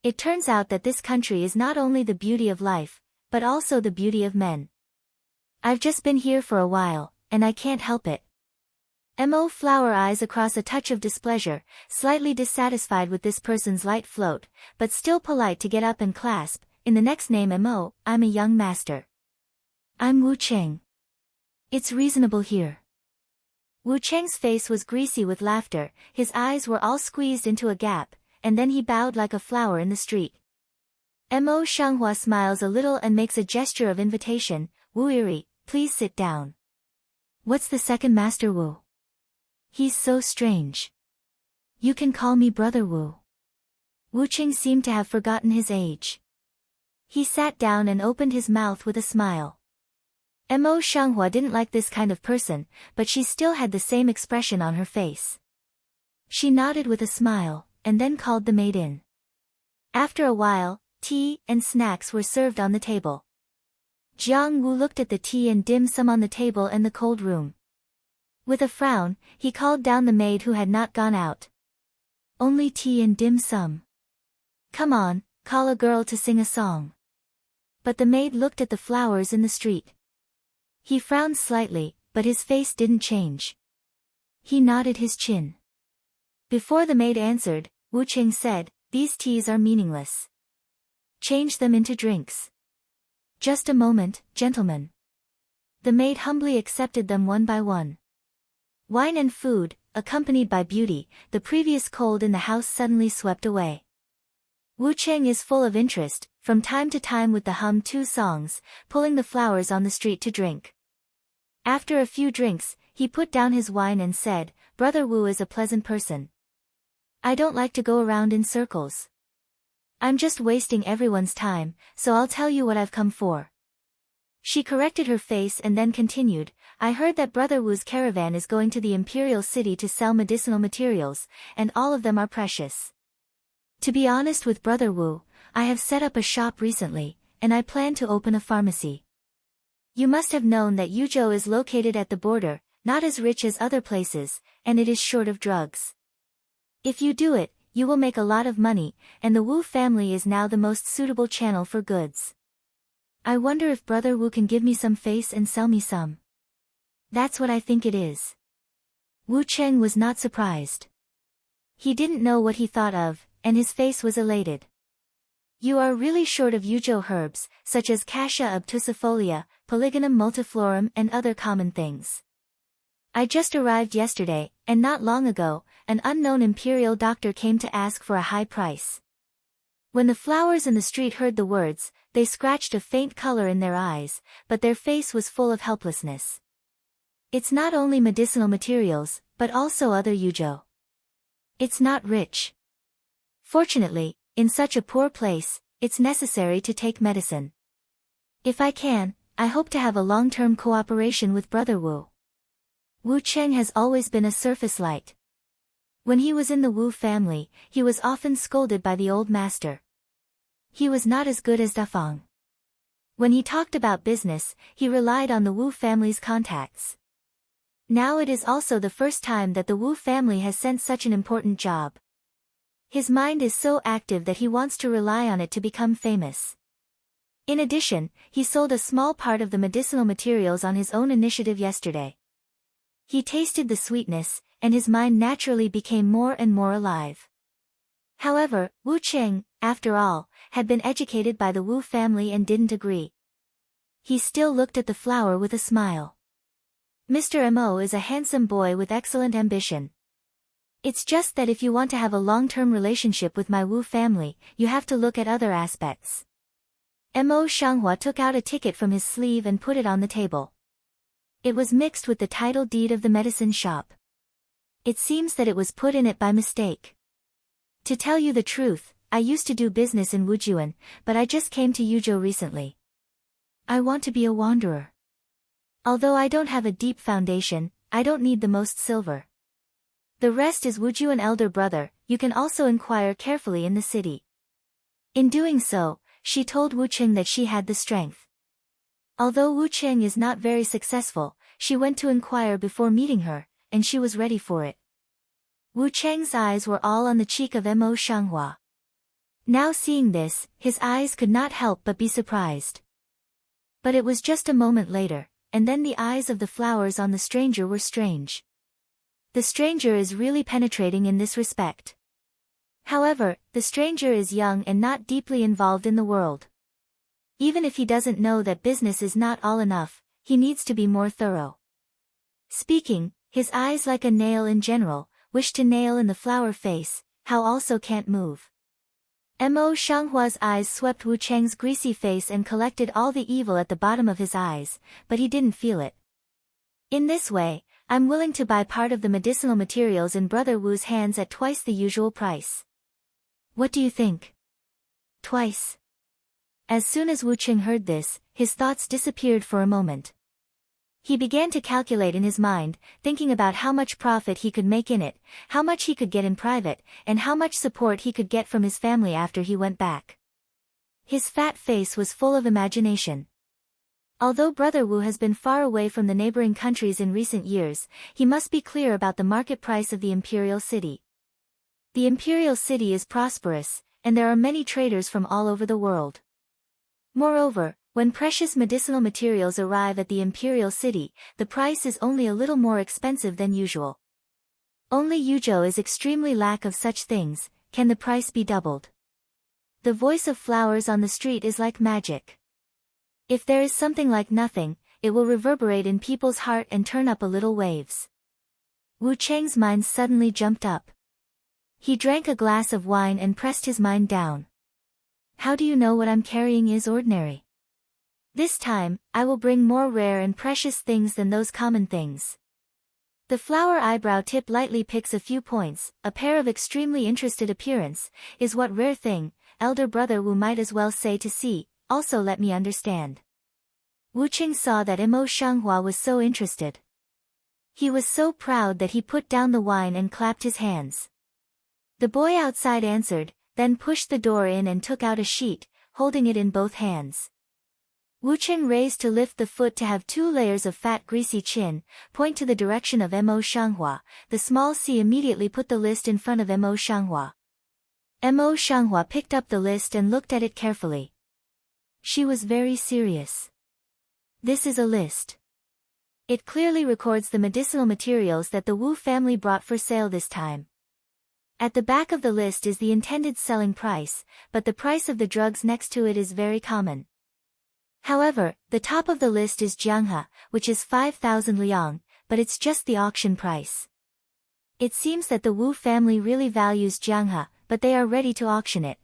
It turns out that this country is not only the beauty of life, but also the beauty of men. I've just been here for a while, and I can't help it. Mo flower eyes across a touch of displeasure, slightly dissatisfied with this person's light float, but still polite to get up and clasp. In the next name Mo, I'm a young master. I'm Wu Cheng. It's reasonable here. Wu Cheng's face was greasy with laughter, his eyes were all squeezed into a gap, and then he bowed like a flower in the street. Mo Shanghua smiles a little and makes a gesture of invitation. "Wu Iri, please sit down." "What's the second master Wu?" "He's so strange." "You can call me Brother Wu." Wu Cheng seemed to have forgotten his age. He sat down and opened his mouth with a smile. Mo Shanghua didn't like this kind of person, but she still had the same expression on her face. She nodded with a smile, and then called the maid in. After a while, tea and snacks were served on the table. Jiang Wu looked at the tea and dim sum on the table and the cold room. With a frown, he called down the maid who had not gone out. "Only tea and dim sum. Come on, call a girl to sing a song." But the maid looked at the flowers in the street. He frowned slightly, but his face didn't change. He nodded his chin. Before the maid answered, Wu Cheng said, "These teas are meaningless. Change them into drinks." "Just a moment, gentlemen." The maid humbly accepted them one by one. Wine and food, accompanied by beauty, the previous cold in the house suddenly swept away. Wu Cheng is full of interest, from time to time with the hum 2 songs, pulling the flowers on the street to drink. After a few drinks, he put down his wine and said, "Brother Wu is a pleasant person. I don't like to go around in circles. I'm just wasting everyone's time, so I'll tell you what I've come for." She corrected her face and then continued, "I heard that Brother Wu's caravan is going to the imperial city to sell medicinal materials, and all of them are precious. To be honest with Brother Wu, I have set up a shop recently, and I plan to open a pharmacy. You must have known that Yuzhou is located at the border, not as rich as other places, and it is short of drugs. If you do it, you will make a lot of money, and the Wu family is now the most suitable channel for goods. I wonder if Brother Wu can give me some face and sell me some. That's what I think it is." Wu Cheng was not surprised. He didn't know what he thought of, and his face was elated. "You are really short of Yuzhou herbs, such as Cassia obtusifolia, Polygonum multiflorum and other common things. I just arrived yesterday, and not long ago, an unknown imperial doctor came to ask for a high price." When the flowers in the street heard the words, they scratched a faint color in their eyes, but their face was full of helplessness. "It's not only medicinal materials, but also other Yuzhou. It's not rich. Fortunately, in such a poor place, it's necessary to take medicine. If I can, I hope to have a long-term cooperation with Brother Wu." Wu Cheng has always been a surface light. When he was in the Wu family, he was often scolded by the old master. He was not as good as Dafang. When he talked about business, he relied on the Wu family's contacts. Now it is also the first time that the Wu family has sent such an important job. His mind is so active that he wants to rely on it to become famous. In addition, he sold a small part of the medicinal materials on his own initiative yesterday. He tasted the sweetness, and his mind naturally became more and more alive. However, Wu Qing, after all, had been educated by the Wu family and didn't agree. He still looked at the flower with a smile. Mr. Mo is a handsome boy with excellent ambition. It's just that if you want to have a long-term relationship with my Wu family, you have to look at other aspects. Mo Shanghua took out a ticket from his sleeve and put it on the table. It was mixed with the title deed of the medicine shop. It seems that it was put in it by mistake. To tell you the truth, I used to do business in Wujuan, but I just came to Yuzhou recently. I want to be a wanderer. Although I don't have a deep foundation, I don't need the most silver. The rest is Wujuan elder brother, you can also inquire carefully in the city. In doing so, she told Wu Qing that she had the strength. Although Wu Qing is not very successful, she went to inquire before meeting her, and she was ready for it. Wu Cheng's eyes were all on the cheek of Mo Shanghua. Now seeing this, his eyes could not help but be surprised. But it was just a moment later, and then the eyes of the flowers on the stranger were strange. The stranger is really penetrating in this respect. However, the stranger is young and not deeply involved in the world. Even if he doesn't know that business is not all enough, he needs to be more thorough. Speaking, his eyes like a nail in general, wish to nail in the flower face, how also can't move. Mo Shanghua's eyes swept Wu Cheng's greasy face and collected all the evil at the bottom of his eyes, but he didn't feel it. In this way, I'm willing to buy part of the medicinal materials in Brother Wu's hands at twice the usual price. What do you think? Twice. As soon as Wu Cheng heard this, his thoughts disappeared for a moment. He began to calculate in his mind, thinking about how much profit he could make in it, how much he could get in private, and how much support he could get from his family after he went back. His fat face was full of imagination. Although Brother Wu has been far away from the neighboring countries in recent years, he must be clear about the market price of the imperial city. The imperial city is prosperous, and there are many traders from all over the world. Moreover, when precious medicinal materials arrive at the imperial city, the price is only a little more expensive than usual. Only Yuzhou is extremely lack of such things, can the price be doubled? The voice of flowers on the street is like magic. If there is something like nothing, it will reverberate in people's heart and turn up a little waves. Wu Cheng's mind suddenly jumped up. He drank a glass of wine and pressed his mind down. How do you know what I'm carrying is ordinary? This time, I will bring more rare and precious things than those common things. The flower eyebrow tip lightly picks a few points, a pair of extremely interested appearance, is what rare thing, elder brother Wu might as well say to see, also let me understand. Wu Qing saw that Mo Shanghua was so interested. He was so proud that he put down the wine and clapped his hands. The boy outside answered, then pushed the door in and took out a sheet, holding it in both hands. Wu Qing raised to lift the foot to have 2 layers of fat greasy chin, point to the direction of Mo Shanghua. The small C immediately put the list in front of Mo Shanghua. Mo Shanghua picked up the list and looked at it carefully. She was very serious. This is a list. It clearly records the medicinal materials that the Wu family brought for sale this time. At the back of the list is the intended selling price, but the price of the drugs next to it is very common. However, the top of the list is Jianghe, which is 5,000 liang, but it's just the auction price. It seems that the Wu family really values Jianghe, but they are ready to auction it.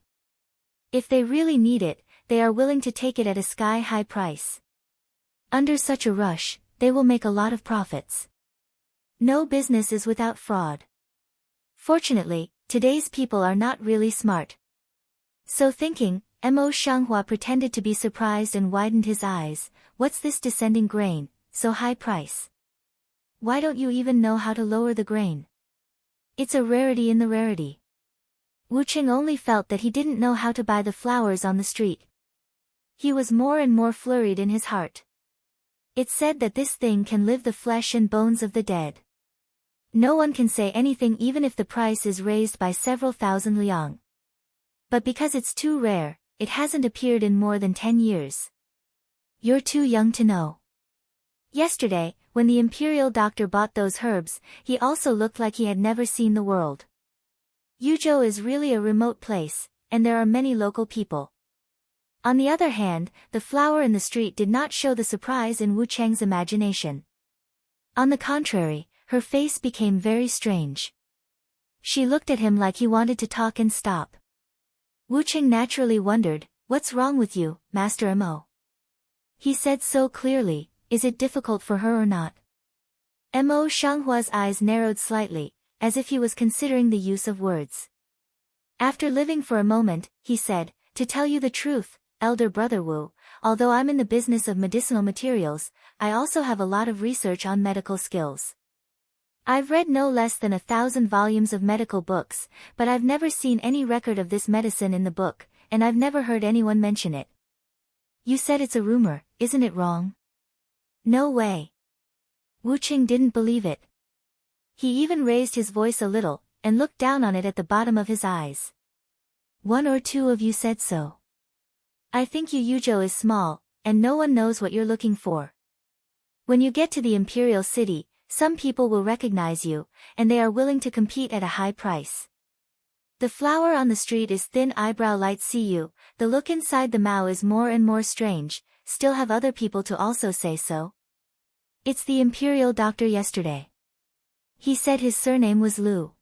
If they really need it, they are willing to take it at a sky-high price. Under such a rush, they will make a lot of profits. No business is without fraud. Fortunately, today's people are not really smart. So thinking, Mo Shanghua pretended to be surprised and widened his eyes. What's this descending grain, so high price? Why don't you even know how to lower the grain? It's a rarity in the rarity. Wu Qing only felt that he didn't know how to buy the flowers on the street. He was more and more flurried in his heart. It said that this thing can live the flesh and bones of the dead. No one can say anything even if the price is raised by several thousand liang. But because it's too rare, it hasn't appeared in more than 10 years. You're too young to know. Yesterday, when the imperial doctor bought those herbs, he also looked like he had never seen the world. Yuzhou is really a remote place, and there are many local people. On the other hand, the flower in the street did not show the surprise in Wu Cheng's imagination. On the contrary, her face became very strange. She looked at him like he wanted to talk and stop. Wu Cheng naturally wondered, "What's wrong with you, Master Mo?" He said so clearly, "Is it difficult for her or not?" Mo Shanghua's eyes narrowed slightly, as if he was considering the use of words. After living for a moment, he said, "To tell you the truth, elder brother Wu, although I'm in the business of medicinal materials, I also have a lot of research on medical skills. I've read no less than 1,000 volumes of medical books, but I've never seen any record of this medicine in the book, and I've never heard anyone mention it." "You said it's a rumor, isn't it wrong?" "No way." Wu Cheng didn't believe it. He even raised his voice a little, and looked down on it at the bottom of his eyes. "One or two of you said so. I think Yuzhou is small, and no one knows what you're looking for. When you get to the imperial city, some people will recognize you, and they are willing to compete at a high price. The flower on the street is thin eyebrow light Cu, the look inside the mouth is more and more strange, still have other people to also say so. It's the imperial doctor yesterday. He said his surname was Lu.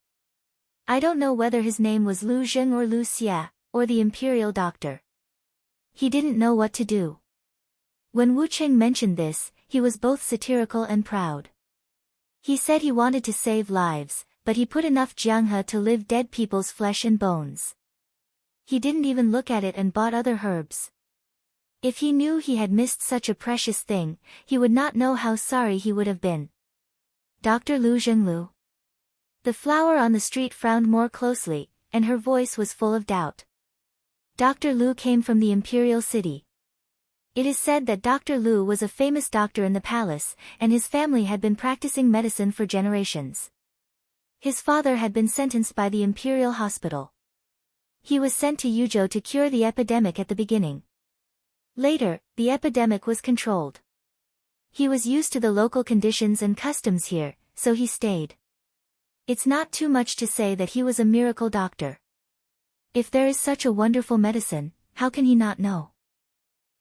I don't know whether his name was Lu Zheng or Lu Xia, or the imperial doctor." He didn't know what to do. When Wu Cheng mentioned this, he was both satirical and proud. He said he wanted to save lives, but he put enough jianghe to live dead people's flesh and bones. He didn't even look at it and bought other herbs. If he knew he had missed such a precious thing, he would not know how sorry he would have been. "Dr. Lu Zhenglu." The flower on the street frowned more closely, and her voice was full of doubt. Dr. Lu came from the imperial city. It is said that Dr. Lu was a famous doctor in the palace, and his family had been practicing medicine for generations. His father had been sentenced by the imperial hospital. He was sent to Yuzhou to cure the epidemic at the beginning. Later, the epidemic was controlled. He was used to the local conditions and customs here, so he stayed. It's not too much to say that he was a miracle doctor. If there is such a wonderful medicine, how can he not know?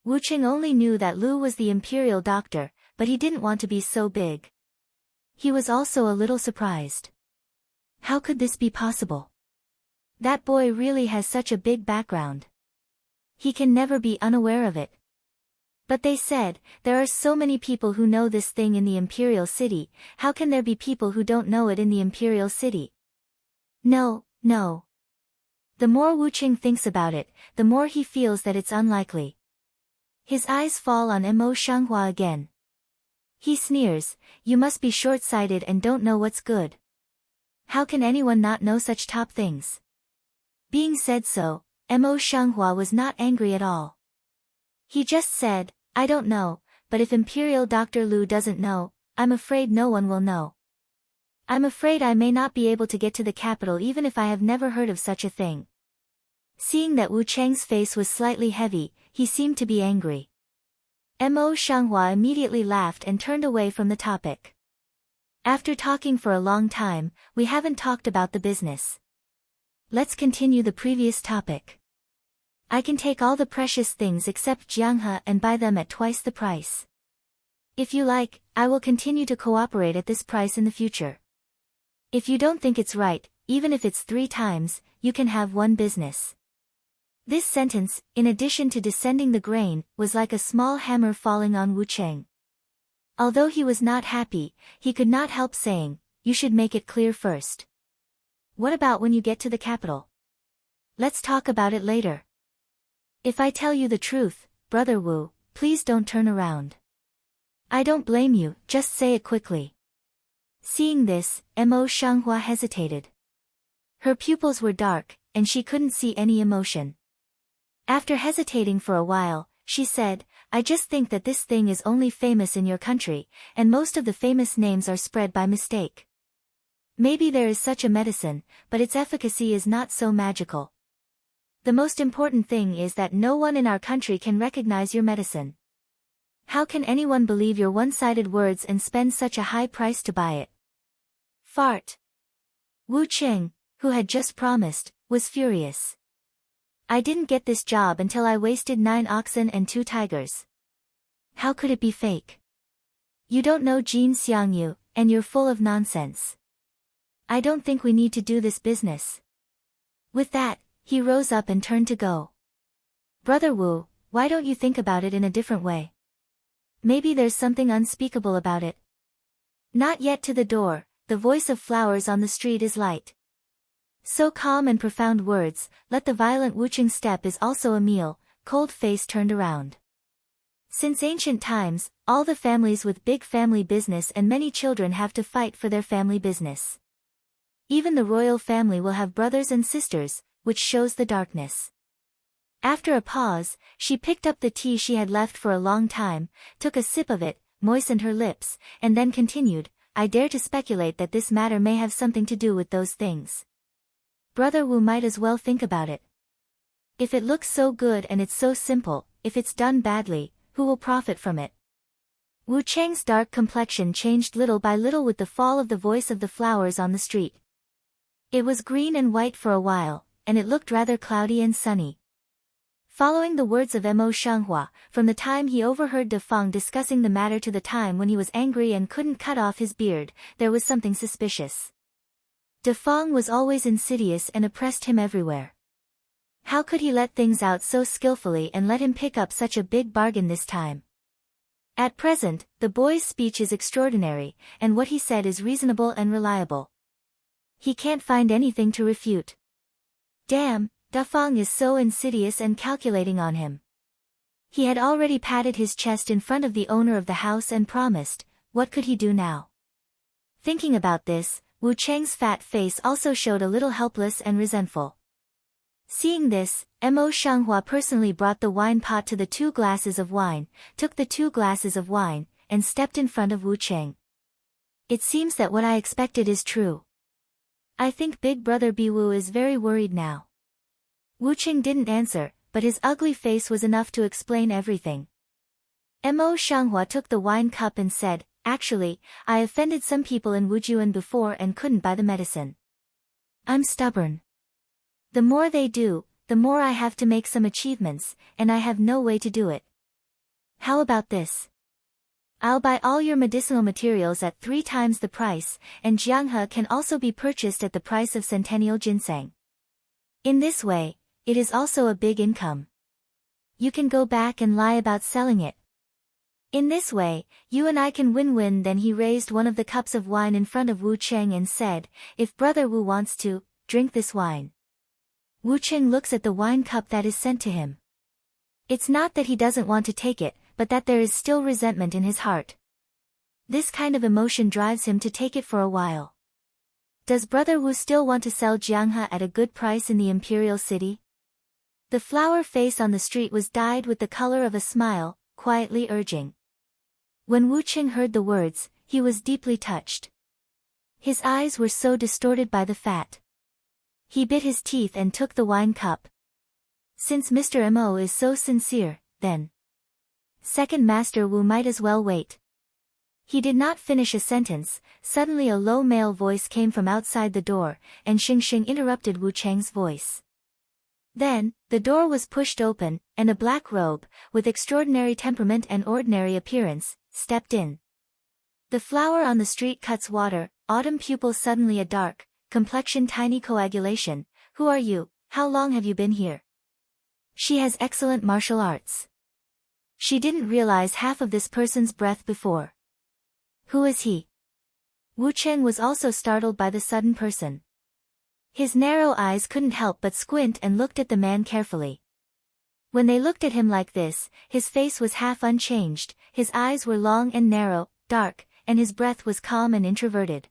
Wu Cheng only knew that Lu was the imperial doctor, but he didn't want to be so big. He was also a little surprised. How could this be possible? That boy really has such a big background. He can never be unaware of it. But they said, there are so many people who know this thing in the imperial city, how can there be people who don't know it in the imperial city? No. The more Wu Cheng thinks about it, the more he feels that it's unlikely. His eyes fall on Mo Shanghua again. He sneers, "You must be short-sighted and don't know what's good. How can anyone not know such top things?" Being said so, Mo Shanghua was not angry at all. He just said, "I don't know, but if Imperial Dr. Lu doesn't know, I'm afraid no one will know. I'm afraid I may not be able to get to the capital even if I have never heard of such a thing." Seeing that Wu Cheng's face was slightly heavy, he seemed to be angry. Mo Shanghua immediately laughed and turned away from the topic. "After talking for a long time, we haven't talked about the business. Let's continue the previous topic. I can take all the precious things except jianghe and buy them at twice the price. If you like, I will continue to cooperate at this price in the future. If you don't think it's right, even if it's 3 times, you can have one business." This sentence, in addition to descending the grain, was like a small hammer falling on Wu Cheng. Although he was not happy, he could not help saying, "You should make it clear first. What about when you get to the capital? Let's talk about it later. If I tell you the truth, Brother Wu, please don't turn around. I don't blame you, just say it quickly." Seeing this, Mo Shanghua hesitated. Her pupils were dark, and she couldn't see any emotion. After hesitating for a while, she said, "I just think that this thing is only famous in your country, and most of the famous names are spread by mistake. Maybe there is such a medicine, but its efficacy is not so magical. The most important thing is that no one in our country can recognize your medicine. How can anyone believe your one-sided words and spend such a high price to buy it? Fart. Wu Qing, who had just promised, was furious. I didn't get this job until I wasted 9 oxen and 2 tigers. How could it be fake? You don't know Jin Xiangyu, and you're full of nonsense. I don't think we need to do this business. With that, he rose up and turned to go. Brother Wu, why don't you think about it in a different way? Maybe there's something unspeakable about it. Not yet to the door, the voice of flowers on the street is light. So calm and profound words, let the violent Wuching step is also a meal, cold face turned around. Since ancient times, all the families with big family business and many children have to fight for their family business. Even the royal family will have brothers and sisters, which shows the darkness. After a pause, she picked up the tea she had left for a long time, took a sip of it, moistened her lips, and then continued, I dare to speculate that this matter may have something to do with those things. Brother Wu might as well think about it. If it looks so good and it's so simple, if it's done badly, who will profit from it? Wu Cheng's dark complexion changed little by little with the fall of the voice of the flowers on the street. It was green and white for a while, and it looked rather cloudy and sunny. Following the words of Mo Shanghua, from the time he overheard De Fang discussing the matter to the time when he was angry and couldn't cut off his beard, there was something suspicious. De Fang was always insidious and oppressed him everywhere. How could he let things out so skillfully and let him pick up such a big bargain this time? At present, the boy's speech is extraordinary, and what he said is reasonable and reliable. He can't find anything to refute. Damn, De Fang is so insidious and calculating on him. He had already patted his chest in front of the owner of the house and promised, what could he do now? Thinking about this, Wu Cheng's fat face also showed a little helpless and resentful. Seeing this, Mo Shanghua personally brought the wine pot to the 2 glasses of wine, took the 2 glasses of wine, and stepped in front of Wu Cheng. It seems that what I expected is true. I think Big Brother Biwu is very worried now. Wu Cheng didn't answer, but his ugly face was enough to explain everything. Mo Shanghua took the wine cup and said, actually, I offended some people in Wujuan before and couldn't buy the medicine. I'm stubborn. The more they do, the more I have to make some achievements, and I have no way to do it. How about this? I'll buy all your medicinal materials at 3 times the price, and Jianghe can also be purchased at the price of centennial ginseng. In this way, it is also a big income. You can go back and lie about selling it. In this way, you and I can win-win. Then he raised one of the cups of wine in front of Wu Cheng and said, if Brother Wu wants to, drink this wine. Wu Cheng looks at the wine cup that is sent to him. It's not that he doesn't want to take it, but that there is still resentment in his heart. This kind of emotion drives him to take it for a while. Does Brother Wu still want to sell Jianghe at a good price in the imperial city? The flower face on the street was dyed with the color of a smile, quietly urging. When Wu Cheng heard the words, he was deeply touched. His eyes were so distorted by the fat. He bit his teeth and took the wine cup. Since Mr. Mo is so sincere, then Second Master Wu might as well wait. He did not finish a sentence, suddenly a low male voice came from outside the door, and Xing Xing interrupted Wu Cheng's voice. Then, the door was pushed open, and a black robe, with extraordinary temperament and ordinary appearance, stepped in. The flower on the street cuts water, autumn pupil suddenly a dark, complexion tiny coagulation, who are you, how long have you been here? She has excellent martial arts. She didn't realize half of this person's breath before. Who is he? Wu Cheng was also startled by the sudden person. His narrow eyes couldn't help but squint and looked at the man carefully. When they looked at him like this, his face was half unchanged, his eyes were long and narrow, dark, and his breath was calm and introverted.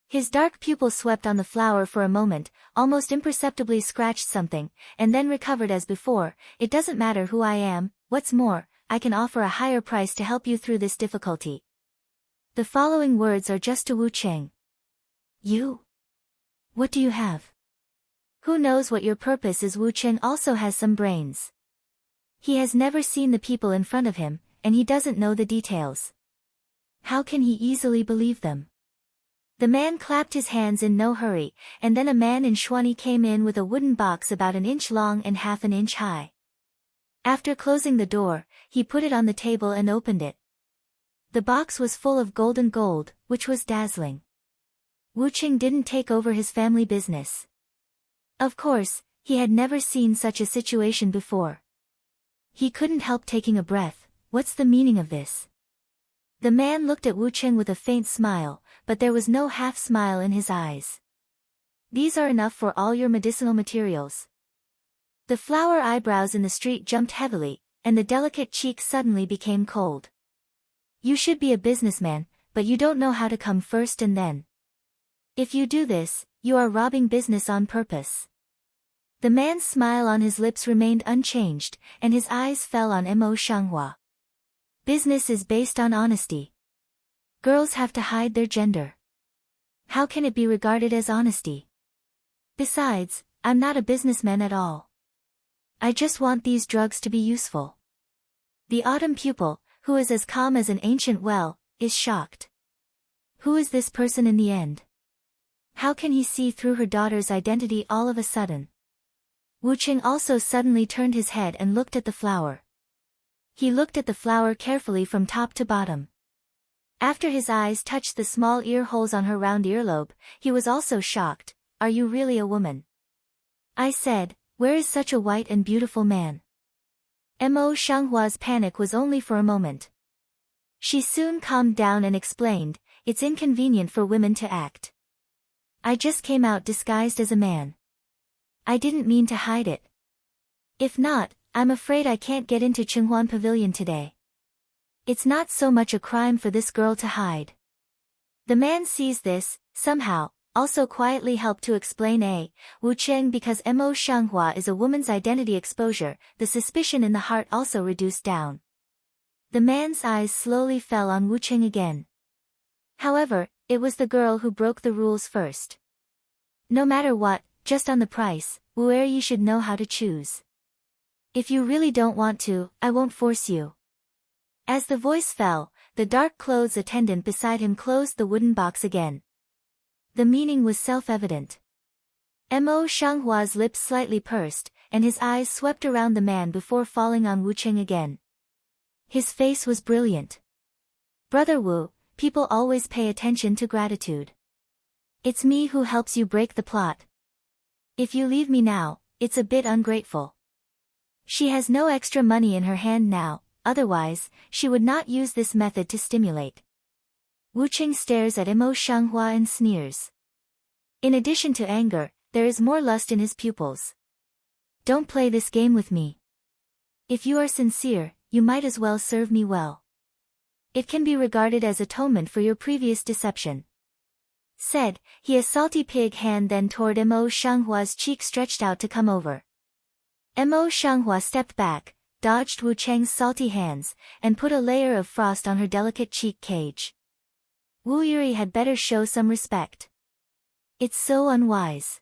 His dark pupil swept on the flower for a moment, almost imperceptibly scratched something, and then recovered as before. It doesn't matter who I am, what's more, I can offer a higher price to help you through this difficulty. The following words are just to Wu Cheng. You? What do you have? Who knows what your purpose is? Wu Cheng also has some brains. He has never seen the people in front of him, and he doesn't know the details. How can he easily believe them? The man clapped his hands in no hurry, and then a man in Xuanyi came in with a wooden box about an inch long and half an inch high. After closing the door, he put it on the table and opened it. The box was full of golden gold, which was dazzling. Wu Cheng didn't take over his family business. Of course, he had never seen such a situation before. He couldn't help taking a breath. What's the meaning of this? The man looked at Wu Cheng with a faint smile, but there was no half smile in his eyes. These are enough for all your medicinal materials. The flower eyebrows in the street jumped heavily, and the delicate cheek suddenly became cold. You should be a businessman, but you don't know how to come first and then. If you do this, you are robbing business on purpose. The man's smile on his lips remained unchanged, and his eyes fell on Mo Shanghua. Business is based on honesty. Girls have to hide their gender. How can it be regarded as honesty? Besides, I'm not a businessman at all. I just want these drugs to be useful. The autumn pupil, who is as calm as an ancient well, is shocked. Who is this person in the end? How can he see through her daughter's identity all of a sudden? Wu Cheng also suddenly turned his head and looked at the flower. He looked at the flower carefully from top to bottom. After his eyes touched the small ear holes on her round earlobe, he was also shocked. Are you really a woman? I said, where is such a white and beautiful man? Mo Shanghua's panic was only for a moment. She soon calmed down and explained, it's inconvenient for women to act. I just came out disguised as a man. I didn't mean to hide it. If not, I'm afraid I can't get into Qinghuan Pavilion today. It's not so much a crime for this girl to hide. The man sees this, somehow, also quietly helped to explain Wu Cheng because Mo Shanghua is a woman's identity exposure, the suspicion in the heart also reduced down. The man's eyes slowly fell on Wu Cheng again. However, it was the girl who broke the rules first. No matter what, just on the price, Wu Yi should know how to choose. If you really don't want to, I won't force you. As the voice fell, the dark clothes attendant beside him closed the wooden box again. The meaning was self-evident. Mo Shanghua's lips slightly pursed, and his eyes swept around the man before falling on Wu Cheng again. His face was brilliant. Brother Wu, people always pay attention to gratitude. It's me who helps you break the plot. If you leave me now, it's a bit ungrateful. She has no extra money in her hand now, otherwise, she would not use this method to stimulate. Wu Cheng stares at Mo Shanghua and sneers. In addition to anger, there is more lust in his pupils. Don't play this game with me. If you are sincere, you might as well serve me well. It can be regarded as atonement for your previous deception. Said, he a salty pig hand then toward Mo Shanghua's cheek stretched out to come over. Mo Shanghua stepped back, dodged Wu Cheng's salty hands, and put a layer of frost on her delicate cheek cage. Wu Yuri had better show some respect. It's so unwise.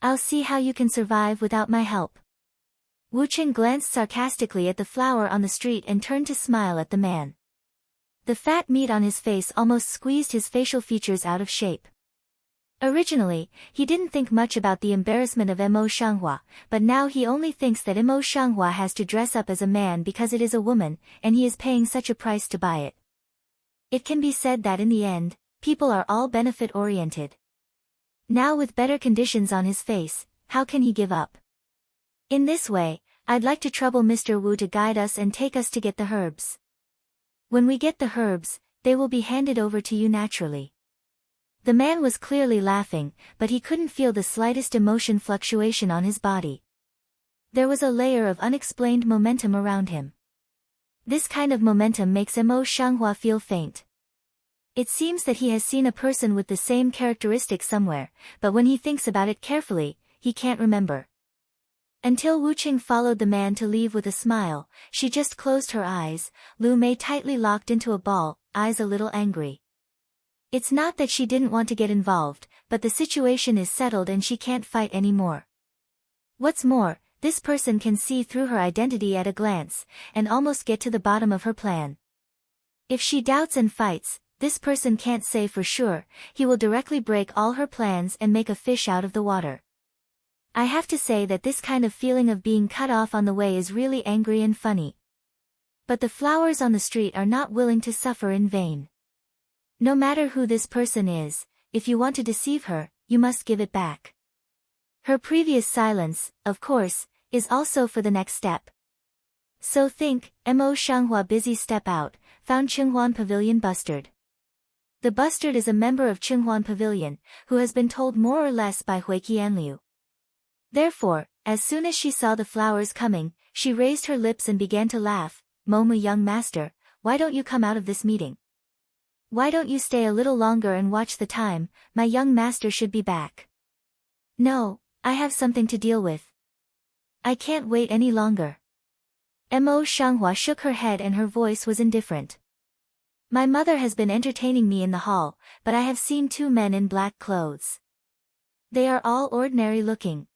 I'll see how you can survive without my help. Wu Cheng glanced sarcastically at the flower on the street and turned to smile at the man. The fat meat on his face almost squeezed his facial features out of shape. Originally, he didn't think much about the embarrassment of Mo Shanghua, but now he only thinks that Mo Shanghua has to dress up as a man because it is a woman, and he is paying such a price to buy it. It can be said that in the end, people are all benefit-oriented. Now with better conditions on his face, how can he give up? In this way, I'd like to trouble Mr. Wu to guide us and take us to get the herbs. When we get the herbs, they will be handed over to you naturally. The man was clearly laughing, but he couldn't feel the slightest emotion fluctuation on his body. There was a layer of unexplained momentum around him. This kind of momentum makes Mo Shanghua feel faint. It seems that he has seen a person with the same characteristics somewhere, but when he thinks about it carefully, he can't remember. Until Wu Cheng followed the man to leave with a smile, she just closed her eyes, Lu Mei tightly locked into a ball, eyes a little angry. It's not that she didn't want to get involved, but the situation is settled and she can't fight anymore. What's more, this person can see through her identity at a glance, and almost get to the bottom of her plan. If she doubts and fights, this person can't say for sure, he will directly break all her plans and make a fish out of the water. I have to say that this kind of feeling of being cut off on the way is really angry and funny. But the flowers on the street are not willing to suffer in vain. No matter who this person is, if you want to deceive her, you must give it back. Her previous silence, of course, is also for the next step. So think, Mo Shanghua busy step out, found Chenghuan Pavilion bustard. The bustard is a member of Chenghuan Pavilion, who has been told more or less by Hui Qianliu. Therefore, as soon as she saw the flowers coming, she raised her lips and began to laugh. Momu young master, why don't you come out of this meeting? Why don't you stay a little longer and watch the time, my young master should be back. No, I have something to deal with. I can't wait any longer. Mo Shanghua shook her head and her voice was indifferent. My mother has been entertaining me in the hall, but I have seen two men in black clothes. They are all ordinary looking.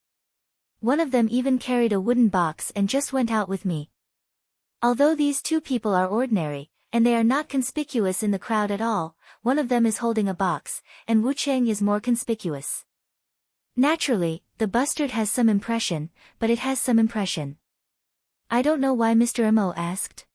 One of them even carried a wooden box and just went out with me. Although these two people are ordinary, and they are not conspicuous in the crowd at all, one of them is holding a box, and Wu Cheng is more conspicuous. Naturally, the bustard has some impression, but it has some impression. I don't know why Mr. Mo asked.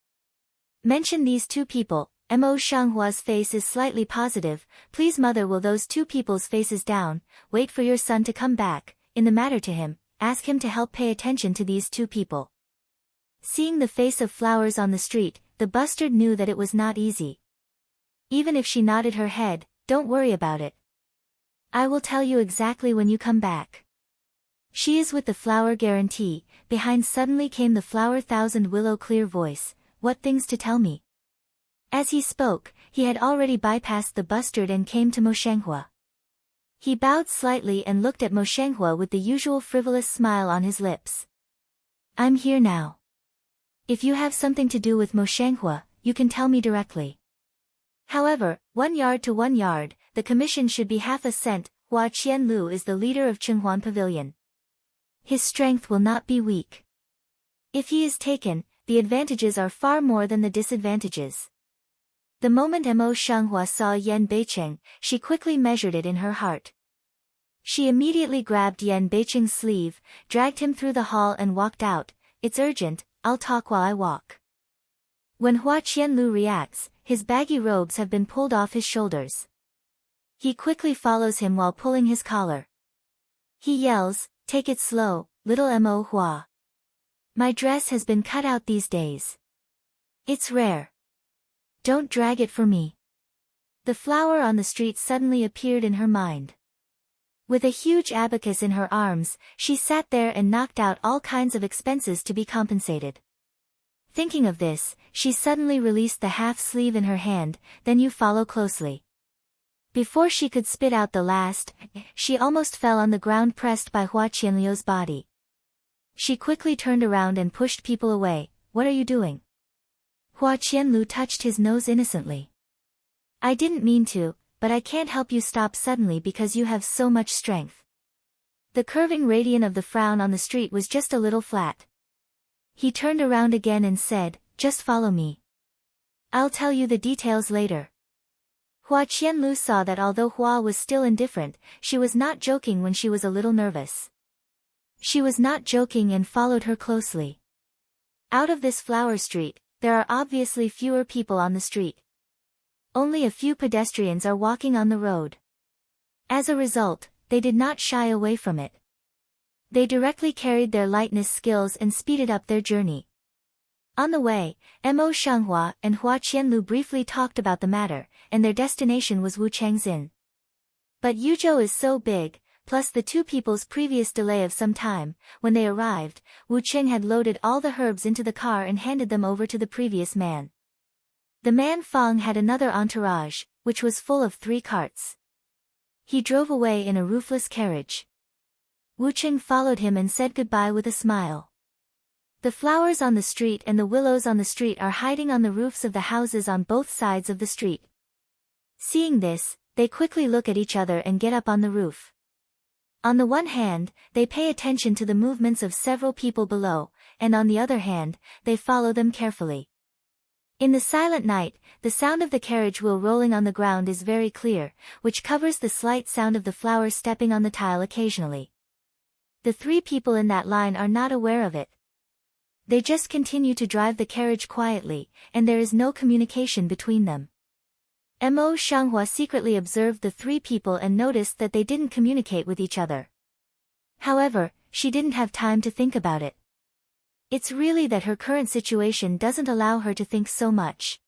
Mention these two people. Mo Shanghua's face is slightly positive. Please mother, will those two people's faces down, wait for your son to come back, in the matter to him, ask him to help pay attention to these two people. Seeing the face of flowers on the street, the bustard knew that it was not easy. Even if she nodded her head, don't worry about it. I will tell you exactly when you come back. She is with the flower guarantee. Behind suddenly came the flower thousand willow clear voice, what things to tell me? As he spoke, he had already bypassed the bustard and came to Mo Shanghua. He bowed slightly and looked at Mo Shanghua with the usual frivolous smile on his lips. I'm here now. If you have something to do with Mo Shanghua, you can tell me directly. However, 1 yard to 1 yard, the commission should be half a cent. Hua Qianlu is the leader of Chenghuan Pavilion. His strength will not be weak. If he is taken, the advantages are far more than the disadvantages. The moment Mo Shanghua saw Yan Beicheng, she quickly measured it in her heart. She immediately grabbed Yan Beicheng's sleeve, dragged him through the hall and walked out. It's urgent, I'll talk while I walk. When Hua Qianlu reacts, his baggy robes have been pulled off his shoulders. He quickly follows him while pulling his collar. He yells, take it slow, little Mo Hua. My dress has been cut out these days. It's rare. Don't drag it for me. The flower on the street suddenly appeared in her mind. With a huge abacus in her arms, she sat there and knocked out all kinds of expenses to be compensated. Thinking of this, she suddenly released the half sleeve in her hand, then you follow closely. Before she could spit out the last, she almost fell on the ground pressed by Hua Qianliu's body. She quickly turned around and pushed people away. What are you doing? Hua Qianlu touched his nose innocently. I didn't mean to, but I can't help you stop suddenly because you have so much strength. The curving radian of the frown on the street was just a little flat. He turned around again and said, just follow me. I'll tell you the details later. Hua Qianlu saw that although Hua was still indifferent, she was not joking when she was a little nervous. She was not joking and followed her closely. Out of this flower street, there are obviously fewer people on the street. Only a few pedestrians are walking on the road. As a result, they did not shy away from it. They directly carried their lightness skills and speeded up their journey. On the way, Mo Shanghua and Hua Qianlu briefly talked about the matter, and their destination was Wu Cheng's inn. But Yuzhou is so big, plus the two people's previous delay of some time, when they arrived, Wu Cheng had loaded all the herbs into the car and handed them over to the previous man. The man Feng had another entourage, which was full of 3 carts. He drove away in a roofless carriage. Wu Cheng followed him and said goodbye with a smile. The flowers on the street and the willows on the street are hiding on the roofs of the houses on both sides of the street. Seeing this, they quickly look at each other and get up on the roof. On the one hand, they pay attention to the movements of several people below, and on the other hand, they follow them carefully. In the silent night, the sound of the carriage wheel rolling on the ground is very clear, which covers the slight sound of the flowers stepping on the tile occasionally. The three people in that line are not aware of it. They just continue to drive the carriage quietly, and there is no communication between them. Mo Shanghua secretly observed the three people and noticed that they didn't communicate with each other. However, she didn't have time to think about it. It's really that her current situation doesn't allow her to think so much.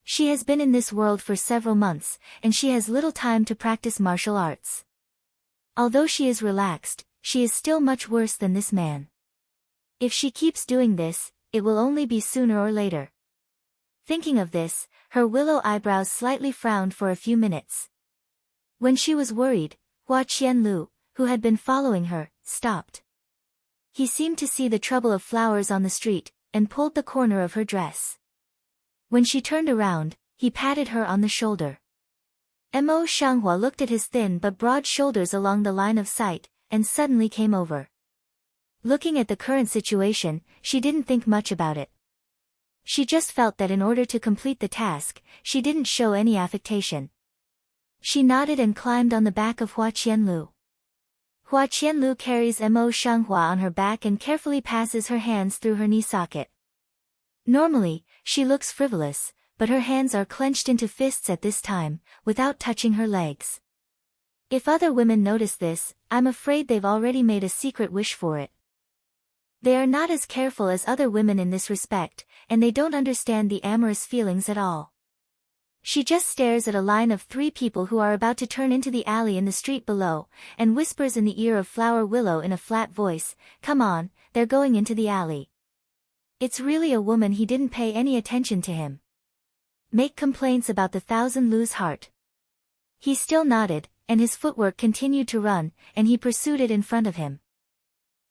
She has been in this world for several months, and she has little time to practice martial arts. Although she is relaxed, she is still much worse than this man. If she keeps doing this, it will only be sooner or later. Thinking of this, her willow eyebrows slightly frowned for a few minutes. When she was worried, Hua Qianlu, who had been following her, stopped. He seemed to see the trouble of flowers on the street, and pulled the corner of her dress. When she turned around, he patted her on the shoulder. Mo Shanghua looked at his thin but broad shoulders along the line of sight, and suddenly came over. Looking at the current situation, she didn't think much about it. She just felt that in order to complete the task, she didn't show any affectation. She nodded and climbed on the back of Hua Qianlu. Hua Qianlu carries Mo Shanghua on her back and carefully passes her hands through her knee socket. Normally, she looks frivolous, but her hands are clenched into fists at this time, without touching her legs. If other women notice this, I'm afraid they've already made a secret wish for it. They are not as careful as other women in this respect, and they don't understand the amorous feelings at all. She just stares at a line of three people who are about to turn into the alley in the street below, and whispers in the ear of Flower Willow in a flat voice, "Come on, they're going into the alley." It's really a woman he didn't pay any attention to him. Make complaints about the thousand lose heart. He still nodded, and his footwork continued to run, and he pursued it in front of him.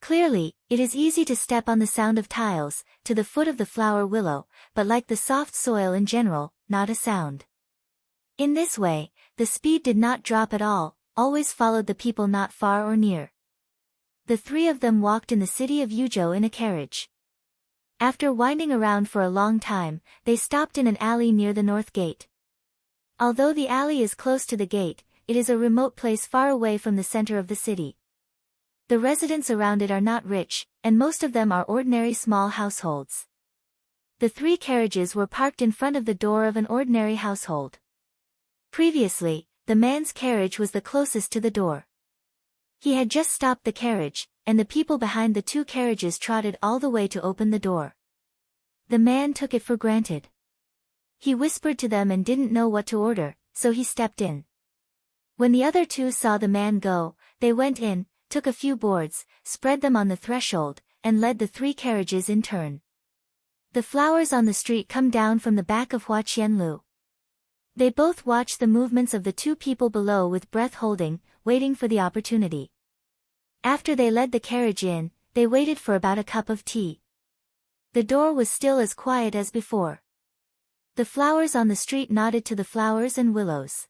Clearly, it is easy to step on the sound of tiles, to the foot of the Flower Willow, but like the soft soil in general, not a sound. In this way, the speed did not drop at all, always followed the people not far or near. The three of them walked in the city of Yuzhou in a carriage. After winding around for a long time, they stopped in an alley near the north gate. Although the alley is close to the gate, it is a remote place far away from the center of the city. The residents around it are not rich, and most of them are ordinary small households. The three carriages were parked in front of the door of an ordinary household. Previously, the man's carriage was the closest to the door. He had just stopped the carriage, and the people behind the two carriages trotted all the way to open the door. The man took it for granted. He whispered to them and didn't know what to order, so he stepped in. When the other two saw the man go, they went in, took a few boards, spread them on the threshold, and led the three carriages in turn. The flowers on the street come down from the back of Hua Qianlu. They both watch the movements of the two people below with breath holding, waiting for the opportunity. After they led the carriage in, they waited for about a cup of tea. The door was still as quiet as before. The flowers on the street nodded to the flowers and willows.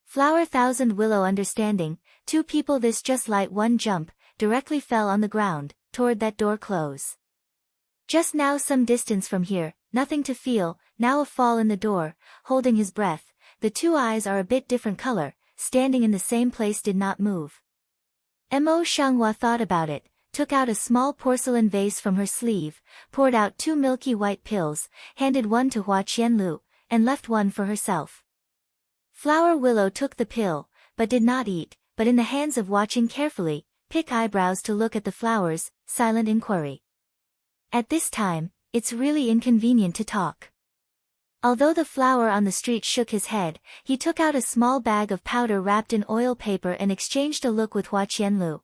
Flower thousand willow understanding, two people this just light one jump, directly fell on the ground, toward that door close. Just now some distance from here, nothing to feel, now a fall in the door, holding his breath, the two eyes are a bit different color, standing in the same place did not move. Mo Shanghua thought about it, took out a small porcelain vase from her sleeve, poured out two milky white pills, handed one to Hua Qianlu, and left one for herself. Flower Willow took the pill, but did not eat, but in the hands of watching carefully, pick eyebrows to look at the flowers, silent inquiry. At this time, it's really inconvenient to talk. Although the flower on the street shook his head, he took out a small bag of powder wrapped in oil paper and exchanged a look with Hua Qianlu.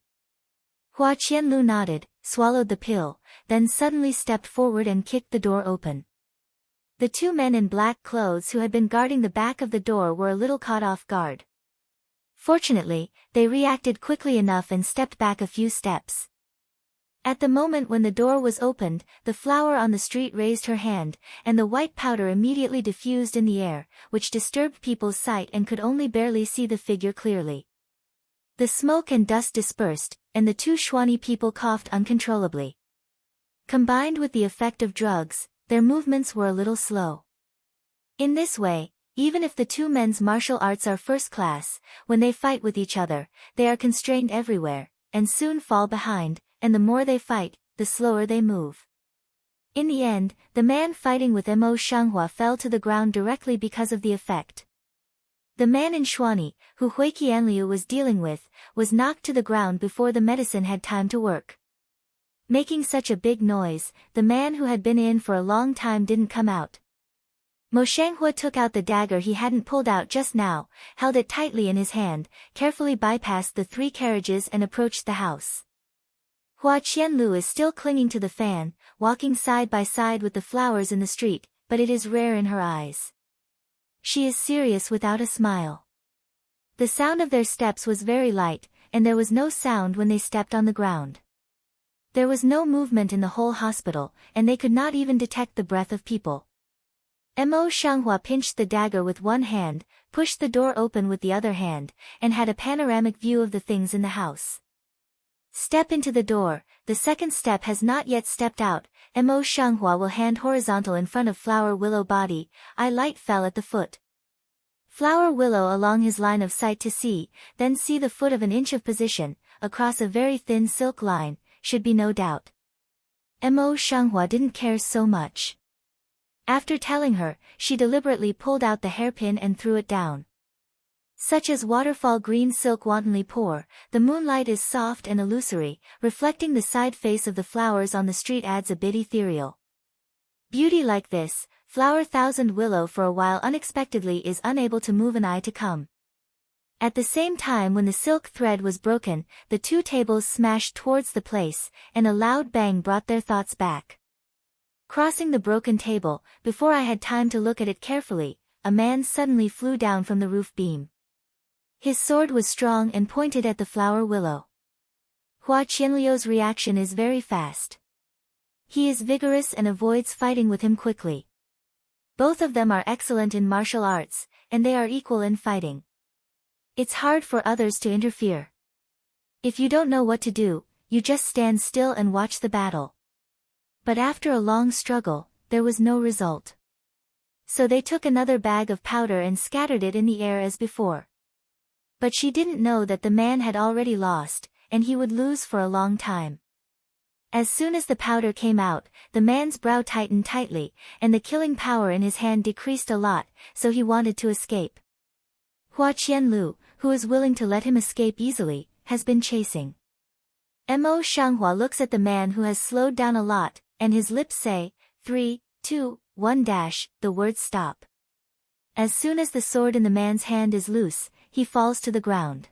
Hua Qianlu nodded, swallowed the pill, then suddenly stepped forward and kicked the door open. The two men in black clothes who had been guarding the back of the door were a little caught off guard. Fortunately, they reacted quickly enough and stepped back a few steps. At the moment when the door was opened, the flower on the street raised her hand, and the white powder immediately diffused in the air, which disturbed people's sight and could only barely see the figure clearly. The smoke and dust dispersed, and the two Xuanyi people coughed uncontrollably. Combined with the effect of drugs, their movements were a little slow. In this way, even if the two men's martial arts are first class, when they fight with each other, they are constrained everywhere, and soon fall behind, and the more they fight, the slower they move. In the end, the man fighting with Mo Shanghua fell to the ground directly because of the effect. The man in Xuanyi, who Hui Qianliu was dealing with, was knocked to the ground before the medicine had time to work. Making such a big noise, the man who had been in for a long time didn't come out. Mo Shanghua took out the dagger he hadn't pulled out just now, held it tightly in his hand, carefully bypassed the 3 carriages and approached the house. Hua Qianlu is still clinging to the fan, walking side by side with the flowers in the street, but it is rare in her eyes. She is serious without a smile. The sound of their steps was very light, and there was no sound when they stepped on the ground. There was no movement in the whole hospital, and they could not even detect the breath of people. Mo Shanghua pinched the dagger with one hand, pushed the door open with the other hand, and had a panoramic view of the things in the house. Step into the door, the second step has not yet stepped out, Mo Shanghua will hand horizontal in front of Flower Willow body, eye light fell at the foot. Flower Willow along his line of sight to see, then see the foot of an inch of position, across a very thin silk line, should be no doubt. Mo Shanghua didn't care so much. After telling her, she deliberately pulled out the hairpin and threw it down. Such as waterfall green silk wantonly pour, the moonlight is soft and illusory, reflecting the side face of the flowers on the street adds a bit ethereal. Beauty like this, Flower Thousand Willow for a while unexpectedly is unable to move an eye to come. At the same time when the silk thread was broken, the 2 tables smashed towards the place, and a loud bang brought their thoughts back. Crossing the broken table, before I had time to look at it carefully, a man suddenly flew down from the roof beam. His sword was strong and pointed at the Flower Willow. Hua Qianliu's reaction is very fast. He is vigorous and avoids fighting with him quickly. Both of them are excellent in martial arts, and they are equal in fighting. It's hard for others to interfere. If you don't know what to do, you just stand still and watch the battle. But after a long struggle, there was no result. So they took another bag of powder and scattered it in the air as before. But she didn't know that the man had already lost, and he would lose for a long time. As soon as the powder came out, the man's brow tightened tightly, and the killing power in his hand decreased a lot, so he wanted to escape. Hua Qianlu, who is willing to let him escape easily, has been chasing. Mo Shanghua looks at the man who has slowed down a lot, and his lips say, 3, 2, 1 dash, the words stop. As soon as the sword in the man's hand is loose, he falls to the ground.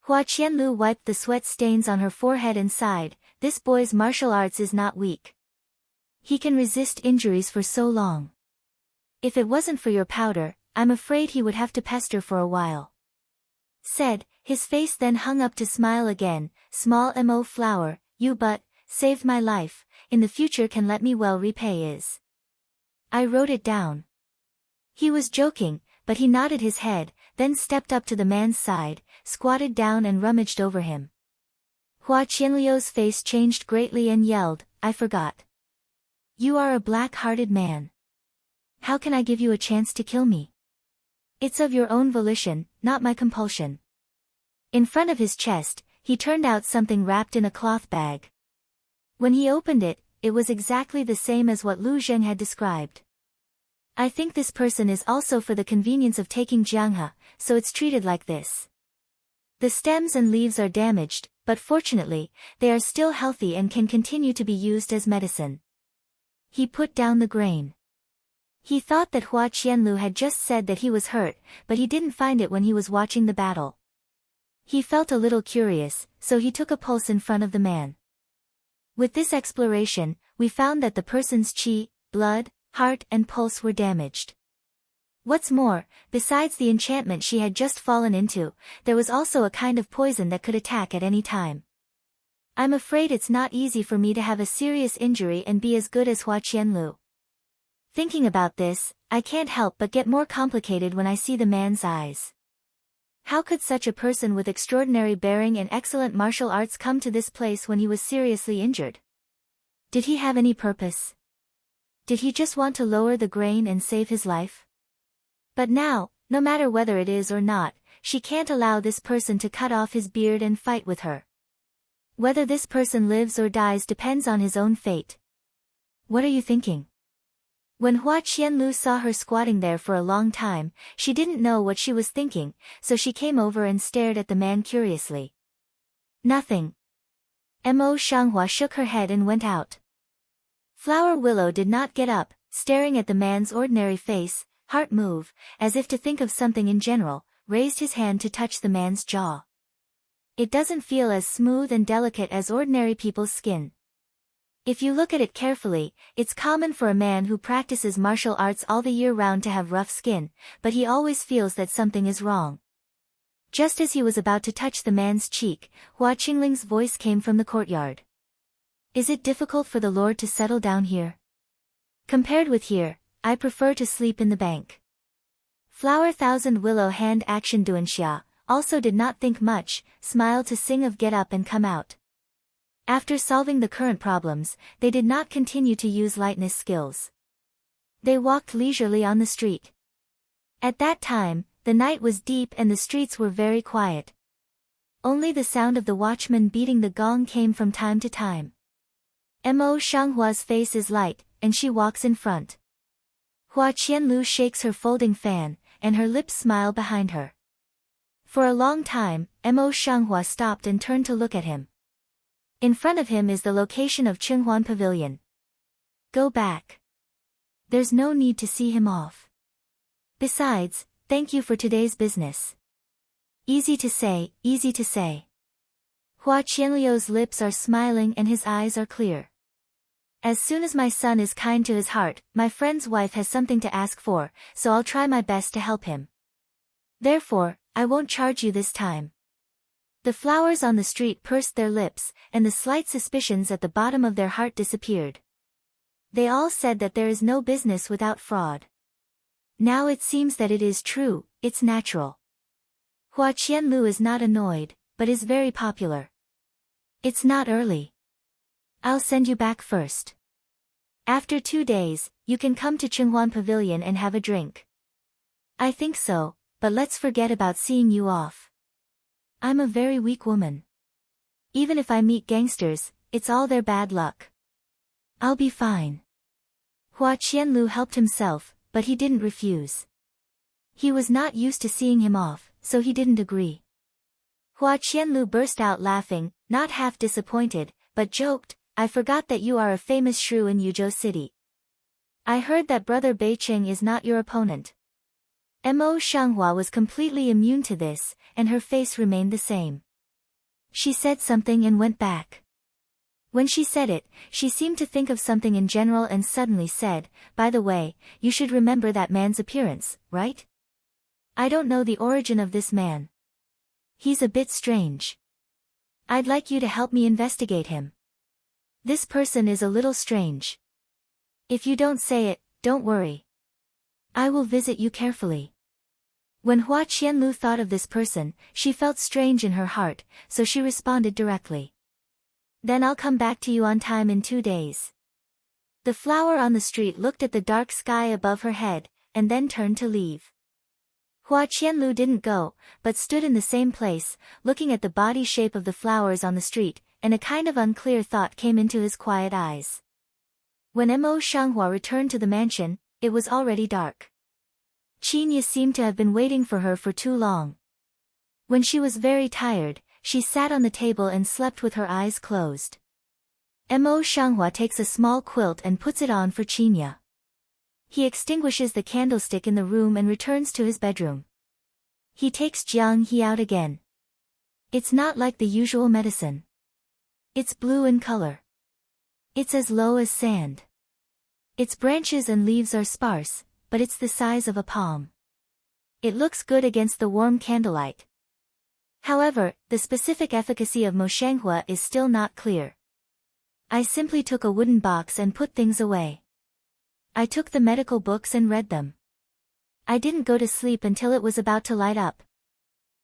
Hua Qianlu wiped the sweat stains on her forehead and sighed, this boy's martial arts is not weak. He can resist injuries for so long. If it wasn't for your powder, I'm afraid he would have to pester for a while. Said, his face then hung up to smile again, small Mo Flower, you but, saved my life, in the future can let me well repay is. I wrote it down. He was joking, but he nodded his head, then stepped up to the man's side, squatted down and rummaged over him. Hua Qianliu's face changed greatly and yelled, I forgot. You are a black-hearted man. How can I give you a chance to kill me? It's of your own volition, not my compulsion. In front of his chest, he turned out something wrapped in a cloth bag. When he opened it, it was exactly the same as what Lu Zheng had described. I think this person is also for the convenience of taking jianghe, so it's treated like this. The stems and leaves are damaged, but fortunately, they are still healthy and can continue to be used as medicine. He put down the grain. He thought that Hua Qianlu had just said that he was hurt, but he didn't find it when he was watching the battle. He felt a little curious, so he took a pulse in front of the man. With this exploration, we found that the person's qi, blood, heart and pulse were damaged. What's more, besides the enchantment she had just fallen into, there was also a kind of poison that could attack at any time. I'm afraid it's not easy for me to have a serious injury and be as good as Hua Qianlu. Thinking about this, I can't help but get more complicated when I see the man's eyes. How could such a person with extraordinary bearing and excellent martial arts come to this place when he was seriously injured? Did he have any purpose? Did he just want to lower the grain and save his life? But now, no matter whether it is or not, she can't allow this person to cut off his beard and fight with her. Whether this person lives or dies depends on his own fate. What are you thinking? When Hua Qianlu saw her squatting there for a long time, she didn't know what she was thinking, so she came over and stared at the man curiously. Nothing. Mo Shanghua shook her head and went out. Flower Willow did not get up, staring at the man's ordinary face, heart move, as if to think of something in general, raised his hand to touch the man's jaw. It doesn't feel as smooth and delicate as ordinary people's skin. If you look at it carefully, it's common for a man who practices martial arts all the year round to have rough skin, but he always feels that something is wrong. Just as he was about to touch the man's cheek, Hua Qingling's voice came from the courtyard. Is it difficult for the Lord to settle down here? Compared with here, I prefer to sleep in the bank. Flower Thousand Willow Hand Action Duanxia also did not think much, smiled to Sing of get up and come out. After solving the current problems, they did not continue to use lightness skills. They walked leisurely on the street. At that time, the night was deep and the streets were very quiet. Only the sound of the watchman beating the gong came from time to time. Mo Shanghua's face is light, and she walks in front. Hua Qianlu shakes her folding fan, and her lips smile behind her. For a long time, Mo Shanghua stopped and turned to look at him. In front of him is the location of Qinghuan Pavilion. Go back. There's no need to see him off. Besides, thank you for today's business. Easy to say, easy to say. Hua Qianliu's lips are smiling and his eyes are clear. As soon as my son is kind to his heart, my friend's wife has something to ask for, so I'll try my best to help him. Therefore, I won't charge you this time. The flowers on the street pursed their lips, and the slight suspicions at the bottom of their heart disappeared. They all said that there is no business without fraud. Now it seems that it is true, it's natural. Hua Qianlu is not annoyed, but is very popular. It's not early. I'll send you back first. After 2 days, you can come to Qinghuan Pavilion and have a drink. I think so, but let's forget about seeing you off. I'm a very weak woman. Even if I meet gangsters, it's all their bad luck. I'll be fine. Hua Qianlu helped himself, but he didn't refuse. He was not used to seeing him off, so he didn't agree. Hua Qianlu burst out laughing, not half disappointed, but joked, I forgot that you are a famous shrew in Yuzhou City. I heard that Brother Beicheng is not your opponent. Mo Shanghua was completely immune to this, and her face remained the same. She said something and went back. When she said it, she seemed to think of something in general and suddenly said, by the way, you should remember that man's appearance, right? I don't know the origin of this man. He's a bit strange. I'd like you to help me investigate him. This person is a little strange. If you don't say it, don't worry. I will visit you carefully. When Hua Qianlu thought of this person, she felt strange in her heart, so she responded directly. Then I'll come back to you on time in 2 days. The flower on the street looked at the dark sky above her head, and then turned to leave. Hua Qianlu didn't go, but stood in the same place, looking at the body shape of the flowers on the street, and a kind of unclear thought came into his quiet eyes. When Mo Shanghua returned to the mansion, it was already dark. Qinya seemed to have been waiting for her for too long. When she was very tired, she sat on the table and slept with her eyes closed. Mo Shanghua takes a small quilt and puts it on for Qinya. He extinguishes the candlestick in the room and returns to his bedroom. He takes Jiang He out again. It's not like the usual medicine. It's blue in color. It's as low as sand. Its branches and leaves are sparse, but it's the size of a palm. It looks good against the warm candlelight. However, the specific efficacy of Moshanghua is still not clear. I simply took a wooden box and put things away. I took the medical books and read them. I didn't go to sleep until it was about to light up.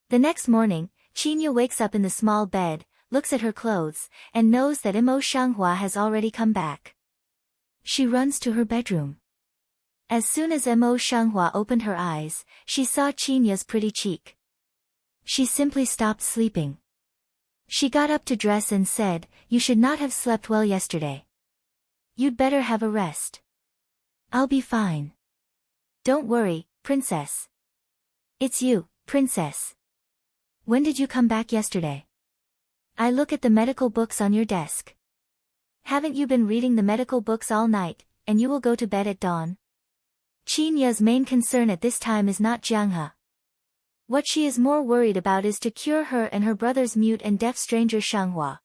The next morning, Qinya wakes up in the small bed, looks at her clothes, and knows that Mo Shanghua has already come back. She runs to her bedroom. As soon as Mo Shanghua opened her eyes, she saw Qinya's pretty cheek. She simply stopped sleeping. She got up to dress and said, "You should not have slept well yesterday. You'd better have a rest." "I'll be fine. Don't worry, princess." "It's you, princess. When did you come back yesterday? I look at the medical books on your desk. Haven't you been reading the medical books all night, and you will go to bed at dawn?" Qinya's main concern at this time is not Jianghe. What she is more worried about is to cure her and her brother's mute and deaf stranger Shanghua.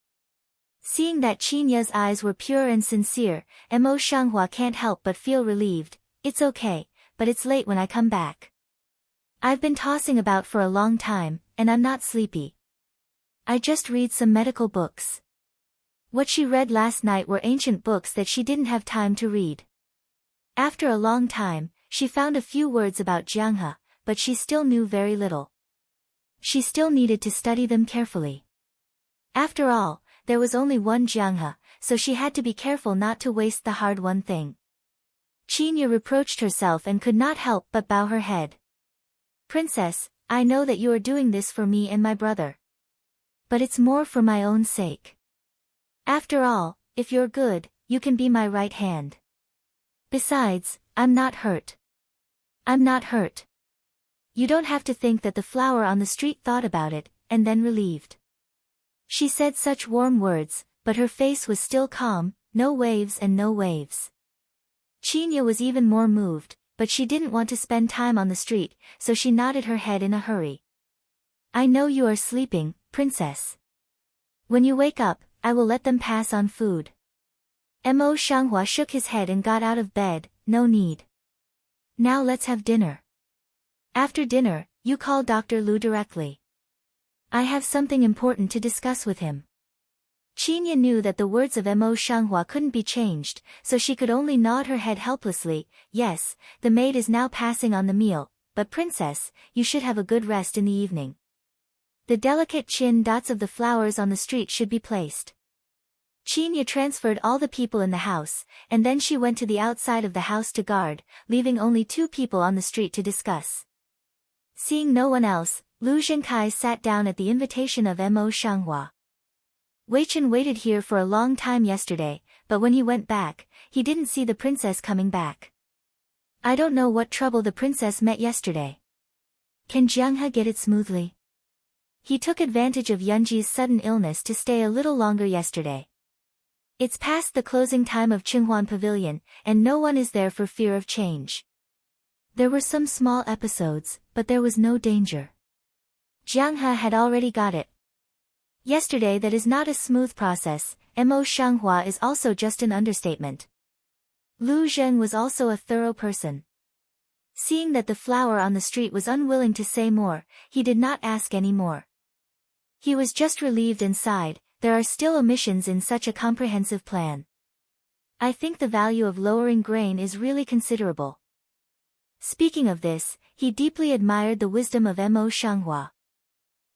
Seeing that Qinya's eyes were pure and sincere, Mo Shanghua can't help but feel relieved. "It's okay, but it's late when I come back. I've been tossing about for a long time, and I'm not sleepy. I just read some medical books." What she read last night were ancient books that she didn't have time to read. After a long time, she found a few words about Jianghe, but she still knew very little. She still needed to study them carefully. After all, there was only one Jianghe, so she had to be careful not to waste the hard-won thing. Qinya reproached herself and could not help but bow her head. "Princess, I know that you are doing this for me and my brother. But it's more for my own sake. After all, if you're good, you can be my right hand. Besides, I'm not hurt. I'm not hurt. You don't have to think that the flower on the street thought about it, and then relieved." She said such warm words, but her face was still calm, no waves and no waves. Qinya was even more moved, but she didn't want to spend time on the street, so she nodded her head in a hurry. "I know you are sleeping, princess. When you wake up, I will let them pass on food." Mo Shanghua shook his head and got out of bed. "No need. Now let's have dinner. After dinner, you call Dr. Lu directly. I have something important to discuss with him." Qinya knew that the words of Mo Shanghua couldn't be changed, so she could only nod her head helplessly. "Yes, the maid is now passing on the meal, but princess, you should have a good rest in the evening. The delicate chin dots of the flowers on the street should be placed." Qinya transferred all the people in the house, and then she went to the outside of the house to guard, leaving only 2 people on the street to discuss. Seeing no one else, Lu Zhenkai sat down at the invitation of Mo Shanghua. Weichen waited here for a long time yesterday, but when he went back, he didn't see the princess coming back. I don't know what trouble the princess met yesterday. Can Jianghe get it smoothly? He took advantage of Yunji's sudden illness to stay a little longer yesterday. It's past the closing time of Qinghuan Pavilion, and no one is there for fear of change. There were some small episodes, but there was no danger. Jianghe had already got it. Yesterday that is not a smooth process. Mo Shanghua is also just an understatement. Lu Zheng was also a thorough person. Seeing that the flower on the street was unwilling to say more, he did not ask any more. He was just relieved and sighed. There are still omissions in such a comprehensive plan. I think the value of lowering grain is really considerable. Speaking of this, he deeply admired the wisdom of Mo Shanghua.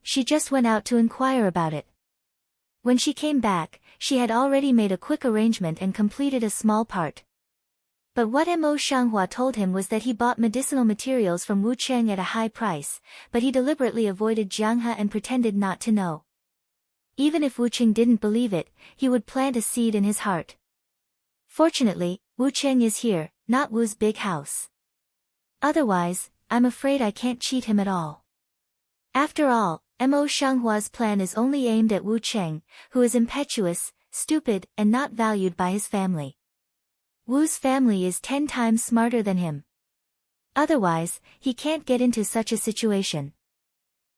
She just went out to inquire about it. When she came back, she had already made a quick arrangement and completed a small part. But what Mo Shanghua told him was that he bought medicinal materials from Wu Cheng at a high price, but he deliberately avoided Jianghe and pretended not to know. Even if Wu Cheng didn't believe it, he would plant a seed in his heart. Fortunately, Wu Cheng is here, not Wu's big house. Otherwise, I'm afraid I can't cheat him at all. After all, Mo Shanghua's plan is only aimed at Wu Cheng, who is impetuous, stupid, and not valued by his family. Wu's family is 10 times smarter than him. Otherwise, he can't get into such a situation.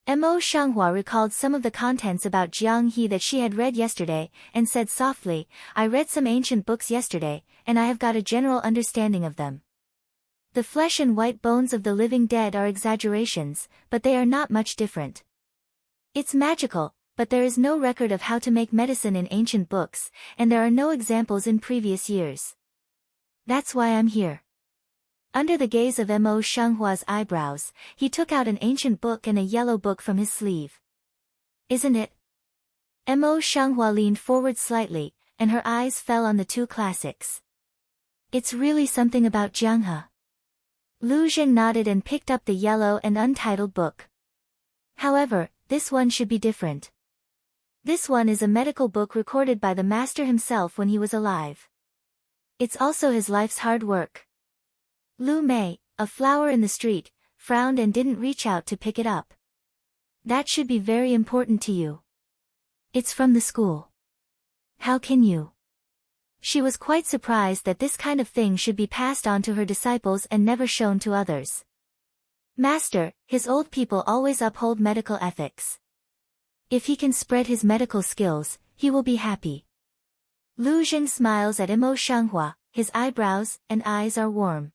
Mo Shanghua recalled some of the contents about Jiang He that she had read yesterday, and said softly, I read some ancient books yesterday, and I have got a general understanding of them. The flesh and white bones of the living dead are exaggerations, but they are not much different. It's magical, but there is no record of how to make medicine in ancient books, and there are no examples in previous years. That's why I'm here. Under the gaze of Mo Shenghua's eyebrows, he took out an ancient book and a yellow book from his sleeve. Isn't it? Mo Shenghua leaned forward slightly, and her eyes fell on the two classics. It's really something about Jianghe. Lu Zheng nodded and picked up the yellow and untitled book. However, this one should be different. This one is a medical book recorded by the master himself when he was alive. It's also his life's hard work. Lu Mei, a flower in the street, frowned and didn't reach out to pick it up. That should be very important to you. It's from the school. How can you? She was quite surprised that this kind of thing should be passed on to her disciples and never shown to others. Master, his old people always uphold medical ethics. If he can spread his medical skills, he will be happy. Lu Zheng smiles at Mo Shenghua, his eyebrows and eyes are warm.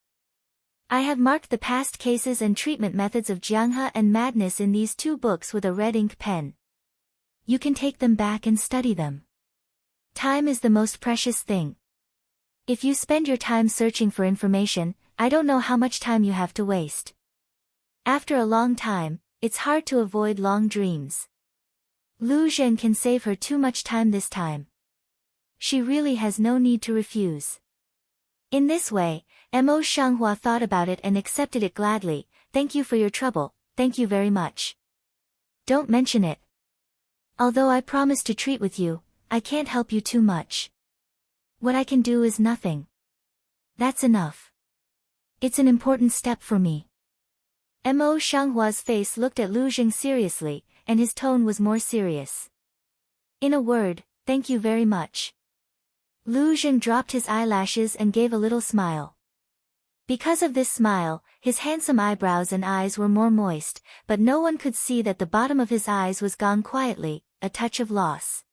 I have marked the past cases and treatment methods of Jianghe and madness in these two books with a red ink pen. You can take them back and study them. Time is the most precious thing. If you spend your time searching for information, I don't know how much time you have to waste. After a long time, it's hard to avoid long dreams. Lu Zhen can save her too much time this time. She really has no need to refuse. In this way, Mo Shenghua thought about it and accepted it gladly. Thank you for your trouble, thank you very much. Don't mention it. Although I promised to treat with you, I can't help you too much. What I can do is nothing. That's enough. It's an important step for me. Mo Shenghua's face looked at Lu Zheng seriously, and his tone was more serious. In a word, thank you very much. Lu Zheng dropped his eyelashes and gave a little smile. Because of this smile, his handsome eyebrows and eyes were more moist, but no one could see that the bottom of his eyes was gone quietly, a touch of loss.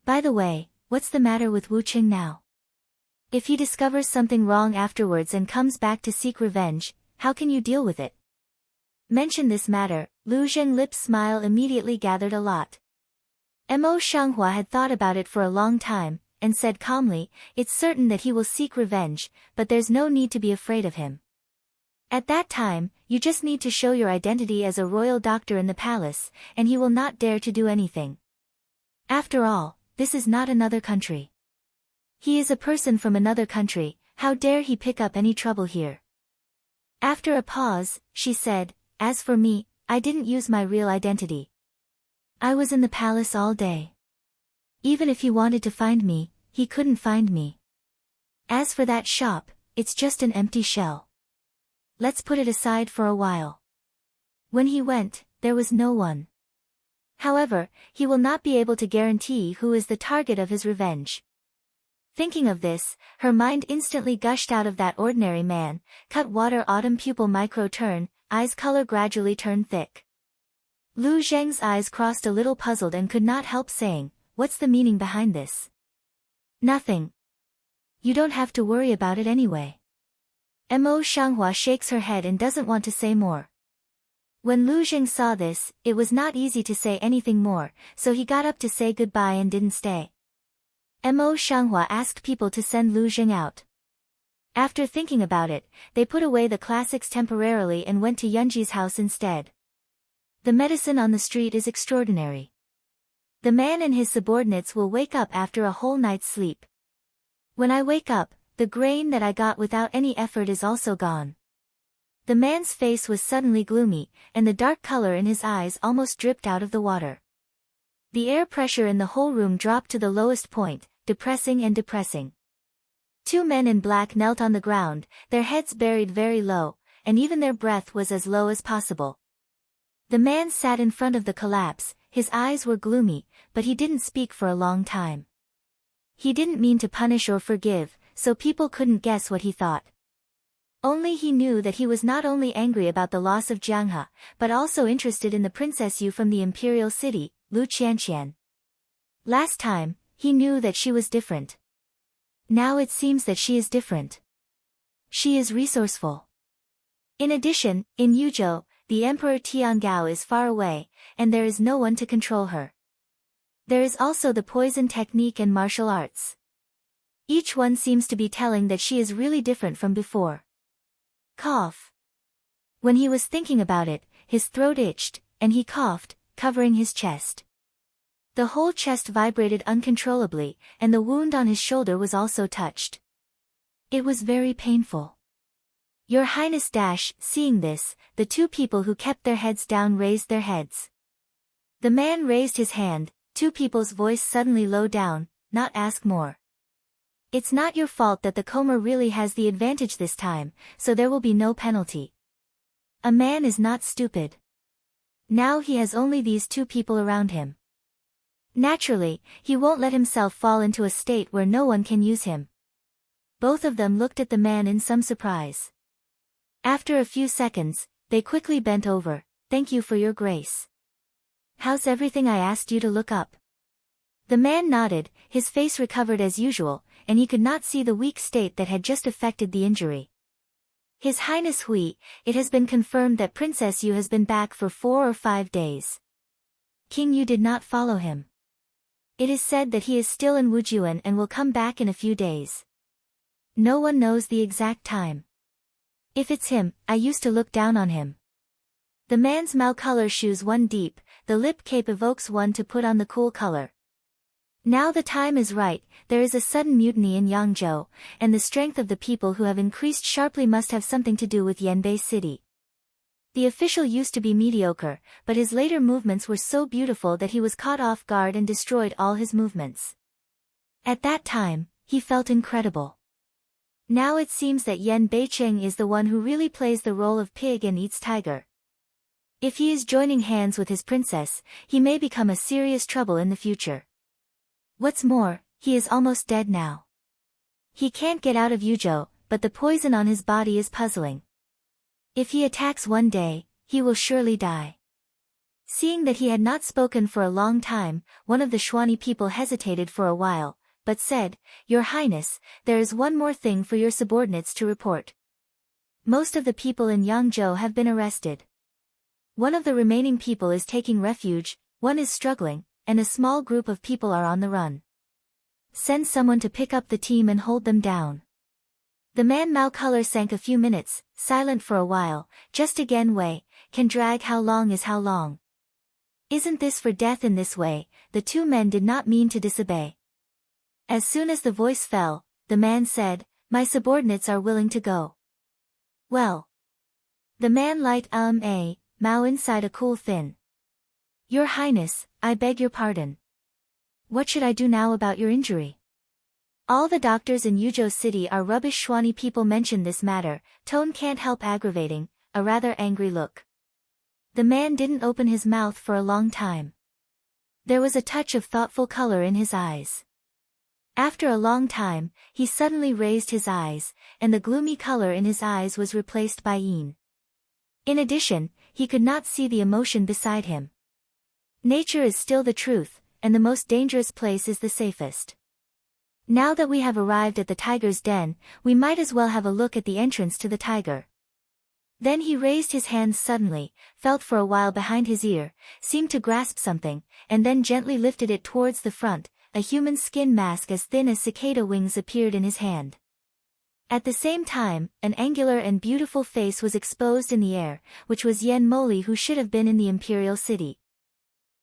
By the way, what's the matter with Wu Qing now? If he discovers something wrong afterwards and comes back to seek revenge, how can you deal with it? Mention this matter. Lu Zheng's lips smile immediately gathered a lot. Mo Shenghua had thought about it for a long time, and said calmly, it's certain that he will seek revenge, but there's no need to be afraid of him. At that time, you just need to show your identity as a royal doctor in the palace, and he will not dare to do anything. After all, this is not another country. He is a person from another country, how dare he pick up any trouble here? After a pause, she said, as for me, I didn't use my real identity. I was in the palace all day. Even if he wanted to find me, he couldn't find me. As for that shop, it's just an empty shell. Let's put it aside for a while. When he went, there was no one. However, he will not be able to guarantee who is the target of his revenge. Thinking of this, her mind instantly gushed out of that ordinary man, cut water autumn pupil micro turn, eyes color gradually turned thick. Lu Zheng's eyes crossed a little puzzled and could not help saying, what's the meaning behind this? Nothing. You don't have to worry about it anyway. Mo Shenghua shakes her head and doesn't want to say more. When Lu Zheng saw this, it was not easy to say anything more, so he got up to say goodbye and didn't stay. Mo Shenghua asked people to send Lu Zheng out. After thinking about it, they put away the classics temporarily and went to Yunji's house instead. The medicine on the street is extraordinary. The man and his subordinates will wake up after a whole night's sleep. When I wake up, the grain that I got without any effort is also gone. The man's face was suddenly gloomy, and the dark color in his eyes almost dripped out of the water. The air pressure in the whole room dropped to the lowest point, depressing and depressing. Two men in black knelt on the ground, their heads buried very low, and even their breath was as low as possible. The man sat in front of the collapse, his eyes were gloomy, but he didn't speak for a long time. He didn't mean to punish or forgive, so people couldn't guess what he thought. Only he knew that he was not only angry about the loss of Jianghe, but also interested in the Princess Yu from the imperial city, Lu Qianqian. Last time, he knew that she was different. Now it seems that she is different. She is resourceful. In addition, in Yuzhou, the Emperor Tiangao is far away, and there is no one to control her. There is also the poison technique and martial arts. Each one seems to be telling that she is really different from before. Cough. When he was thinking about it, his throat itched, and he coughed, covering his chest. The whole chest vibrated uncontrollably, and the wound on his shoulder was also touched. It was very painful. Your Highness dash, seeing this, the two people who kept their heads down raised their heads. The man raised his hand, two people's voice suddenly low down, not ask more. It's not your fault that the comber really has the advantage this time, so there will be no penalty. A man is not stupid. Now he has only these two people around him. Naturally, he won't let himself fall into a state where no one can use him. Both of them looked at the man in some surprise. After a few seconds, they quickly bent over. Thank you for your grace. How's everything I asked you to look up? The man nodded, his face recovered as usual, and he could not see the weak state that had just affected the injury. His Highness Hui, it has been confirmed that Princess Yu has been back for 4 or 5 days. King Yu did not follow him. It is said that he is still in Wujuan and will come back in a few days. No one knows the exact time. If it's him, I used to look down on him. The man's Mao color shoes one deep, the lip cape evokes one to put on the cool color. Now the time is right, there is a sudden mutiny in Yangzhou, and the strength of the people who have increased sharply must have something to do with Yanbei City. The official used to be mediocre, but his later movements were so beautiful that he was caught off guard and destroyed all his movements. At that time, he felt incredible. Now it seems that Yan Beicheng is the one who really plays the role of pig and eats tiger. If he is joining hands with his princess, he may become a serious trouble in the future. What's more, he is almost dead now. He can't get out of Yuzhou, but the poison on his body is puzzling. If he attacks one day, he will surely die. Seeing that he had not spoken for a long time, one of the Shuani people hesitated for a while, but said, Your Highness, there is one more thing for your subordinates to report. Most of the people in Yangzhou have been arrested. One of the remaining people is taking refuge, one is struggling, and a small group of people are on the run. Send someone to pick up the team and hold them down. The man Mao color sank a few minutes, silent for a while, just again way, can drag how long is how long. Isn't this for death in this way? The two men did not mean to disobey. As soon as the voice fell, the man said, My subordinates are willing to go. Well. The man light Mao inside a cool thin. Your Highness, I beg your pardon. What should I do now about your injury? All the doctors in Yuzhou City are rubbish. Shuani people mention this matter, tone can't help aggravating, a rather angry look. The man didn't open his mouth for a long time. There was a touch of thoughtful color in his eyes. After a long time, he suddenly raised his eyes, and the gloomy color in his eyes was replaced by yin. In addition, he could not see the emotion beside him. Nature is still the truth, and the most dangerous place is the safest. Now that we have arrived at the tiger's den, we might as well have a look at the entrance to the tiger. Then he raised his hands suddenly, felt for a while behind his ear, seemed to grasp something, and then gently lifted it towards the front. A human skin mask as thin as cicada wings appeared in his hand. At the same time, an angular and beautiful face was exposed in the air, which was Yan Moli, who should have been in the imperial city.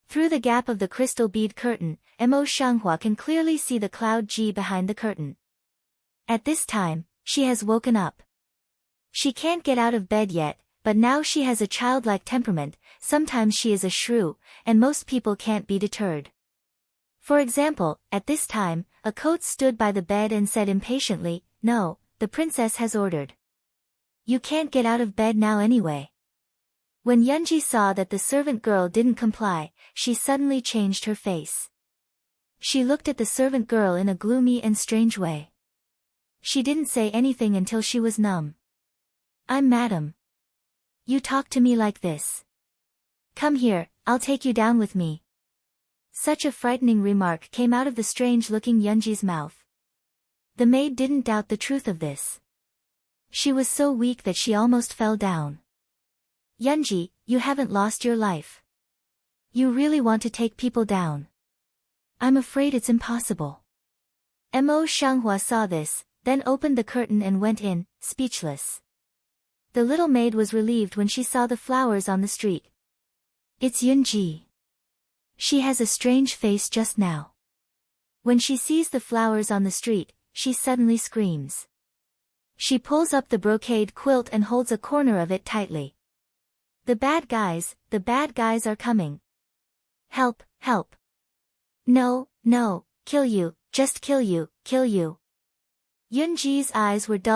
Through the gap of the crystal bead curtain, Mo Shanghua can clearly see the cloud Ji behind the curtain. At this time, she has woken up. She can't get out of bed yet, but now she has a childlike temperament, sometimes she is a shrew, and most people can't be deterred. For example, at this time, a coat stood by the bed and said impatiently, No, the princess has ordered. You can't get out of bed now anyway. When Yunji saw that the servant girl didn't comply, she suddenly changed her face. She looked at the servant girl in a gloomy and strange way. She didn't say anything until she was numb. I'm madam. You talk to me like this. Come here, I'll take you down with me. Such a frightening remark came out of the strange-looking Yunji's mouth. The maid didn't doubt the truth of this. She was so weak that she almost fell down. Yunji, you haven't lost your life. You really want to take people down. I'm afraid it's impossible. Mo Shanghua saw this, then opened the curtain and went in, speechless. The little maid was relieved when she saw the flowers on the street. It's Yunji. She has a strange face just now. When she sees the flowers on the street, she suddenly screams. She pulls up the brocade quilt and holds a corner of it tightly. The bad guys are coming. Help, help. No, no, kill you, just kill you, kill you. Yunji's eyes were dull.